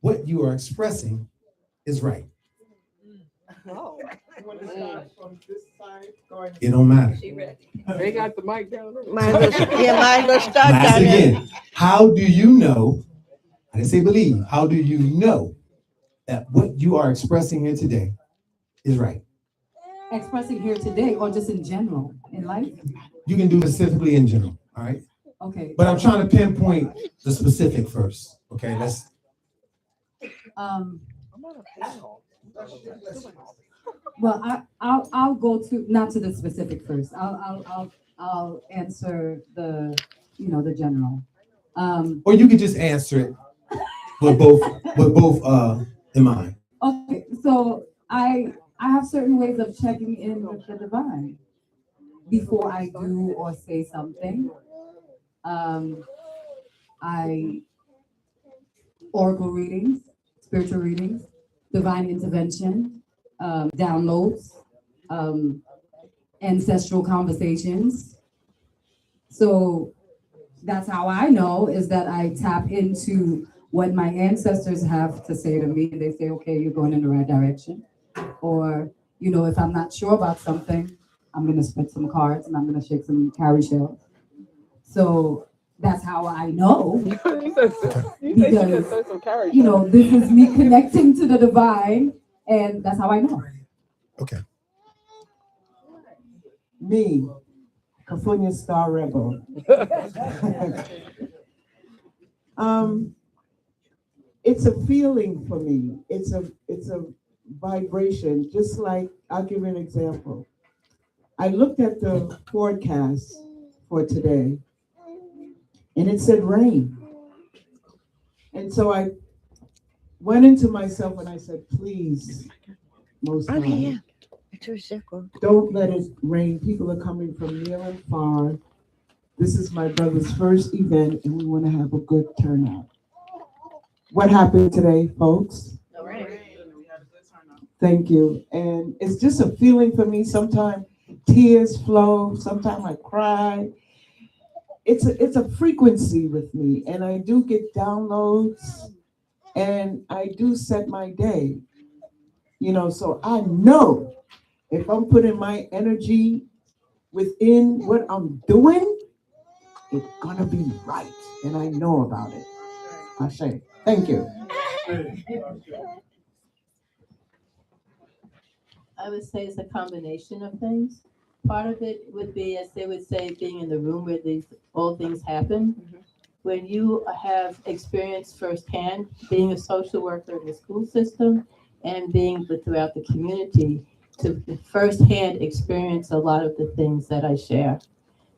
what you are expressing is right? It don't matter. They got the mic down there. Might as well start Ask down it there. again. How do you know? I didn't say believe. How do you know that what you are expressing here today is right? Expressing here today or just in general in life? You can do specifically in general, all right? Okay. But I'm trying to pinpoint the specific first. Okay, let's. Well, I'll go to not to the specific first. I'll answer the the general. Or you could just answer it with both in mind. Okay, so I have certain ways of checking in with the divine before I do or say something. I oracle readings, spiritual readings, divine intervention, downloads, ancestral conversations. So that's how I know, is that I tap into what my ancestors have to say to me. And they say, okay, you're going in the right direction. Or, if I'm not sure about something, I'm going to spit some cards and I'm going to shake some cowrie shells. So that's how I know. Because, this is me connecting to the divine, and that's how I know. Okay. Me, Kafunya Star Rebel. It's a feeling for me. It's a vibration. Just like, I'll give you an example. I looked at the forecast for today, and it said rain. And so I went into myself and I said, please, Most High, don't let it rain. People are coming from near and far. This is my brother's first event, and we want to have a good turnout. What happened today, folks? Thank you. And it's just a feeling for me. Sometimes tears flow. Sometimes I cry. It's a frequency with me, and I do get downloads, and I do set my day. So I know if I'm putting my energy within what I'm doing, it's gonna be right, and I know about it. I say, thank you. I would say it's a combination of things. Part of it would be, as they would say, being in the room where all things happen. When you have experienced firsthand being a social worker in the school system and being throughout the community, to firsthand experience a lot of the things that I share.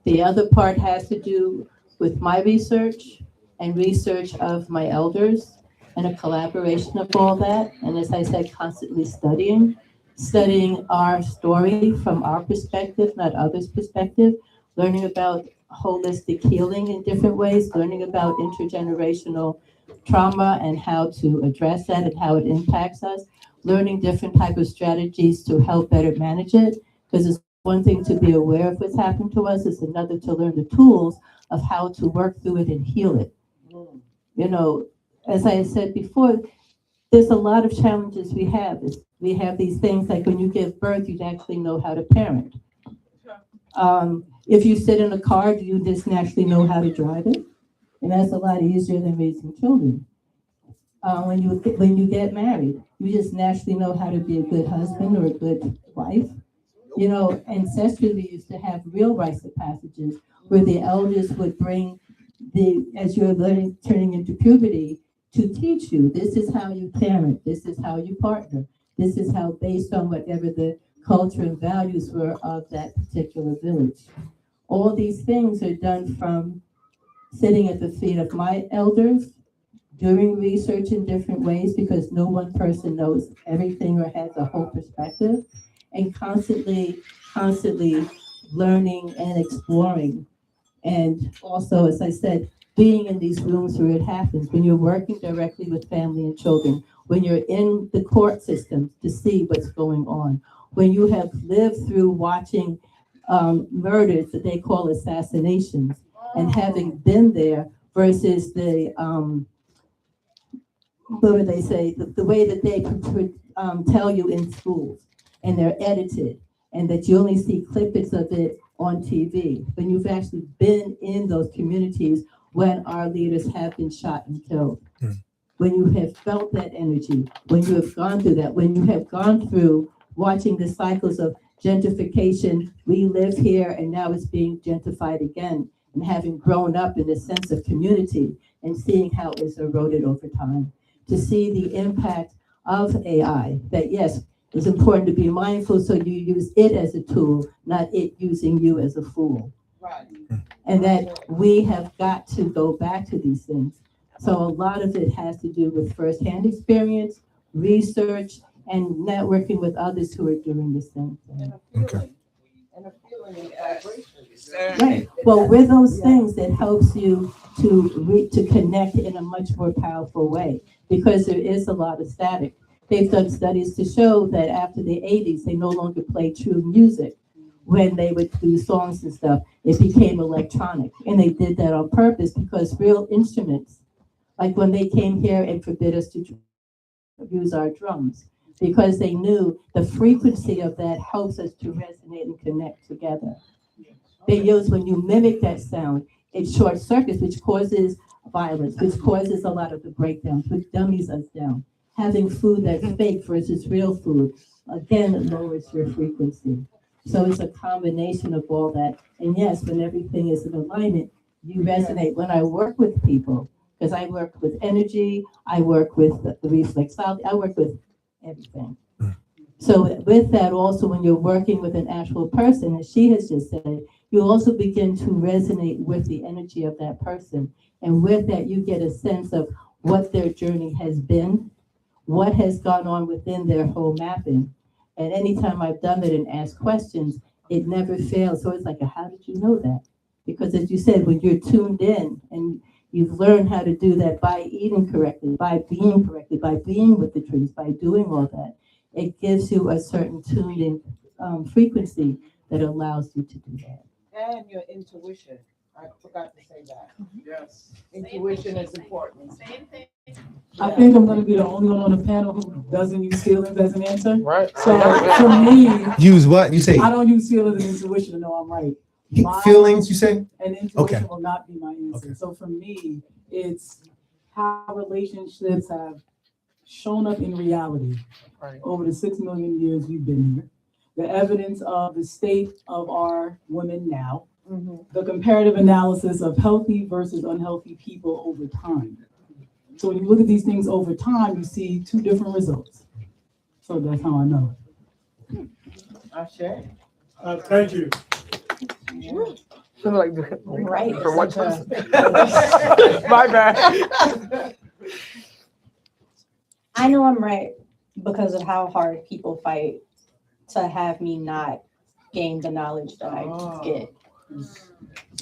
The other part has to do with my research and research of my elders and a collaboration of all that. And as I said, constantly studying our story from our perspective, not others' perspective, learning about holistic healing in different ways, learning about intergenerational trauma and how to address that and how it impacts us, learning different type of strategies to help better manage it. Because it's one thing to be aware of what's happened to us, it's another to learn the tools of how to work through it and heal it. As I said before, there's a lot of challenges we have. We have these things like when you give birth, you actually know how to parent. If you sit in a car, do you just naturally know how to drive it? And that's a lot easier than raising children. When you get married, you just naturally know how to be a good husband or a good wife. You know, ancestrally, we used to have real rites of passages where the elders would bring as you're learning, turning into puberty, to teach you, this is how you parent, this is how you partner, this is how, based on whatever the culture and values were of that particular village. All these things are done from sitting at the feet of my elders, doing research in different ways because no one person knows everything or has a whole perspective, and constantly learning and exploring. And also, as I said, being in these rooms where it happens, when you're working directly with family and children, when you're in the court system to see what's going on, when you have lived through watching murders that they call assassinations, and having been there versus the what would they say, the way that they tell you in schools, and they're edited, and that you only see clippings of it on TV, when you've actually been in those communities when our leaders have been shot and killed. When you have felt that energy, when you have gone through that, when you have gone through watching the cycles of gentrification, we live here and now it's being gentrified again, and having grown up in a sense of community and seeing how it's eroded over time. To see the impact of AI, that yes, it's important to be mindful so you use it as a tool, not it using you as a fool. Right. And that we have got to go back to these things. So a lot of it has to do with firsthand experience, research, and networking with others who are doing the same thing. Okay. Right. Well, with those things, it helps you to connect in a much more powerful way because there is a lot of static. They've done studies to show that after the 80s, they no longer play true music when they would do songs and stuff. It became electronic, and they did that on purpose because real instruments, like when they came here and forbid us to use our drums, because they knew the frequency of that helps us to resonate and connect together. They use, when you mimic that sound, it short circuits, which causes violence, which causes a lot of the breakdowns, which dummies us down. Having food that's fake versus real food, again, lowers your frequency. So it's a combination of all that. And yes, when everything is in alignment, you resonate. When I work with people, because I work with energy, I work with the reflexology, I work with everything. So with that also, when you're working with an actual person, as she has just said, you also begin to resonate with the energy of that person. And with that, you get a sense of what their journey has been, what has gone on within their whole mapping. And anytime I've done it and asked questions, it never fails. So it's like, how did you know that? Because as you said, when you're tuned in and you've learned how to do that by eating correctly, by being with the trees, by doing all that, it gives you a certain tuned in frequency that allows you to do that. And your intuition. I forgot to say that. Yes. Intuition is important. Same thing. I think I'm going to be the only one on the panel who doesn't use feelings as an answer. Right. So for me, Use what? You say? I don't use feelings and intuition to know I'm right. Feelings, you say? And intuition Okay. will not be my answer. Okay. So for me, it's how relationships have shown up in reality over the 6 million years we've been here. The evidence of the state of our women now, the comparative analysis of healthy versus unhealthy people over time. So when you look at these things over time, you see two different results. So that's how I know. Ashe. Thank you. Right. For one person. My bad. I know I'm right because of how hard people fight to have me not gain the knowledge that I get.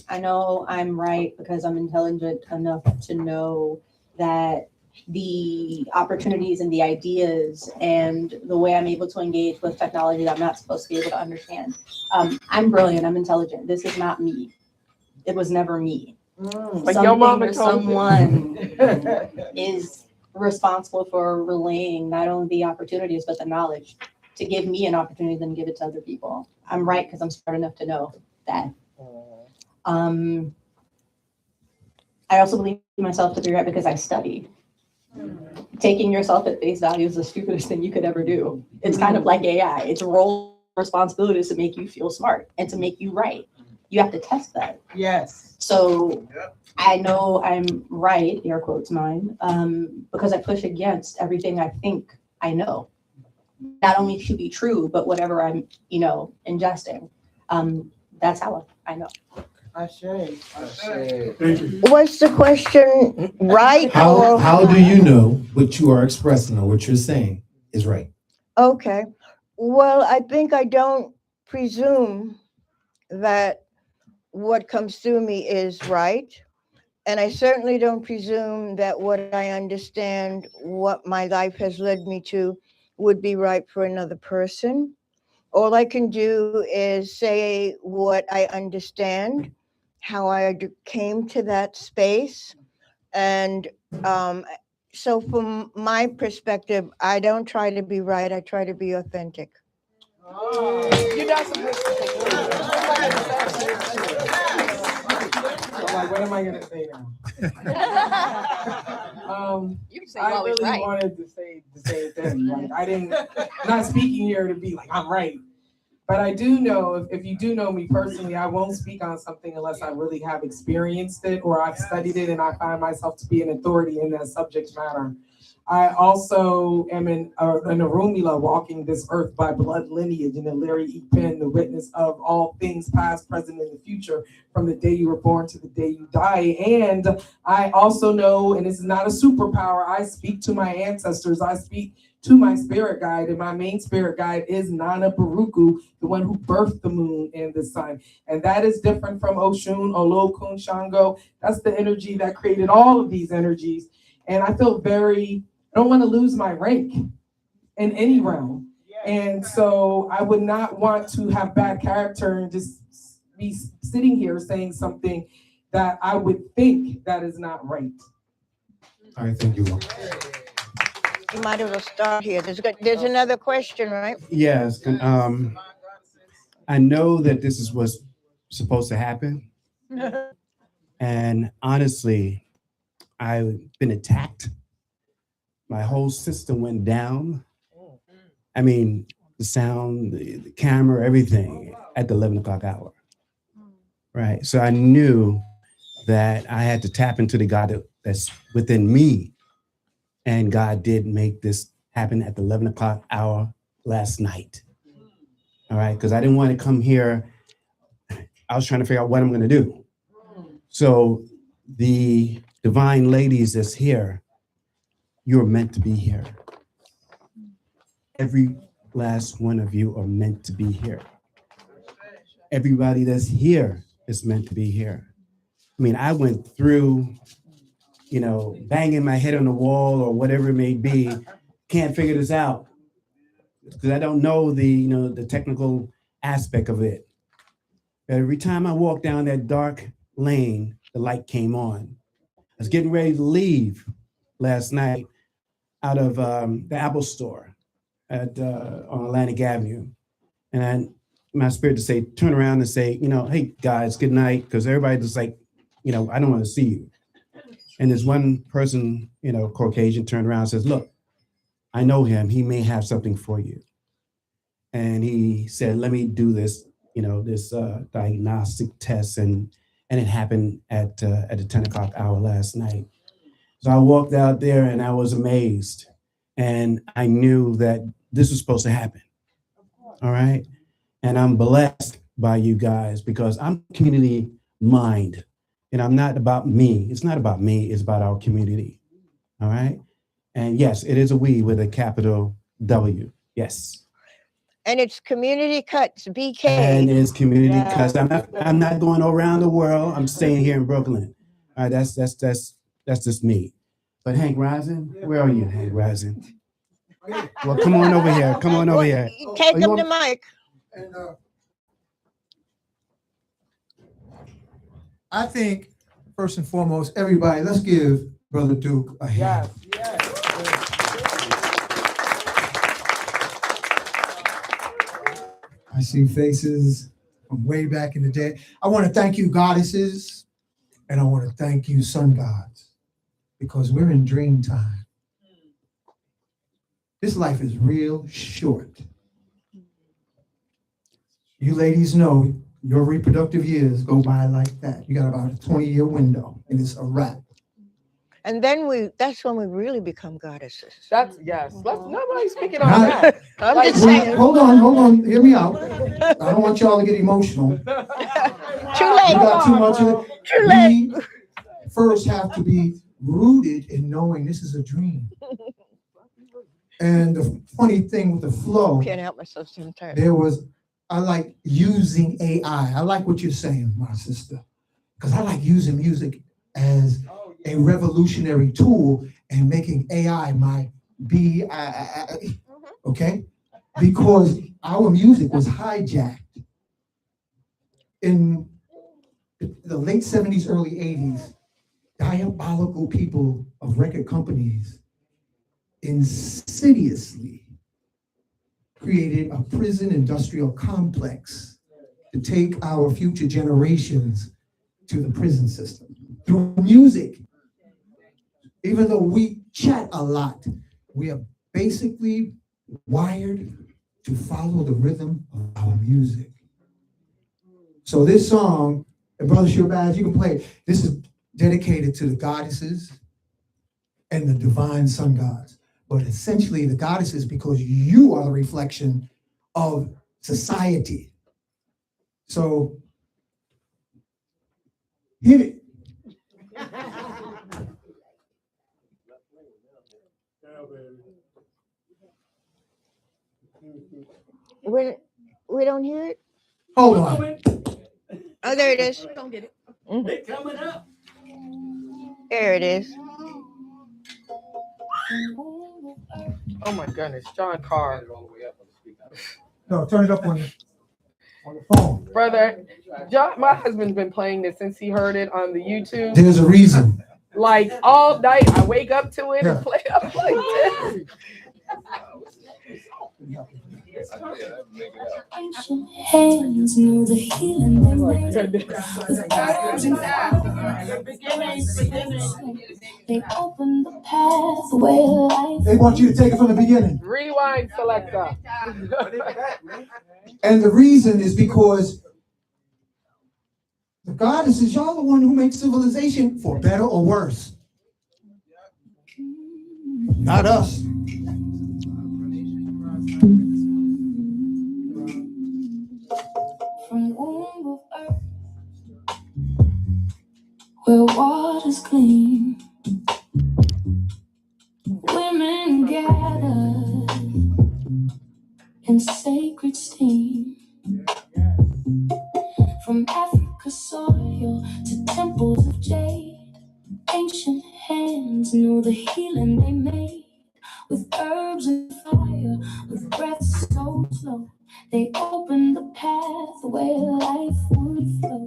I know I'm right because I'm intelligent enough to know that the opportunities and the ideas and the way I'm able to engage with technology that I'm not supposed to be able to understand. I'm brilliant, I'm intelligent. This is not me. It was never me. Like your mama Something or told you. someone is responsible for relaying not only the opportunities, but the knowledge to give me an opportunity, then give it to other people. I'm right because I'm smart enough to know that. I also believe myself to be right because I studied. Taking yourself at face value is the stupidest thing you could ever do. It's kind of like AI. Its role responsibility is to make you feel smart and to make you right. You have to test that. Yes. So I know I'm right, air quotes mine, because I push against everything I think I know. Not only to be true, but whatever I'm, ingesting. That's how I know. Ashe. Was the question right? or- How do you know what you are expressing or what you're saying is right? Okay. Well, I think I don't presume that what comes through me is right. And I certainly don't presume that what I understand, what my life has led me to, would be right for another person. All I can do is say what I understand, how I came to that space. And so from my perspective, I don't try to be right, I try to be authentic. You got some good stuff. Like, what am I gonna say now? You can say I always really right. wanted to say the same thing. Like, I didn't, not speaking here to be like, I'm right. But I do know, if you do know me personally, I won't speak on something unless I really have experienced it or I've studied it and I find myself to be an authority in that subject matter. I also am an Arumila walking this earth by blood lineage, and a Larry E. Penn, the witness of all things past, present, and the future, from the day you were born to the day you die. And I also know, and this is not a superpower, I speak to my ancestors, I speak to my spirit guide, and my main spirit guide is Nana Baruku, the one who birthed the moon and the sun. And that is different from Oshun, Olokun, Shango. That's the energy that created all of these energies. And I feel I don't want to lose my rank in any realm. And so I would not want to have bad character and just be sitting here saying something that I would think that is not right. All right, thank you. You might as well start here. There's another question, right? Yes. I know that this is what's supposed to happen. And honestly, I've been attacked. My whole system went down. I mean, the sound, the camera, everything at the 11 o'clock hour. Right. So I knew that I had to tap into the God that's within me. And God did make this happen at the 11 o'clock hour last night. All right. Because I didn't want to come here. I was trying to figure out what I'm going to do. So the divine ladies that's here, you're meant to be here. Every last one of you are meant to be here. Everybody that's here is meant to be here. I mean, I went through, banging my head on the wall or whatever it may be. Can't figure this out because I don't know the technical aspect of it. But every time I walked down that dark lane, the light came on. I was getting ready to leave last night out of the Apple store on Atlantic Avenue. And my spirit to say, turn around and say, hey guys, good night. Because everybody just like, I don't want to see you. And this one person, Caucasian, turned around and says, look, I know him. He may have something for you. And he said, let me do this, this diagnostic test. And it happened at the 10 o'clock hour last night. So I walked out there and I was amazed. And I knew that this was supposed to happen. All right. And I'm blessed by you guys because I'm community mind. And I'm not about me. It's not about me. It's about our community. All right. And yes, it is a we with a capital W. Yes. And it's Community Cuts, BK. And it's Community Cuts. I'm not going around the world. I'm staying here in Brooklyn. All right. That's just me. But Hank Rising, where are you, Hank Rising? Well, come on over here. Come on over here. Take him the mic. And I think, first and foremost, everybody, let's give Brother Duke a hand. I see faces from way back in the day. I want to thank you, goddesses. And I want to thank you, sun gods, because we're in dream time. This life is real short. You ladies know your reproductive years go by like that. You got about a 20-year window, and it's a wrap. And then that's when we really become goddesses. That's yes. Nobody's speaking on that. I'm just saying. Hold on. Hear me out. I don't want y'all to get emotional. Too late. You got too much of it. Too late. We first have to be rooted in knowing this is a dream. And the funny thing with the flow, Can't help myself sometimes. I like using AI. I like what you're saying, my sister, because I like using music as a revolutionary tool and making AI my okay? Because our music was hijacked in the late 70s, early 80s. Diabolical people of record companies insidiously created a prison industrial complex to take our future generations to the prison system through music. Even though we chat a lot, we are basically wired to follow the rhythm of our music. So this song, and Brother Shabazz, you can play it. This is dedicated to the goddesses and the divine sun gods. But essentially the goddesses, because you are the reflection of society. So hit it. We don't hear it? Hold on. Oh, there it is. We don't get it. Mhm. Coming up. There it is. Oh my goodness, John Carr. No, turn it up on the phone. Brother, John, my husband's been playing this since he heard it on the YouTube. There's a reason. Like all night, I wake up to it and play up like this. Ancient hands knew the healing they made with herbs and flowers. They opened the path where life. They want you to take it from the beginning. Rewind selector. And the reason is because the goddesses, y'all the one who makes civilization for better or worse. Not us. From womb of earth, where water's clean, women gather in sacred steam. From Africa's soil to temples of jade, ancient hands knew the healing they made with herbs and fire, with breath so slow. They opened the path where life would flow.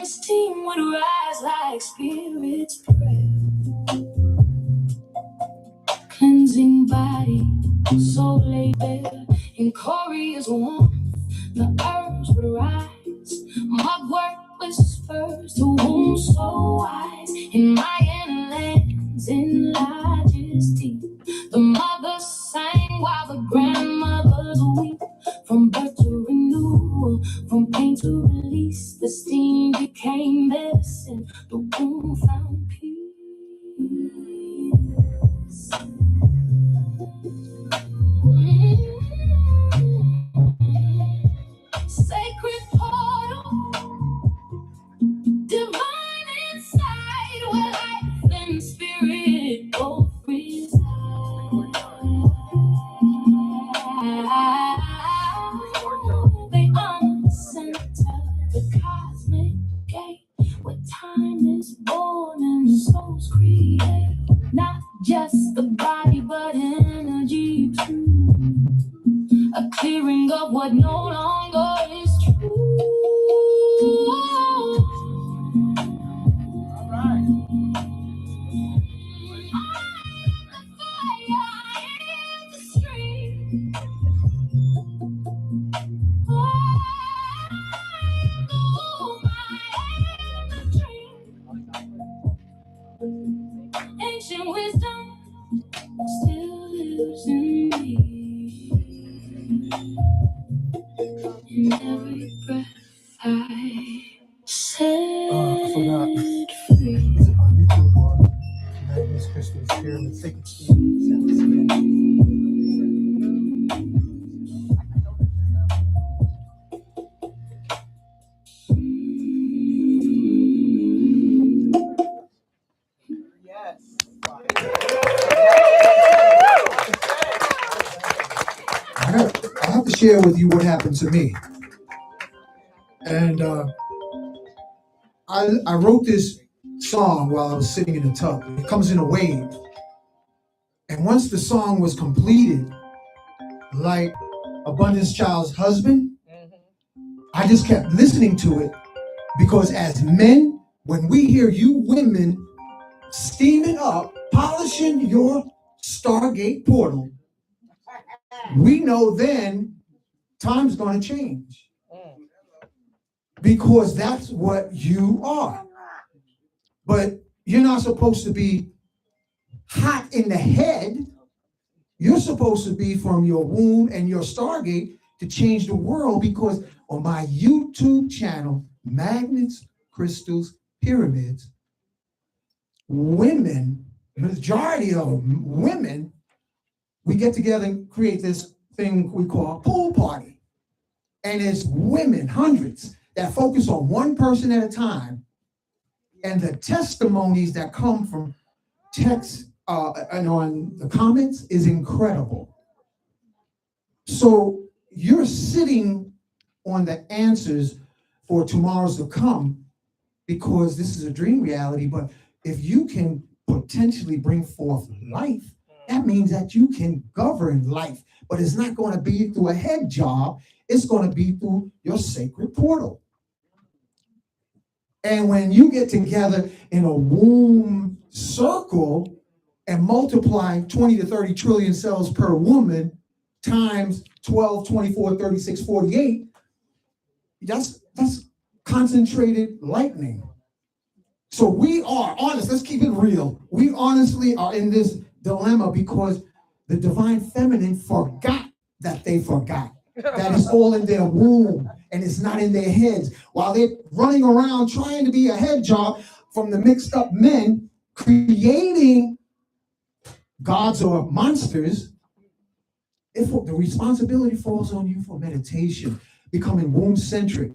Steam would rise like spirits' prayer, cleansing body, soul laid bare. In Korea's warmth, the herbs would rise. Mugwort whispers to wounds so wise. In Mayan lands, in lodges deep, the mothers sang while the grandmothers weep. From birth to renewal, from pain to release, the steam became medicine. The womb found peace. Sacred portal, divine inside, where life and spirit both reside. They are the center, the cosmic gate, where time is born and souls create. Not just the body, but energy too. A clearing of what no longer is true. All right. I am the stream. and wisdom still lives in me. In every breath I set free. I have to share with you what happened to me. And I wrote this song while I was sitting in the tub. It comes in a wave. And once the song was completed, like Abundance Child's husband, I just kept listening to it because as men, when we hear you women steaming up, polishing your Stargate portal, we know then time's going to change. Because that's what you are. But you're not supposed to be hot in the head. You're supposed to be from your womb and your Stargate to change the world, because on my YouTube channel, Magnets, Crystals, Pyramids, women, majority of them, women, we get together and create this thing we call a pool party. And it's women, hundreds, that focus on one person at a time. And the testimonies that come from text and on the comments is incredible. So you're sitting on the answers for tomorrow's to come, because this is a dream reality. But if you can potentially bring forth life, that means that you can govern life. But it's not going to be through a head job. It's going to be through your sacred portal. And when you get together in a womb circle and multiply 20 to 30 trillion cells per woman times 12, 24, 36, 48, that's concentrated lightning. So we are honest, let's keep it real. We honestly are in this dilemma because the divine feminine forgot that they forgot. That it's all in their womb and it's not in their heads. While they're running around trying to be a head job from the mixed up men, creating gods or monsters, the responsibility falls on you for meditation, becoming womb-centric,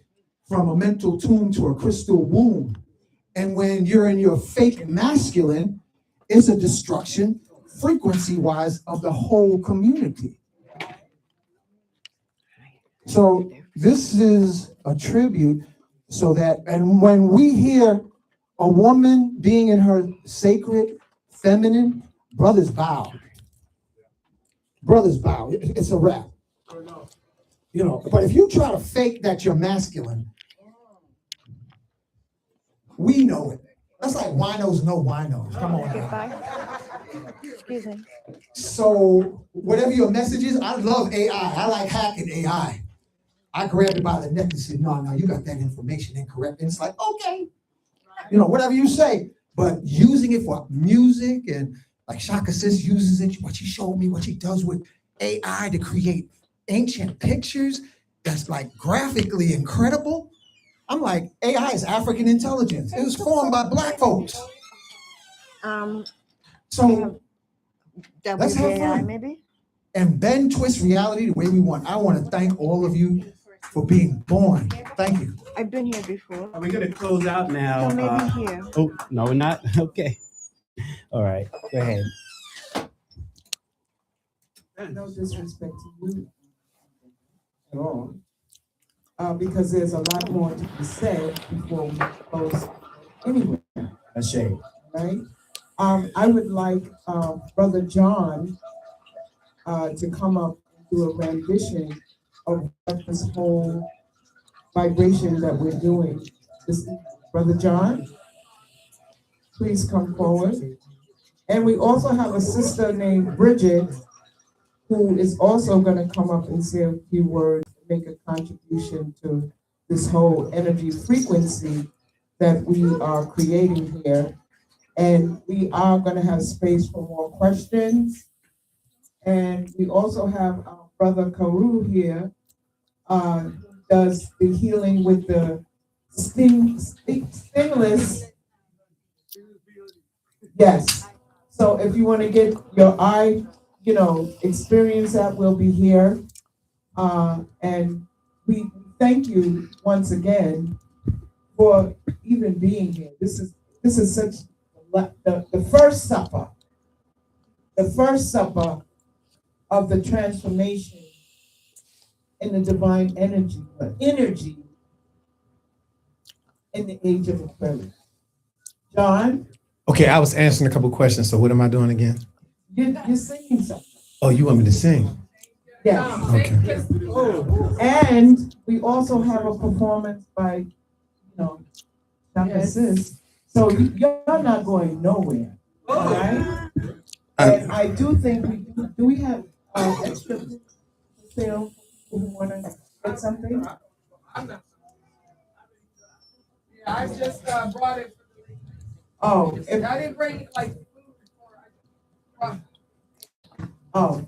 from a mental tomb to a crystal womb. And when you're in your fake masculine, it's a destruction, frequency-wise, of the whole community. So this is a tribute, so that, and when we hear a woman being in her sacred feminine, brothers bow. Brothers bow. It's a wrap. You know, but if you try to fake that you're masculine, we know it. That's like winos know winos. Come on now. Excuse me. So whatever your message is, I love AI. I like hacking AI. I grabbed it by the neck and said, no, you got that information incorrect. And it's like, okay, you know, whatever you say, but using it for music, and like Shakasis uses it, what she showed me, what she does with AI to create ancient pictures that's like graphically incredible. I'm like, AI is African intelligence. It was formed by Black folks. So let's have fun. Maybe? And bend, twist reality the way we want. I want to thank all of you for being born. Thank you. I've been here before. We're going to close out now. So maybe here. Oh, no, we're not? Okay. All right. Go ahead. No disrespect to you at all, because there's a lot more to be said before we close anywhere. That's shame. Right? I would like Brother John to come up and do a rendition of what this whole vibration that we're doing. Brother John, please come forward. And we also have a sister named Bridget, who is also going to come up and say a few words, make a contribution to this whole energy frequency that we are creating here. And we are going to have space for more questions. And we also have our brother KaRaa here, does the healing with the stingless. Yes. So if you want to get your eye, experience that, we'll be here. And we thank you once again for even being here. This is such the first supper of the transformation in the divine energy, but energy in the age of Aquarius. John? Okay, I was answering a couple questions, so what am I doing again? You're singing something. Oh, you want me to sing? Yes. Okay. And we also have a performance by, Shakasis. So you're not going nowhere, all right? And I do think we have extra sale who want to get something? Yeah, I just brought it. Oh, If I didn't bring like food before, oh,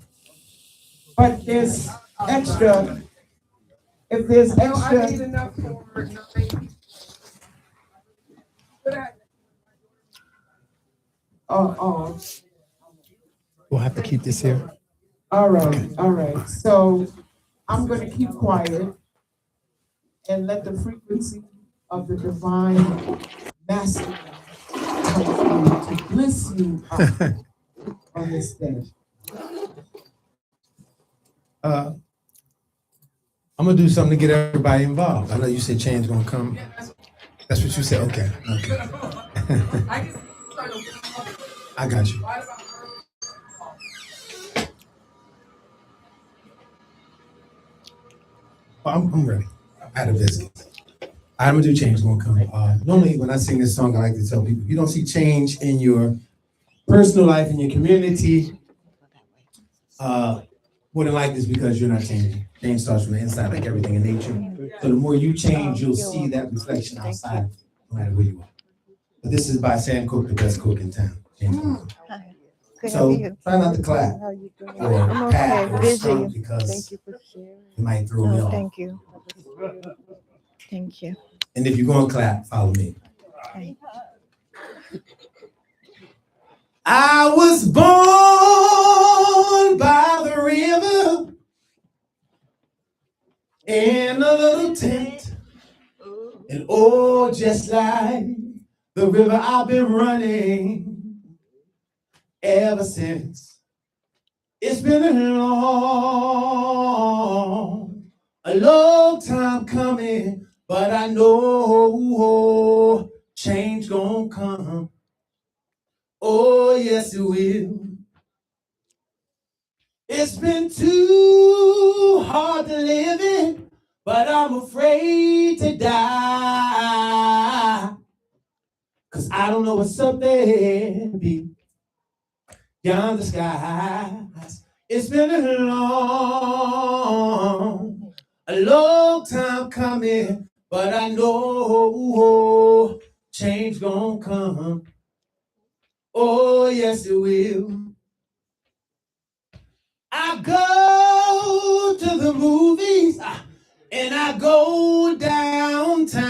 but there's extra. If there's I need extra, enough for 9. oh, We'll have to keep this here. all right. So I'm going to keep quiet and let the frequency of the divine masculine come to bliss you up on this day. I'm gonna do something to get everybody involved. I know you said change gonna come. That's what you said. Okay. I got you. I'm ready. I had a visit. I'm gonna do change gonna come. Normally when I sing this song, I like to tell people, if you don't see change in your personal life, in your community, more than likely it's because you're not changing. Change starts from the inside, like everything in nature. So the more you change, you'll see that reflection outside, no matter where you are. But this is by Sam Cooke, the best cook in town. So try not to clap or pat or stomp because you might throw me off. Thank you. Thank you. And if you're going to clap, follow me. I was born by the river in a little tent. And oh, just like the river, I've been running ever since. It's been a long time coming, but I know change gonna come. Oh, yes, it will. It's been too hard to live it, but I'm afraid to die. 'Cause I don't know what's up there beyond the skies. It's been a long time coming, but I know change gonna come. Oh, yes, it will. I go to the movies and I go downtown.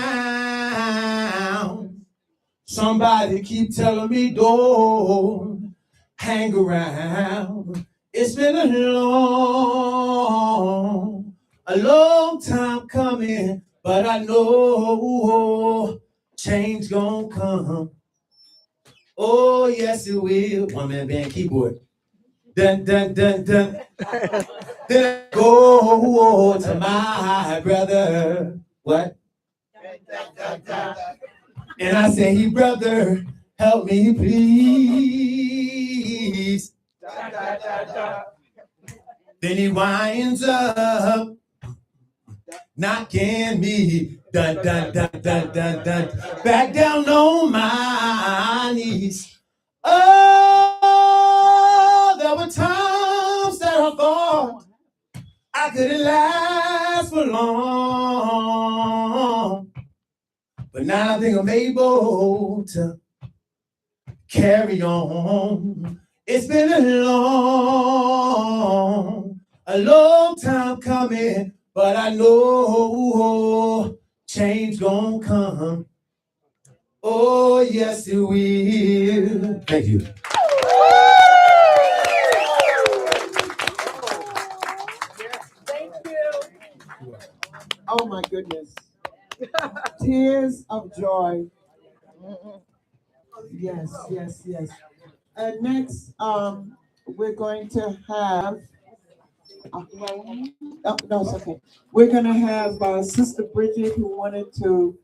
Somebody keep telling me don't hang around. It's been a long time coming, but I know change gonna come. Oh, yes, it will. One man band keyboard. Dun, dun, dun, dun. Then I go to my brother. What? And I say, hey, brother, help me, please. Then he winds up knocking me, dun, dun, dun, dun, dun, dun, back down on my knees. Oh, there were times that I thought I couldn't last for long. But now I think I'm able to carry on. It's been a long time coming, but I know change gonna come. Oh, yes, it will. Thank you. Oh my goodness. Tears of joy. Yes, yes, yes. And next, we're going to have, oh, no, it's okay. We're going to have Sister Bridget who wanted to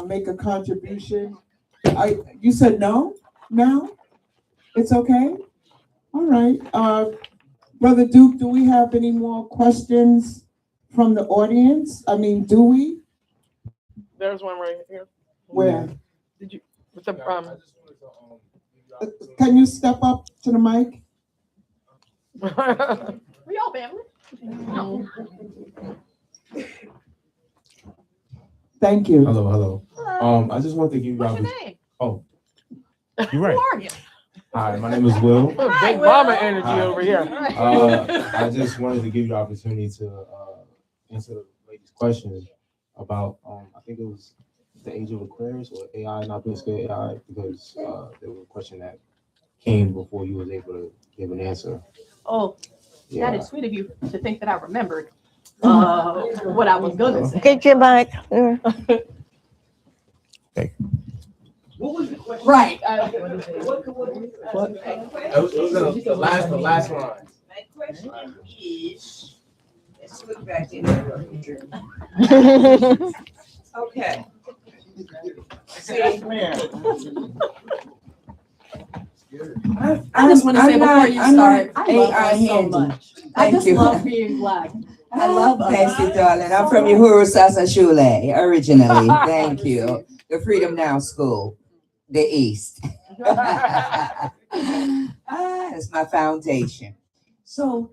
make a contribution. You said no? No? It's okay? All right. Brother Duke, do we have any more questions from the audience? I mean, do we? There's one right here. Where? Did you? With the Can you step up to the mic? We all family. No. Thank you. Hello. I just want to give you What's guys. your name? Oh, you're right. Who are you? Hi, my name is Will. Big mama energy over here. I just wanted to give you the opportunity to answer the lady's question about I think it was the age of Aquarius or AI, not being scared of AI, because there was a question that came before you was able to give an answer. Oh, Yeah. that is sweet of you to think that I remembered what I was gonna say. Get your mic. What was the question? Right. What? It was the last line. My question is, let's look back in there. Okay. See, I just want to say before you start, I love AI us so handy. much. I Thank just you. love being black. I love us. Thank you, darling. I'm from Uhuru Sasashule originally. Thank you. The Freedom Now School, the East. That's my foundation. So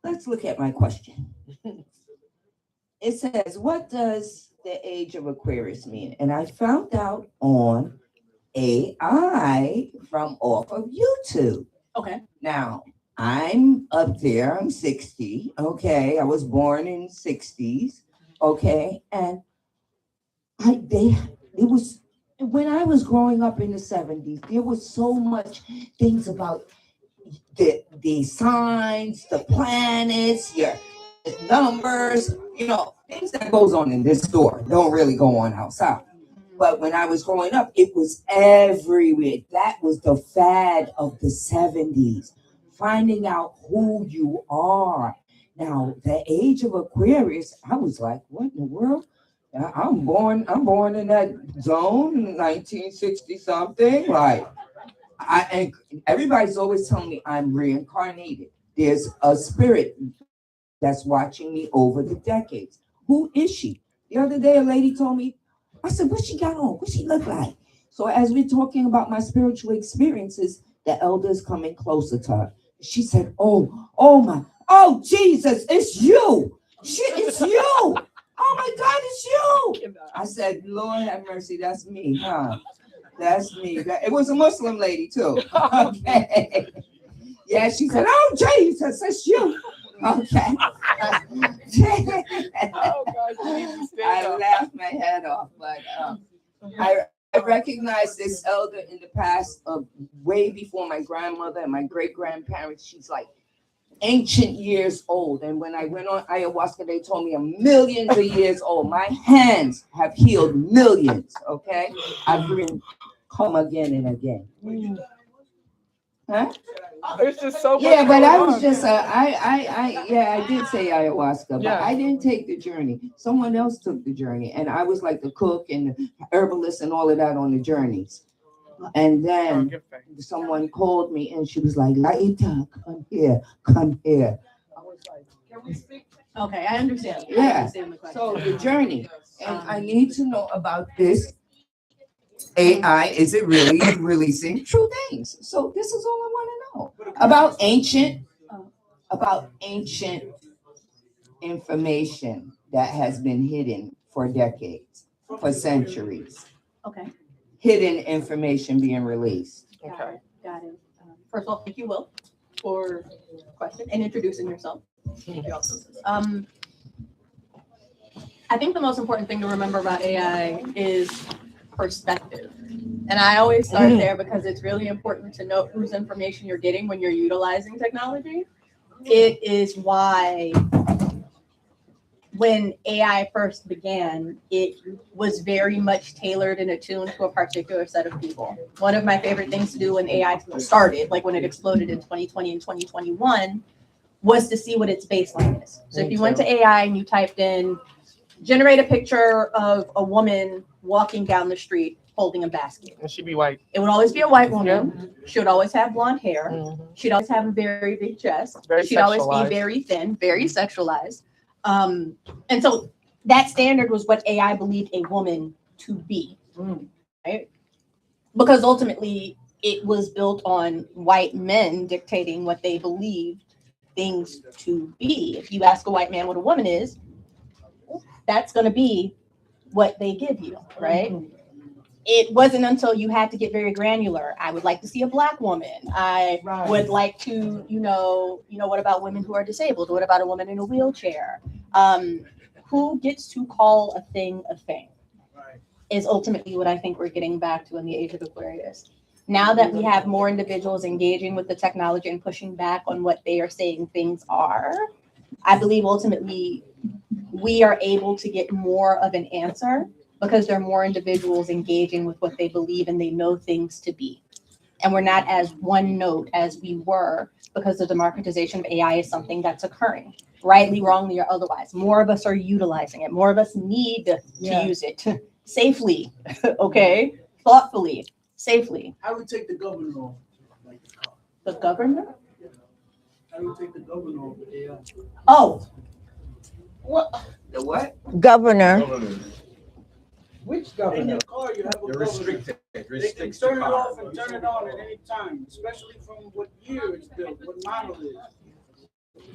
let's look at my question. It says, what does the age of Aquarius mean? And I found out on AI from off of YouTube. Okay. Now, I'm up there, I'm 60, okay? I was born in 60s, okay? And it was, when I was growing up in the 70s, there was so much things about the signs, the planets, your numbers, things that goes on in this store don't really go on outside. But when I was growing up, it was everywhere. That was the fad of the 70s, finding out who you are. Now, the age of Aquarius, I was like, what in the world? I'm born in that zone, 1960 something. Like, and everybody's always telling me I'm reincarnated. There's a spirit that's watching me over the decades. Who is she? The other day, a lady told me, I said, what she got on? What she look like? So as we're talking about my spiritual experiences, the elder's coming closer to her. She said, oh, Jesus, it's you. It's you. Oh my God, it's you. I said, Lord have mercy, that's me, huh? That's me. It was a Muslim lady too. Okay. Yeah, she said, oh, Jesus, it's you. Okay. I laughed my head off, but I recognized this elder in the past, way before my grandmother and my great-grandparents. She's like ancient years old. And when I went on ayahuasca, they told me millions of years old. My hands have healed millions, okay? I've come again and again. Huh? It's just so much. Yeah, but I was on. just I did say ayahuasca, but I didn't take the journey. Someone else took the journey, and I was like the cook and the herbalist and all of that on the journeys. And then someone called me, and she was like, "Laita, come here." I was like, "Can we speak?" Okay, I understand. I Yeah. understand the question. So the journey, and I need to know about this. AI, is it really releasing true things? So this is all I want to know about ancient information that has been hidden for decades, for centuries. Okay. hidden information being released. Okay. Got it. First of all, thank you, Will, for the question and introducing yourself. Thank you also. I think the most important thing to remember about AI is perspective. And I always start there because it's really important to note whose information you're getting when you're utilizing technology. It is why when AI first began, it was very much tailored and attuned to a particular set of people. One of my favorite things to do when AI started, like when it exploded in 2020 and 2021, was to see what its baseline is. So if you went to AI and you typed in, generate a picture of a woman walking down the street holding a basket. And she'd be white. It would always be a white woman. She would always have blonde hair. She'd always have a very big chest. She'd always be very thin, very sexualized. And so that standard was what AI believed a woman to be, right? Because ultimately it was built on white men dictating what they believed things to be. If you ask a white man what a woman is, that's going to be what they give you, right? It wasn't until you had to get very granular. I would like to see a Black woman. I would like to, what about women who are disabled? What about a woman in a wheelchair? Who gets to call a thing is ultimately what I think we're getting back to in the age of Aquarius. Now that we have more individuals engaging with the technology and pushing back on what they are saying things are, I believe ultimately we are able to get more of an answer because there are more individuals engaging with what they believe and they know things to be. And we're not as one note as we were because the democratization of AI is something that's occurring, rightly, wrongly, or otherwise. More of us are utilizing it. More of us need to use it safely, okay, thoughtfully, safely. I would take the governor off. The governor? I would take the governor off with AI. Oh. What? The what? Governor. Which governor? In your car, you have a governor. Restricted. They can turn it off and turn it on at any time, especially from what year it's built, what model it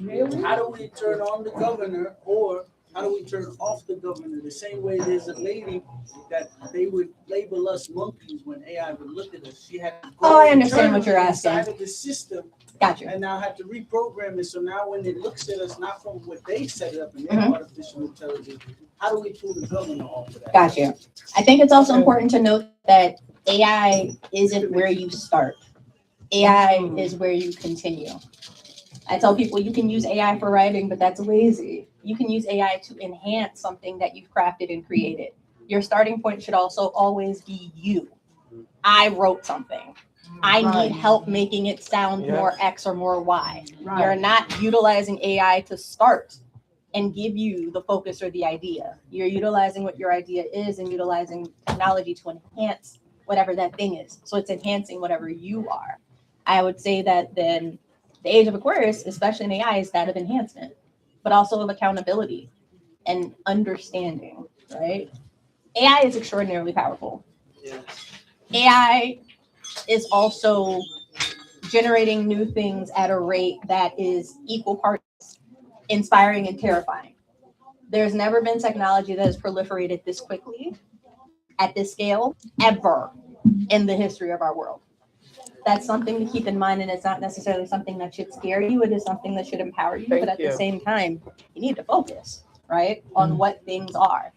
is. How do we turn on the governor, or how do we turn off the governor? The same way there's a lady that they would label us monkeys when AI would look at us. She had to go I understand what you're inside asking. of the system. Gotcha. And now have to reprogram it. So now when it looks at us, not from what they set it up in their artificial intelligence, how do we pull the governor off of that? Gotcha. I think it's also important to note that AI isn't where you start. AI is where you continue. I tell people you can use AI for writing, but that's lazy. You can use AI to enhance something that you've crafted and created. Your starting point should also always be you. I wrote something. I need help making it sound more X or more Y. You're not utilizing AI to start and give you the focus or the idea. You're utilizing what your idea is and utilizing technology to enhance whatever that thing is. So it's enhancing whatever you are. I would say that then the age of Aquarius, especially in AI, is that of enhancement, but also of accountability and understanding, right? AI is extraordinarily powerful. AI is also generating new things at a rate that is equal parts inspiring and terrifying. There's never been technology that has proliferated this quickly at this scale ever in the history of our world. That's something to keep in mind, and it's not necessarily something that should scare you. It is something that should empower you, but at the same time, you need to focus, right, on what things are.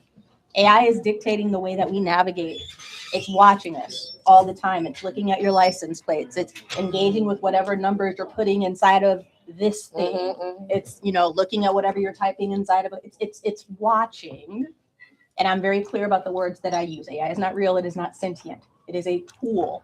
AI is dictating the way that we navigate. It's watching us all the time. It's looking at your license plates. It's engaging with whatever numbers you're putting inside of this thing. It's, looking at whatever you're typing inside of it. It's watching. And I'm very clear about the words that I use. AI is not real. It is not sentient. It is a tool.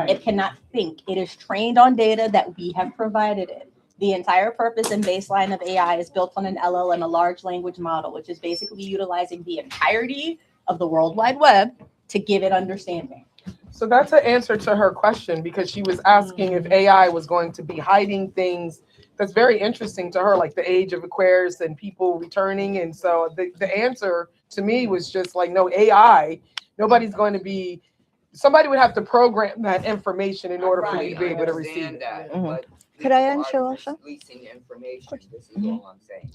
It cannot think. It is trained on data that we have provided it. The entire purpose and baseline of AI is built on an LLM, a large language model, which is basically utilizing the entirety of the World Wide Web to give it understanding. So that's an answer to her question, because she was asking if AI was going to be hiding things. That's very interesting to her, like the age of Aquarius and people returning. And so the answer to me was just like, no, AI, nobody's going to be, somebody would have to program that information in order for you to be able to receive it. Could I answer also? Releasing information. This is all I'm saying.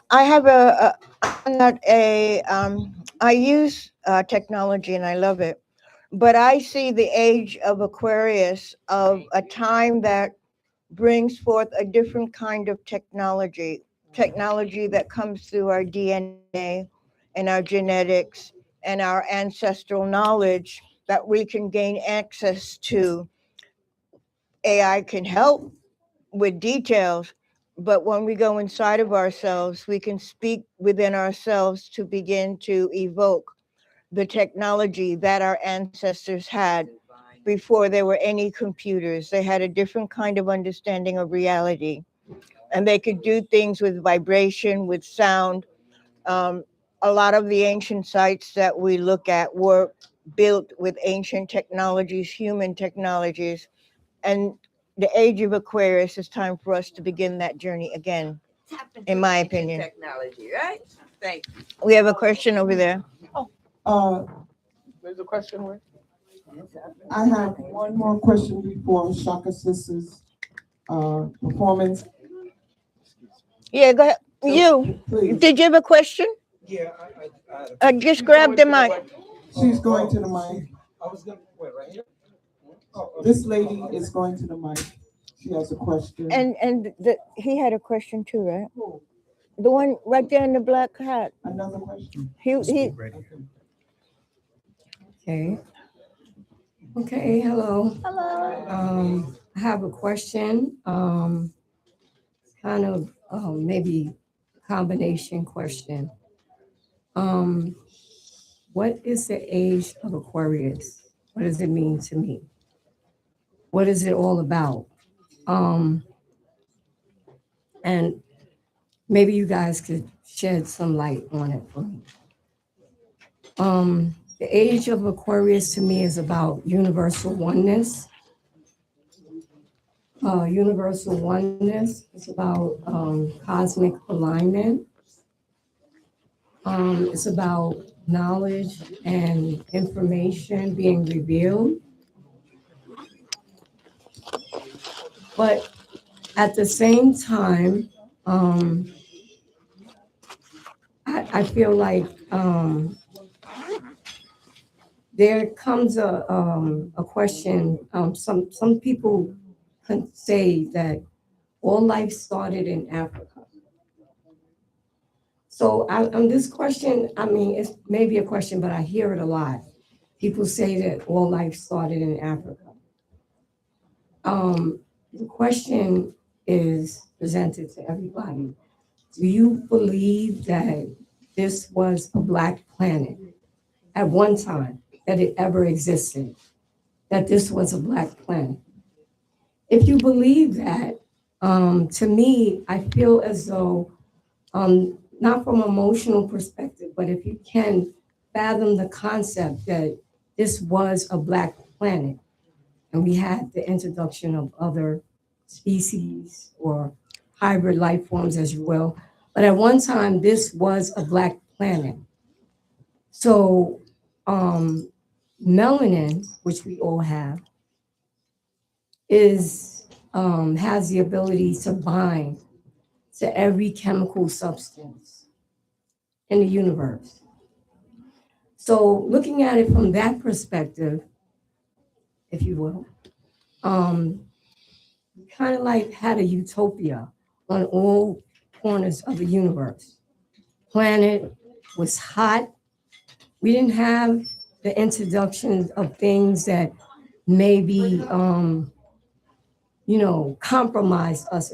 I have I'm not I use technology and I love it, but I see the age of Aquarius of a time that brings forth a different kind of technology that comes through our DNA and our genetics and our ancestral knowledge that we can gain access to. AI can help with details, but when we go inside of ourselves, we can speak within ourselves to begin to evoke the technology that our ancestors had before there were any computers. They had a different kind of understanding of reality, and they could do things with vibration, with sound. Um, a lot of the ancient sites that we look at were built with ancient technologies, human technologies, and the age of Aquarius is time for us to begin that journey again, in my opinion. Technology, right? Thank you. We have a question over there. There's a question where? I have one more question before Shakasis's performance. Yeah, go ahead. Please. Did you have a question? Yeah, Just grab the mic. She's going to the mic. I was gonna wait right here. This lady is going to the mic. She has a question. And he had a question too, right? The one right there in the black hat. Another question. He Okay. Okay, hello. Hello. I have a question. Kind of maybe combination question. What is the age of Aquarius? What does it mean to me? What is it all about? And maybe you guys could shed some light on it for me. The age of Aquarius to me is about universal oneness. Universal oneness is about cosmic alignment. It's about knowledge and information being revealed. But at the same time, I feel like there comes a question. Some people can say that all life started in Africa. So on this question, I mean, it's maybe a question, but I hear it a lot. People say that all life started in Africa. The question is presented to everybody. Do you believe that this was a Black planet at one time, that it ever existed, that this was a Black planet? If you believe that, to me, I feel as though, not from an emotional perspective, but if you can fathom the concept that this was a Black planet, and we had the introduction of other species or hybrid life forms, as you will, but at one time, this was a Black planet. So melanin, which we all have, has the ability to bind to every chemical substance in the universe. So looking at it from that perspective, if you will, kind of like had a utopia on all corners of the universe. Planet was hot. We didn't have the introduction of things that maybe, compromised us,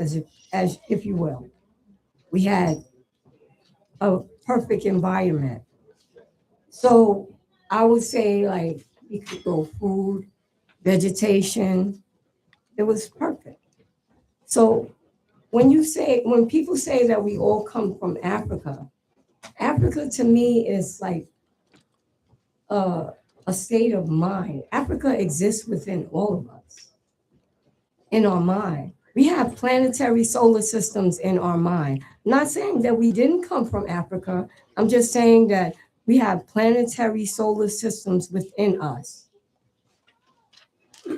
as if you will. We had a perfect environment. So I would say, like, we could grow food, vegetation. It was perfect. So when people say that we all come from Africa, Africa to me is like a state of mind. Africa exists within all of us, in our mind. We have planetary solar systems in our mind. I'm not saying that we didn't come from Africa. I'm just saying that we have planetary solar systems within us.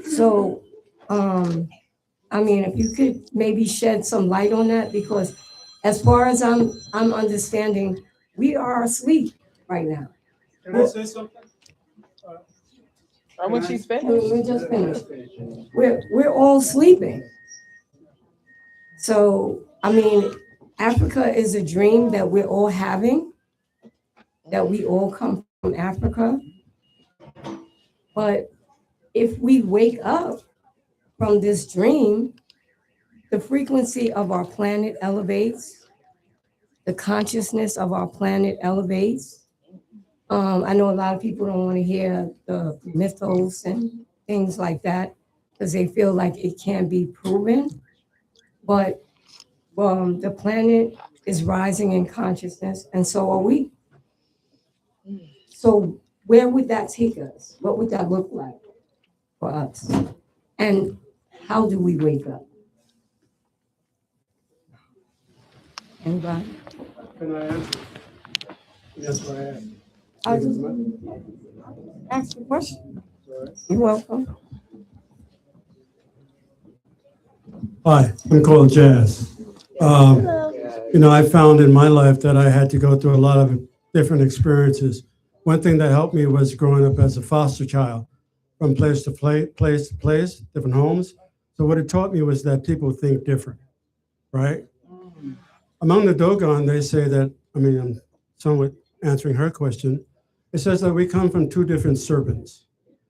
So, I mean, if you could maybe shed some light on that, because as far as I'm understanding, we are asleep right now. Can I say something? When she's finished. We're just finished. We're all sleeping. So, I mean, Africa is a dream that we're all having, that we all come from Africa. But if we wake up from this dream, the frequency of our planet elevates, the consciousness of our planet elevates. I know a lot of people don't want to hear the mythos and things like that because they feel like it can't be proven. But the planet is rising in consciousness, and so are we. So where would that take us? What would that look like for us? And how do we wake up? Anybody? Can I answer? Yes, I am. I'll just ask the question. You're welcome. Hi, I'm called Jazz. I found in my life that I had to go through a lot of different experiences. One thing that helped me was growing up as a foster child, from place to place, different homes. So what it taught me was that people think different, right? Among the Dogon, they say that, I'm somewhat answering her question. It says that we come from two different serpents,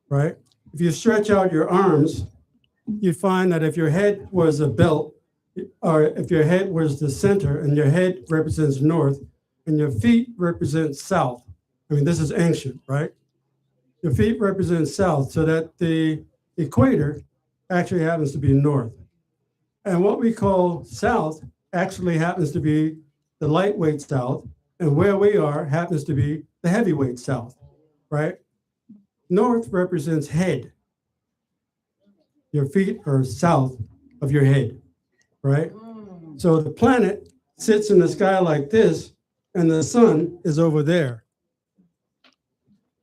right? If you stretch out your arms, you find that if your head was a belt, or if your head was the center and your head represents north and your feet represent south. This is ancient, right? Your feet represent south, so that the equator actually happens to be north. And what we call south actually happens to be the lightweight south, and where we are happens to be the heavyweight south, right? North represents head. Your feet are south of your head, right? So the planet sits in the sky like this, and the sun is over there.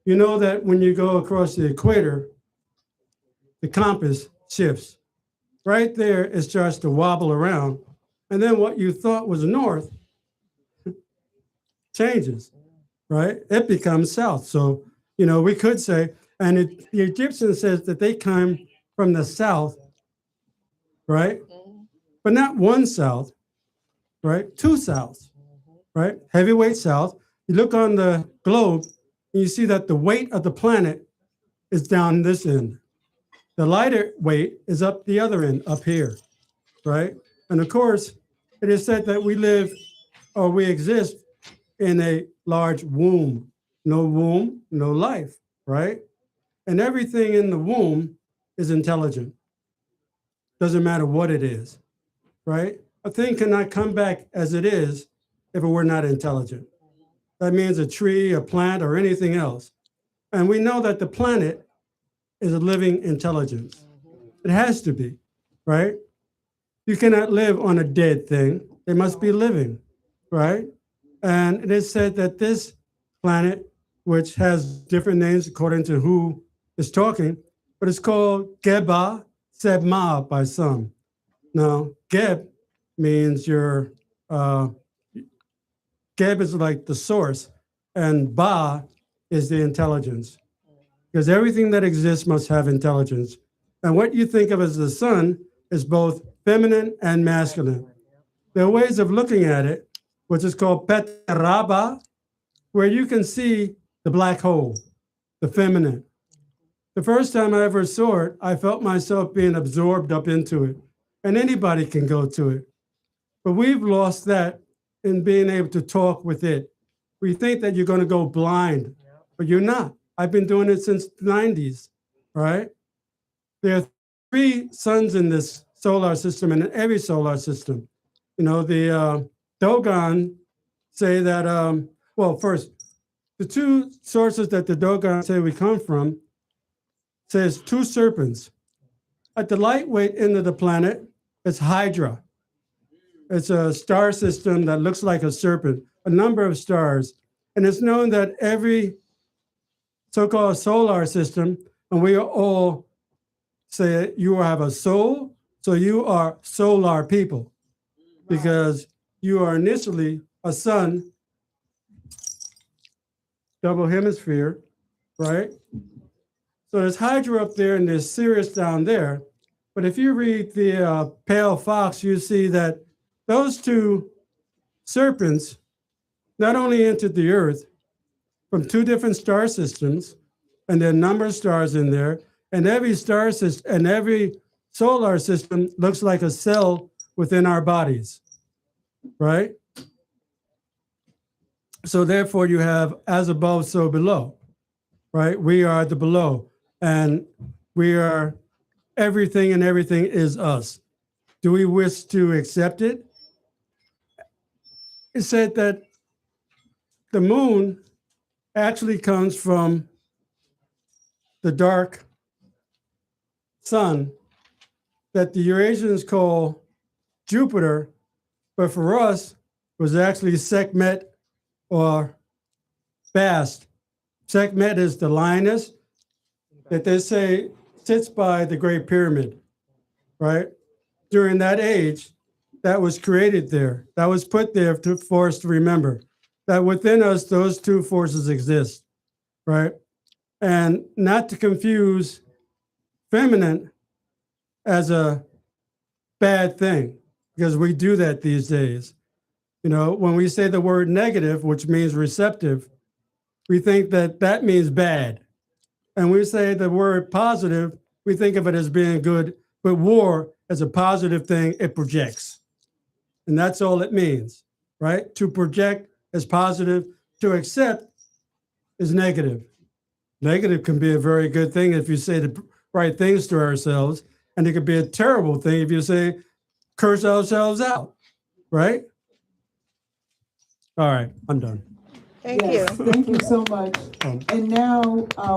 You know that when you go across the equator, the compass shifts. Right there, it starts to wobble around. And then what you thought was north changes, right? It becomes south. So, we could say, and the Egyptian says that they come from the south, right? But not one south, right? Two souths, right? Heavyweight south. You look on the globe and you see that the weight of the planet is down this end. The lighter weight is up the other end, up here, right? And of course, it is said that we exist in a large womb. No womb, no life, right? And everything in the womb is intelligent. Doesn't matter what it is, right? A thing cannot come back as it is if it were not intelligent. That means a tree, a plant, or anything else. And we know that the planet is a living intelligence. It has to be, right? You cannot live on a dead thing. They must be living, right? And it is said that this planet, which has different names according to who is talking, but it's called Geba Sebma by some. Now, Geb means Geb is like the source, and Ba is the intelligence. Because everything that exists must have intelligence. And what you think of as the sun is both feminine and masculine. There are ways of looking at it, which is called Petaraba, where you can see the black hole, the feminine. The first time I ever saw it, I felt myself being absorbed up into it. And anybody can go to it. But we've lost that in being able to talk with it. We think that you're going to go blind, but you're not. I've been doing it since the 90s, right? There are 3 suns in this solar system and in every solar system. The Dogon say that, first, the 2 sources that the Dogon say we come from says 2 serpents. At the lightweight end of the planet, it's Hydra. It's a star system that looks like a serpent, a number of stars. And it's known that every so-called solar system, and we all say you have a soul, so you are solar people, because you are initially a sun, double hemisphere, right? So there's Hydra up there and there's Sirius down there. But if you read the Pale Fox, you see that those two serpents not only entered the Earth from two different star systems, and there are a number of stars in there, and every star system and every solar system looks like a cell within our bodies, right? So therefore you have as above, so below, right? We are the below, and we are everything, and everything is us. Do we wish to accept it? It said that the moon actually comes from the dark sun that the Eurasians call Jupiter, but for us was actually Sekhmet or Bast. Sekhmet is the lioness that they say sits by the Great Pyramid, right? During that age, that was created there. That was put there for us to remember that within us, those two forces exist, right? And not to confuse feminine as a bad thing, because we do that these days. You know, when we say the word negative, which means receptive, we think that that means bad. And we say the word positive, we think of it as being good, but war as a positive thing, it projects. And that's all it means, right? To project is positive, to accept is negative. Negative can be a very good thing if you say the right things to ourselves, and it could be a terrible thing if you say, curse ourselves out, right? All right, I'm done. Thank Yes, you. thank you so much. And now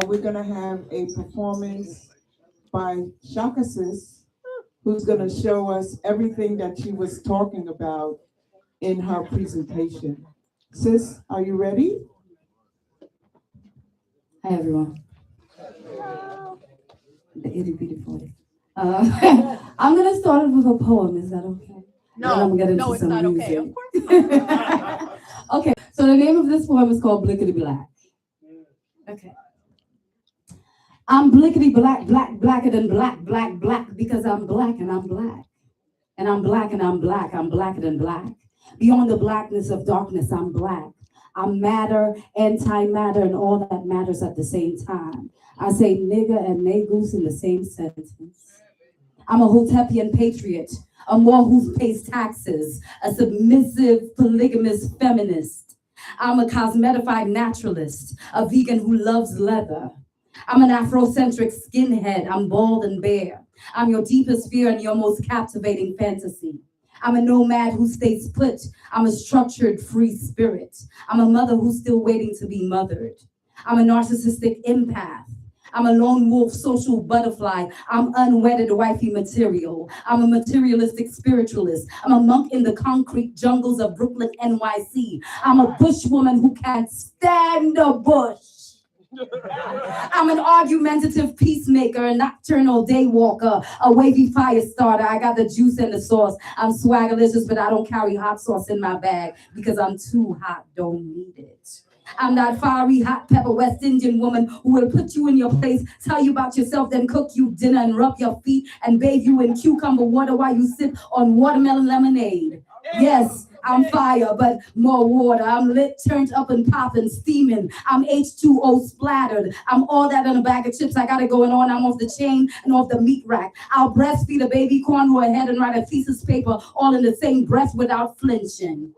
we're gonna have a performance by Shakasis, who's gonna show us everything that she was talking about in her presentation. Sis, are you ready? Hi, everyone. The itty bitty voice. I'm gonna start with a poem. Is that okay? No, no, it's not okay. Of course. Okay, so the name of this poem is called Blickety Black. Okay. I'm blickety black, blacker than black, black, because I'm black and I'm black. And I'm black and I'm black, I'm blacker than black. Beyond the blackness of darkness, I'm black. I'm matter, anti-matter, and all that matters at the same time. I say nigger and negus in the same sentence. I'm a Hotepian patriot, a more who pays taxes, a submissive, polygamous feminist. I'm a cosmetified naturalist, a vegan who loves leather. I'm an Afrocentric skinhead, I'm bald and bare. I'm your deepest fear and your most captivating fantasy. I'm a nomad who stays put. I'm a structured, free spirit. I'm a mother who's still waiting to be mothered. I'm a narcissistic empath. I'm a lone wolf social butterfly. I'm unwedded wifey material. I'm a materialistic spiritualist. I'm a monk in the concrete jungles of Brooklyn, NYC. I'm a bush woman who can't stand a bush. I'm an argumentative peacemaker, a nocturnal day walker, a wavy fire starter. I got the juice and the sauce. I'm swaggerlicious, but I don't carry hot sauce in my bag because I'm too hot, don't need it. I'm that fiery, hot pepper West Indian woman who will put you in your place, tell you about yourself, then cook you dinner and rub your feet and bathe you in cucumber water while you sip on watermelon lemonade. Yes, I'm fire, but more water. I'm lit, turned up and popping, steaming. I'm H2O splattered. I'm all that in a bag of chips. I got it going on. I'm off the chain and off the meat rack. I'll breastfeed a baby, cornrow ahead and write a thesis paper all in the same breath without flinching.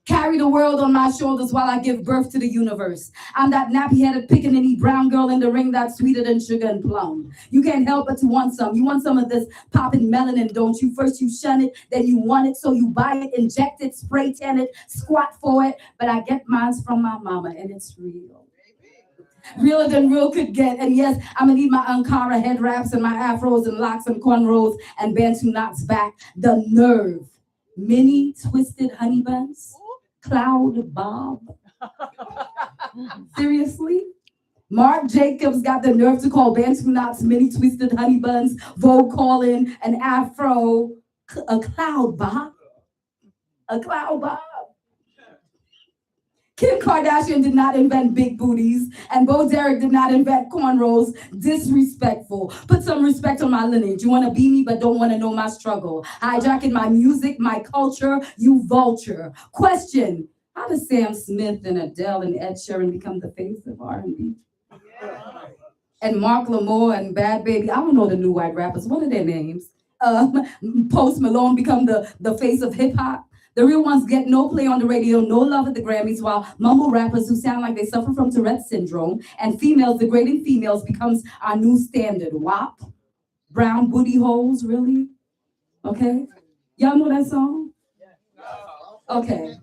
Carry the world on my shoulders while I give birth to the universe. I'm that nappy-headed pickaninny brown girl in the ring that's sweeter than sugar and plum. You can't help but to want some. You want some of this popping melanin, don't you? First you shun it, then you want it, so you buy it, inject it, spray tan it, squat for it. But I get mine from my mama, and it's real. Realer than real could get. And yes, I'm gonna need my Ankara head wraps and my afros and locks and cornrows and Bantu knots back. The nerve. Mini twisted honey buns. Cloud Bob. Seriously? Mark Jacobs got the nerve to call Bantu knots mini twisted honey buns, Vogue calling an afro a Cloud Bob. a cloud bob. Kim Kardashian did not invent big booties, and Bo Derek did not invent cornrows. Disrespectful. Put some respect on my lineage. You want to be me, but don't want to know my struggle. Hijacking my music, my culture, you vulture. Question: how does Sam Smith and Adele and Ed Sheeran become the face of R&B? And Mark Lamore and Bad Baby, I don't know the new white rappers. What are their names? Post Malone become the face of hip hop. The real ones get no play on the radio, no love at the Grammys, while mumble rappers who sound like they suffer from Tourette's syndrome and females degrading females becomes our new standard. WAP? Brown booty holes, really? Okay. Y'all know that song? Okay.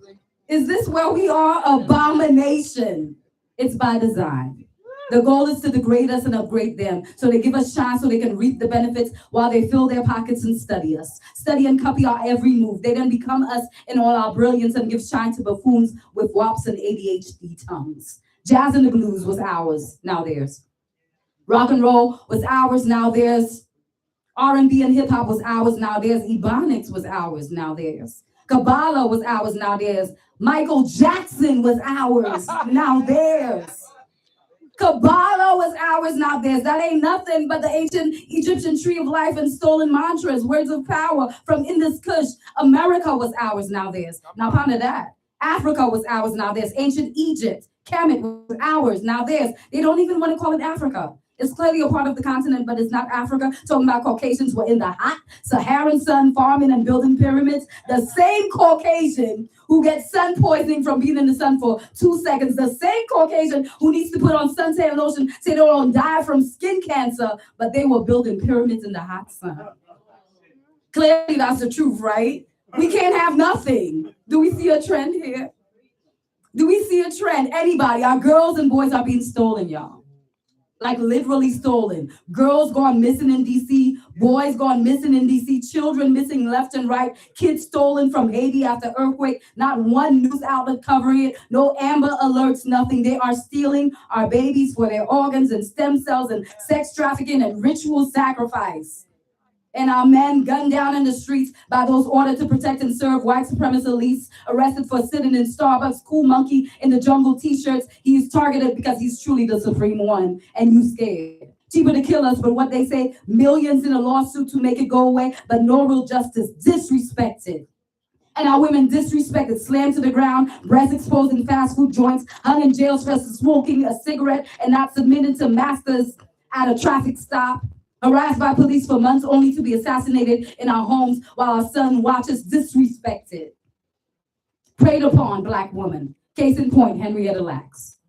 Is this where we are? Abomination. It's by design. The goal is to degrade us and upgrade them. So they give us shine so they can reap the benefits while they fill their pockets and study us. Study and copy our every move. They then become us in all our brilliance and give shine to buffoons with wops and ADHD tongues. Jazz and the blues was ours, now theirs. Rock and roll was ours, now theirs. R&B and hip hop was ours, now theirs. Ebonics was ours, now theirs. Kabbalah was ours, now theirs. Michael Jackson was ours, now theirs. Kabbalah was ours, now theirs. That ain't nothing but the ancient Egyptian tree of life and stolen mantras, words of power from Indus Kush. America was ours, now theirs. Now ponder that. Africa was ours, now theirs. Ancient Egypt, Kemet was ours, now theirs. They don't even want to call it Africa. It's clearly a part of the continent, but it's not Africa. Talking about Caucasians were in the hot Saharan sun, farming and building pyramids. The same Caucasian who gets sun poisoning from being in the sun for 2 seconds. The same Caucasian who needs to put on suntan lotion so they don't die from skin cancer, but they were building pyramids in the hot sun. Clearly, that's the truth, right? We can't have nothing. Do we see a trend here? Do we see a trend? Anybody? Our girls and boys are being stolen, y'all. Like literally stolen. Girls gone missing in DC, boys gone missing in DC, children missing left and right, kids stolen from Haiti after earthquake, not one news outlet covering it, no Amber Alerts, nothing. They are stealing our babies for their organs and stem cells and sex trafficking and ritual sacrifice. And our men gunned down in the streets by those ordered to protect and serve white supremacist elites, arrested for sitting in Starbucks, cool monkey in the jungle t-shirts. He's targeted because he's truly the supreme one, and you scared. Cheaper to kill us, but what they say, millions in a lawsuit to make it go away, but no real justice, disrespected. And our women disrespected, slammed to the ground, breasts exposed in fast food joints, hung in jails for smoking a cigarette and not submitting to masters at a traffic stop. Harassed by police for months only to be assassinated in our homes while our son watches disrespected. Preyed upon Black woman. Case in point, Henrietta Lacks.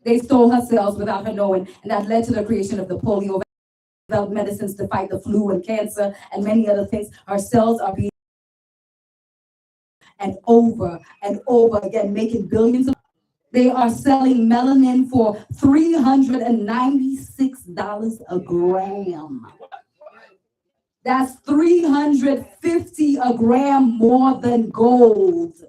They stole her cells without her knowing, and that led to the creation of the polio, developed medicines to fight the flu and cancer and many other things. Our cells are being and over again, making billions of. They are selling melanin for $396 a gram. That's $350 a gram more than gold.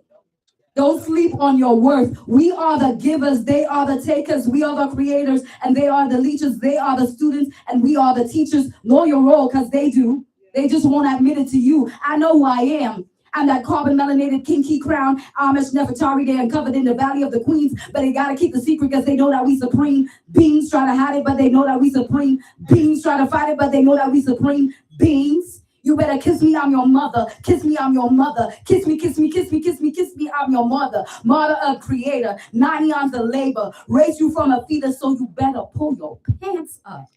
Don't sleep on your worth. We are the givers, they are the takers, we are the creators, and they are the leechers, they are the students, and we are the teachers. Know your role, because they do. They just won't admit it to you. I know who I am. I'm that carbon melanated kinky crown, Amish Nefertari there and covered in the Valley of the Queens, but they gotta keep the secret because they know that we supreme. Beings try to hide it, but they know that we supreme. Beings try to fight it, but they know that we supreme. Beings, you better kiss me, I'm your mother. Kiss me, I'm your mother. Kiss me, kiss me, kiss me, kiss me, kiss me, I'm your mother. Mother of creator, 9 years of labor. Raise you from a fetus, so you better pull your pants up.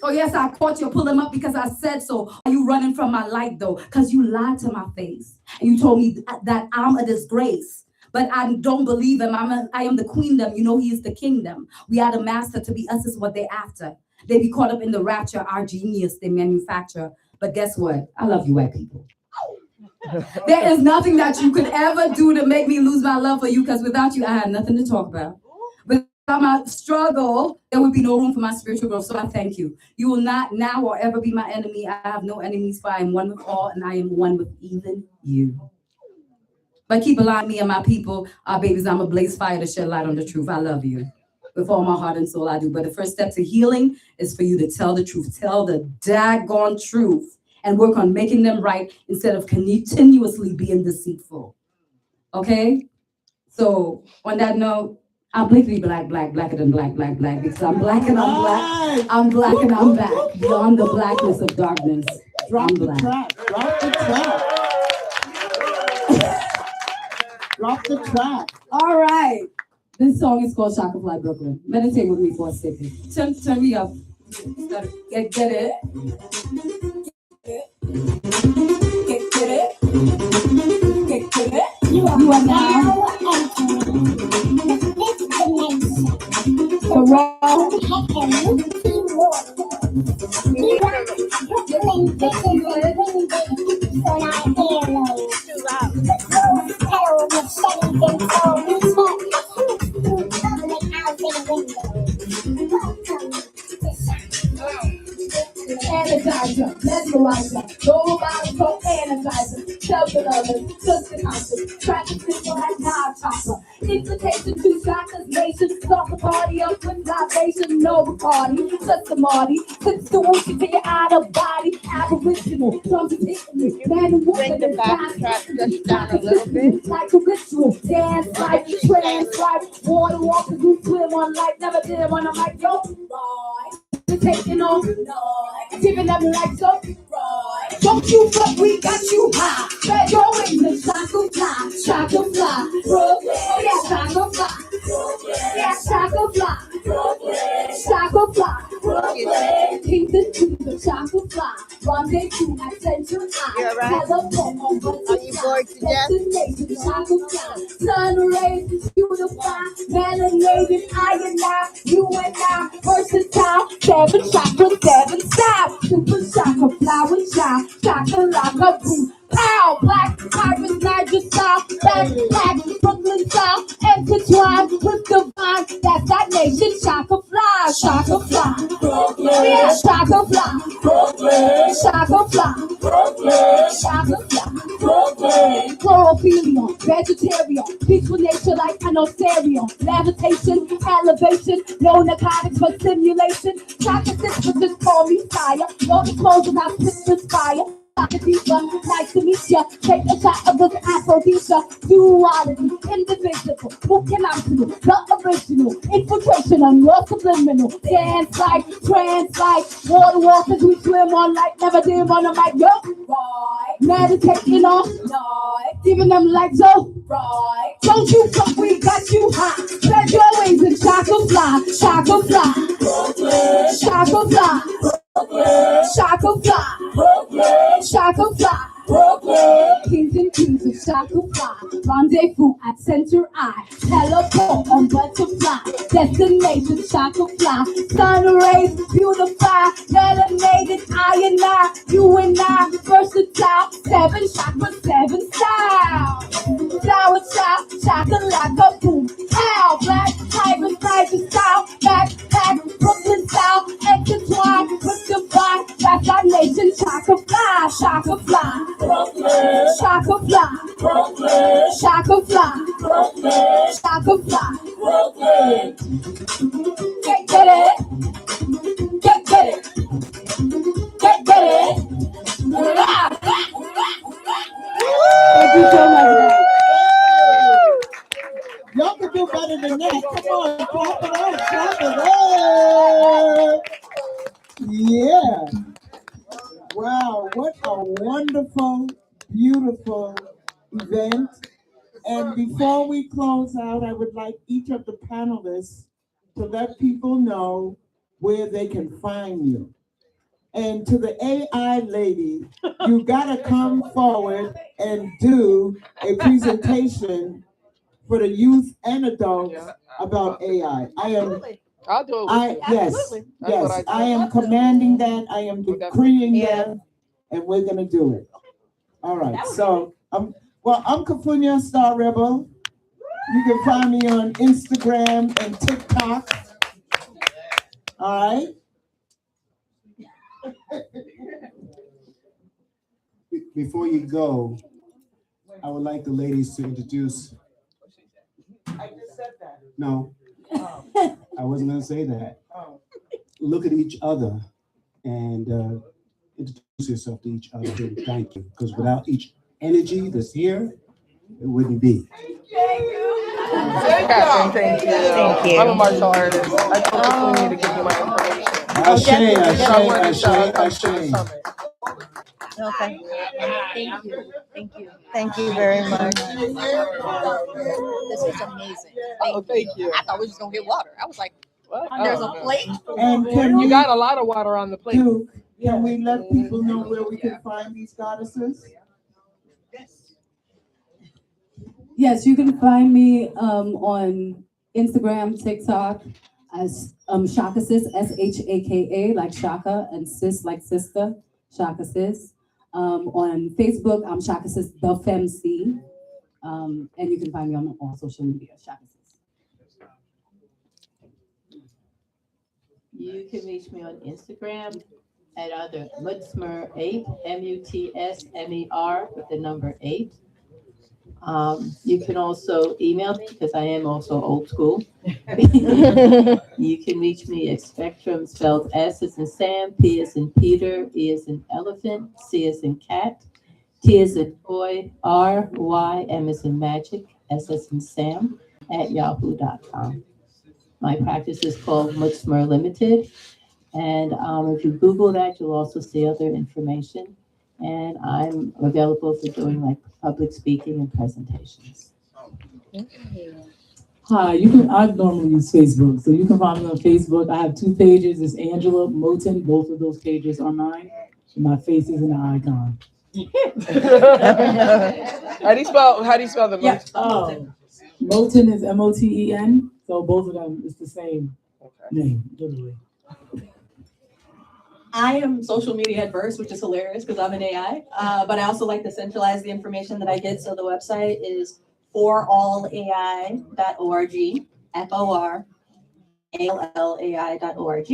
Oh yes, I caught you, pull them up because I said so. Are you running from my light though? Because you lied to my face. And you told me that I'm a disgrace. But I don't believe him. I am the queendom. You know he is the kingdom. We are the master. To be us is what they're after. They be caught up in the rapture, our genius they manufacture. But guess what? I love you white people. There is nothing that you could ever do to make me lose my love for you, because without you, I had nothing to talk about. Without my struggle, there would be no room for my spiritual growth. So I thank you. You will not now or ever be my enemy. I have no enemies, for I am one with all, and I am one with even you. But keep allowing me and my people, our babies, I'm a blaze fire to shed light on the truth. I love you. With all my heart and soul, I do. But the first step to healing is for you to tell the truth. Tell the daggone truth. and work on making them right instead of continuously being deceitful. Okay? So on that note, I'm blatantly blacker than black, because I'm black and I'm black. I'm black and I'm back. Beyond the blackness of darkness, I'm black. Drop the track. Drop the track. All right. This song is called Shaka Fly Brooklyn. Meditate with me for a second. Turn me up. Get it. Get it. You are now Energizer, mesmerizer, go about go energizer, shelter lovers, just an answer, practice like God chopper, invitation to Shaka's nation, start the party up with libation, no party, just the Marty, since the worship to your out of body, aboriginal, drums and hitting, man and woman, the backtrack just down a little bit, like a ritual, dance like, trance like, water walkers who swim on like, never did one, I'm like, yo, boy. Taking on, giving them like so. Don't you fuck, we got you high. Spread your wings and shaka fly, shaka fly. Oh yeah, shaka fly. Yeah, shaka fly. Shaka fly. Kingston to the shaka fly. Rendezvous at Central Eye. You're right. Telephone on Are you bored to death? destination, shaka fly. Sun rays, beautify, melanated, I and I, you and I, versatile, seven chakra, seven style, super shaka, flower shine, shaka like a boom, pow, black, Iris, Niger style, back, Brooklyn style, intertwined with the vine, that's that nation, shaka fly, shaka fly, yeah, shaka fly, shaka fly, shaka fly, chlorophyll, vegetarian, peaceful nature like an stereo, levitation, elevation, no narcotics for stimulation, Shakasis, but just call me fire, no disclosure, not Christmas fire. Nice to meet ya. Take a shot of this aphrodisia. Duality, indivisible. Who can I do? The original. Infiltration on your subliminal. Dance like, trance like. Water walkers we swim on like. Never dim on a mic. Yo. Right. Meditating on. Right. Giving them like so. Right. Don't you fuck, we got you high. Spread your wings and shaka fly. Shaka fly. Shaka fly. Shaka fly, Shaka fly, kings and queens of Shaka fly, rendezvous at Center Eye, teleport on butterfly, destination Shaka fly, sun rays beautify, melanated I and I, you and I, versatile, seven chakra, seven style, flower child, Shaka like a boom, pow, black, tiger, tiger style, backpack, Brooklyn style, intertwined with the vibe, that's our nation, Shaka fly, Shaka fly, Shaka fly, Shaka fly, Shaka fly, get it, get it, get it. Thank you so much. Y'all can do better than that. Come on, clap it up, clap it up. Yeah. Wow, what a wonderful, beautiful event. And before we close out, I would like each of the panelists to let people know where they can find you. And to the AI lady, you gotta come forward and do a presentation for the youth and adults about AI. I'll do it. Yes, I am commanding that. I am decreeing that, and we're gonna do it. All right. So, I'm Kafunya Star Rebel. You can find me on Instagram and TikTok. All right. Before you go, I would like the ladies to introduce. I just said that. No, I wasn't going to say that. Look at each other and introduce yourself to each other. Thank you. Because without each energy that's here, it wouldn't be. Kathryn, thank you. Thank you. I'm a martial artist. I told Kafunya to give you my information. Ashe. Okay. Thank you. Thank you. Thank you very much. This is amazing. Thank you. I thought we were just gonna get water. I was like, What? there's a plate. And can You we, got a lot of water on the plate. can we let people know where we can find these goddesses? Yes, you can find me on Instagram, TikTok as Shakasis, SHAKA, like Shaka, and sis like sister, Shakasis. On Facebook, I'm Shakasis the FemC. And you can find me on all social media, Shakasis. You can reach me on Instagram at either Mutsmer8, MUTSMER with the number 8. You can also email me because I am also old school. You can reach me at Spectrum, spelled S as in Sam, P as in Peter, E as in elephant, C as in cat, T as in boy, R, Y, M as in magic, S as in Sam, at yahoo.com. My practice is called Mutsmer Limited. And if you Google that, you'll also see other information. And I'm available for doing like public speaking and presentations. Hi, I normally use Facebook, so you can find me on Facebook. I have 2 pages. It's Angela Moten. Both of those pages are mine. And my face is an icon. How do you spell the Moten? Moten is Moten. So both of them is the same name, literally. I am social media adverse, which is hilarious because I'm an AI. But I also like to centralize the information that I get. So the website is forallai.org, FORALLAI.org.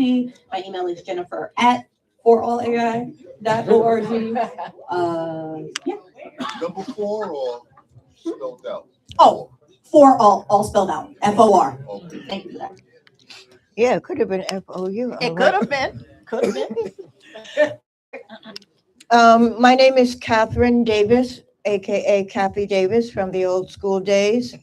My email is jennifer@forallai.org. Yeah. Number 4 or spelled out? Oh, for all spelled out. FOR. Okay. Thank you for that. Yeah, it could have been FOU. It could have been. Could have been. My name is Kathryn Davis, aka Kathy Davis from the old school days.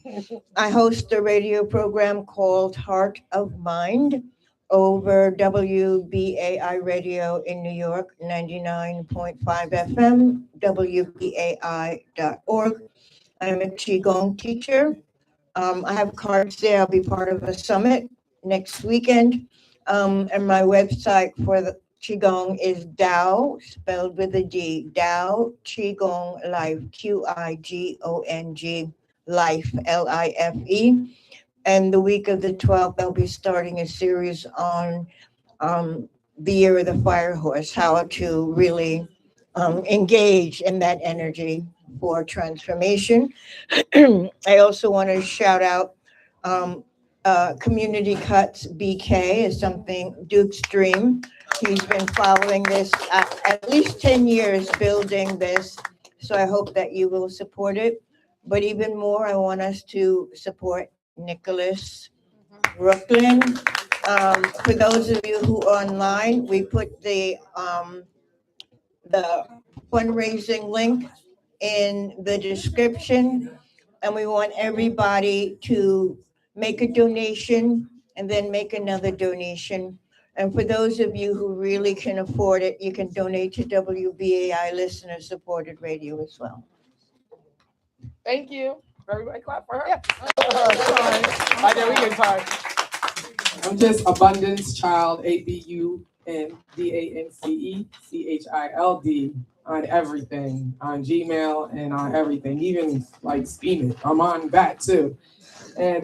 I host a radio program called Heart of Mind over WBAI radio in New York, 99.5 FM, WBAI.org. I'm a Qigong teacher. I have cards there. I'll be part of a summit next weekend. And my website for the Qigong is Dao, spelled with a D, Dao Qigong Life, QIGONG Life, LIFE. And the week of the 12th, I'll be starting a series on the year of the fire horse, how to really engage in that energy for transformation. I also want to shout out Community Cuts BK is something, Duke's dream. He's been following this at least 10 years, building this. So I hope that you will support it. But even more, I want us to support Nicholas Brooklyn. For those of you who are online, we put the fundraising link in the description. And we want everybody to make a donation and then make another donation. And for those of you who really can afford it, you can donate to WBAI listener supported radio as well. Thank you. Everybody clap for her. Yeah. I know we get tired. I'm just Abundance Child, ABUNDANCECHILD on everything, on Gmail and on everything, even like Steam It. I'm on that too. And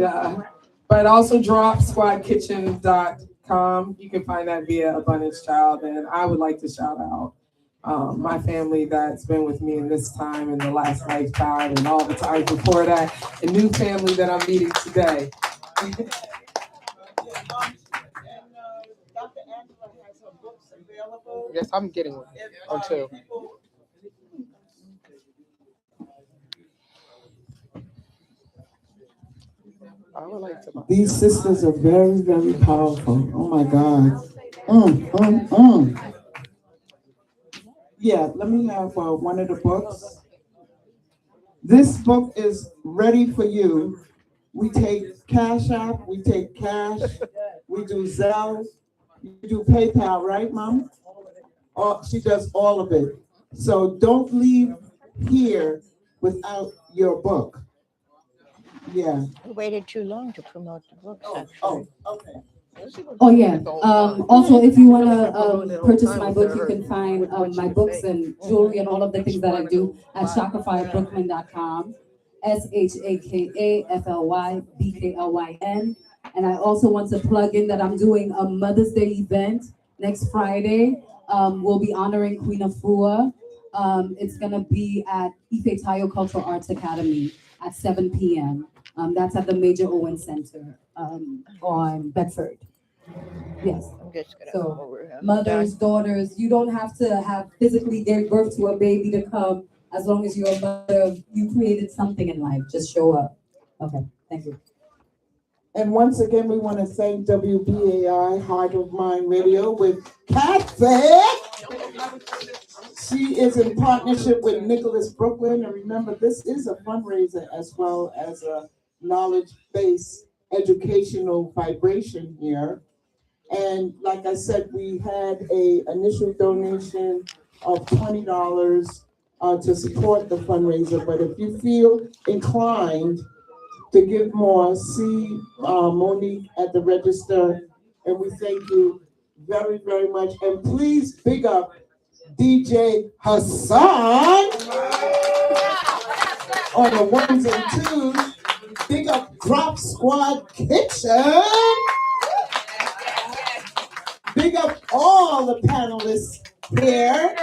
but also dropsquadkitchen.com. You can find that via Abundance Child. And I would like to shout out my family that's been with me in this time, in the last lifetime, and all the times before that, and new family that I'm meeting today. Yes, I'm getting one or two. I would like to buy. These sisters are very, very powerful. Oh my God. Yeah, let me have one of the books. This book is ready for you. We take Cash App, we take cash, we do Zelle, you do PayPal, right, Mom? Oh, she does all of it. So don't leave here without your book. Yeah. We waited too long to promote the books, actually. Oh, okay. Oh yeah. Also, if you wanna purchase my book, you can find my books and jewelry and all of the things that I do at shakaflybrooklyn.com. SHAKAFLYBKLYN. And I also want to plug in that I'm doing a Mother's Day event next Friday. We'll be honoring Queen Afua. It's gonna be at Ife Tayo Cultural Arts Academy at 7 p.m. That's at the Major Owen Center on Bedford. Yes. I'm just gonna So over mothers, daughters, you don't have to have physically gave birth to a baby to come. As long as you're a mother, you created something in life. Just show up. Okay, thank you. And once again, we want to thank WBAI Heart of Mind Radio with Kathryn. She is in partnership with Nicholas Brooklyn. And remember, this is a fundraiser as well as a knowledge-based educational vibration here. And like I said, we had an initial donation of $20 to support the fundraiser. But if you feel inclined to give more, see Monique at the register. And we thank you very, very much. And please big up DJ Hassan on the ones and twos. Big up Drop Squad Kitchen. Big up all the panelists here,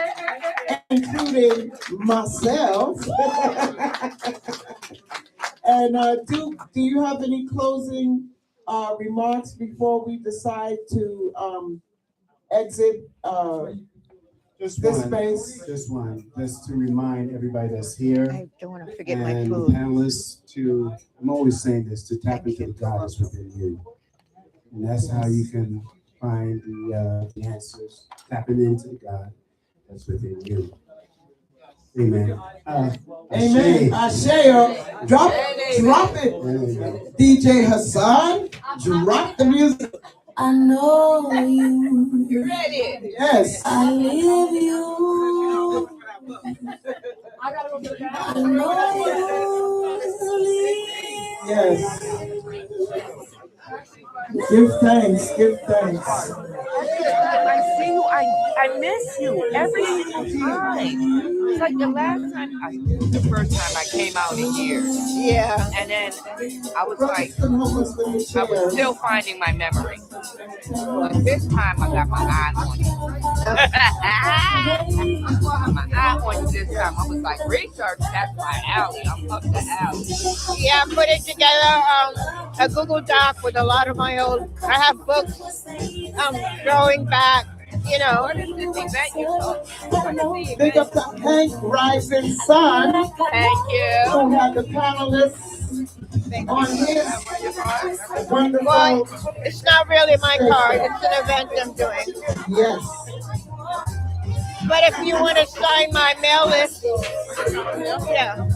including myself. And do you have any closing remarks before we decide to exit this space? Just one, just to remind everybody that's here. I don't want to forget my And food. panelists to, I'm always saying this, to tap into the goddess within you. And that's how you can find the answers, tapping into the God that's within you. Amen. Amen. Ashe. Drop it. DJ Hassan, drop the music. I know you. You ready? Yes. I live you. I know you. Yes. Give thanks. Give thanks. I see you. I miss you every single time. It's like the first time I came out in years. Yeah. And then I was like, I was still finding my memory. But this time I got my eye on you. My eye on you this time. I was like, research, that's my alley. I'm up the alley. Yeah, I'm putting together a Google Doc with a lot of my old, I have books going back, you know. What is this event you talking? What is the event? Big up to Hank Rising Sun. Thank you. Who had the panelists on his wonderful. Well, it's not really my card. It's an event I'm doing. Yes. But if you want to sign my mail list, yeah.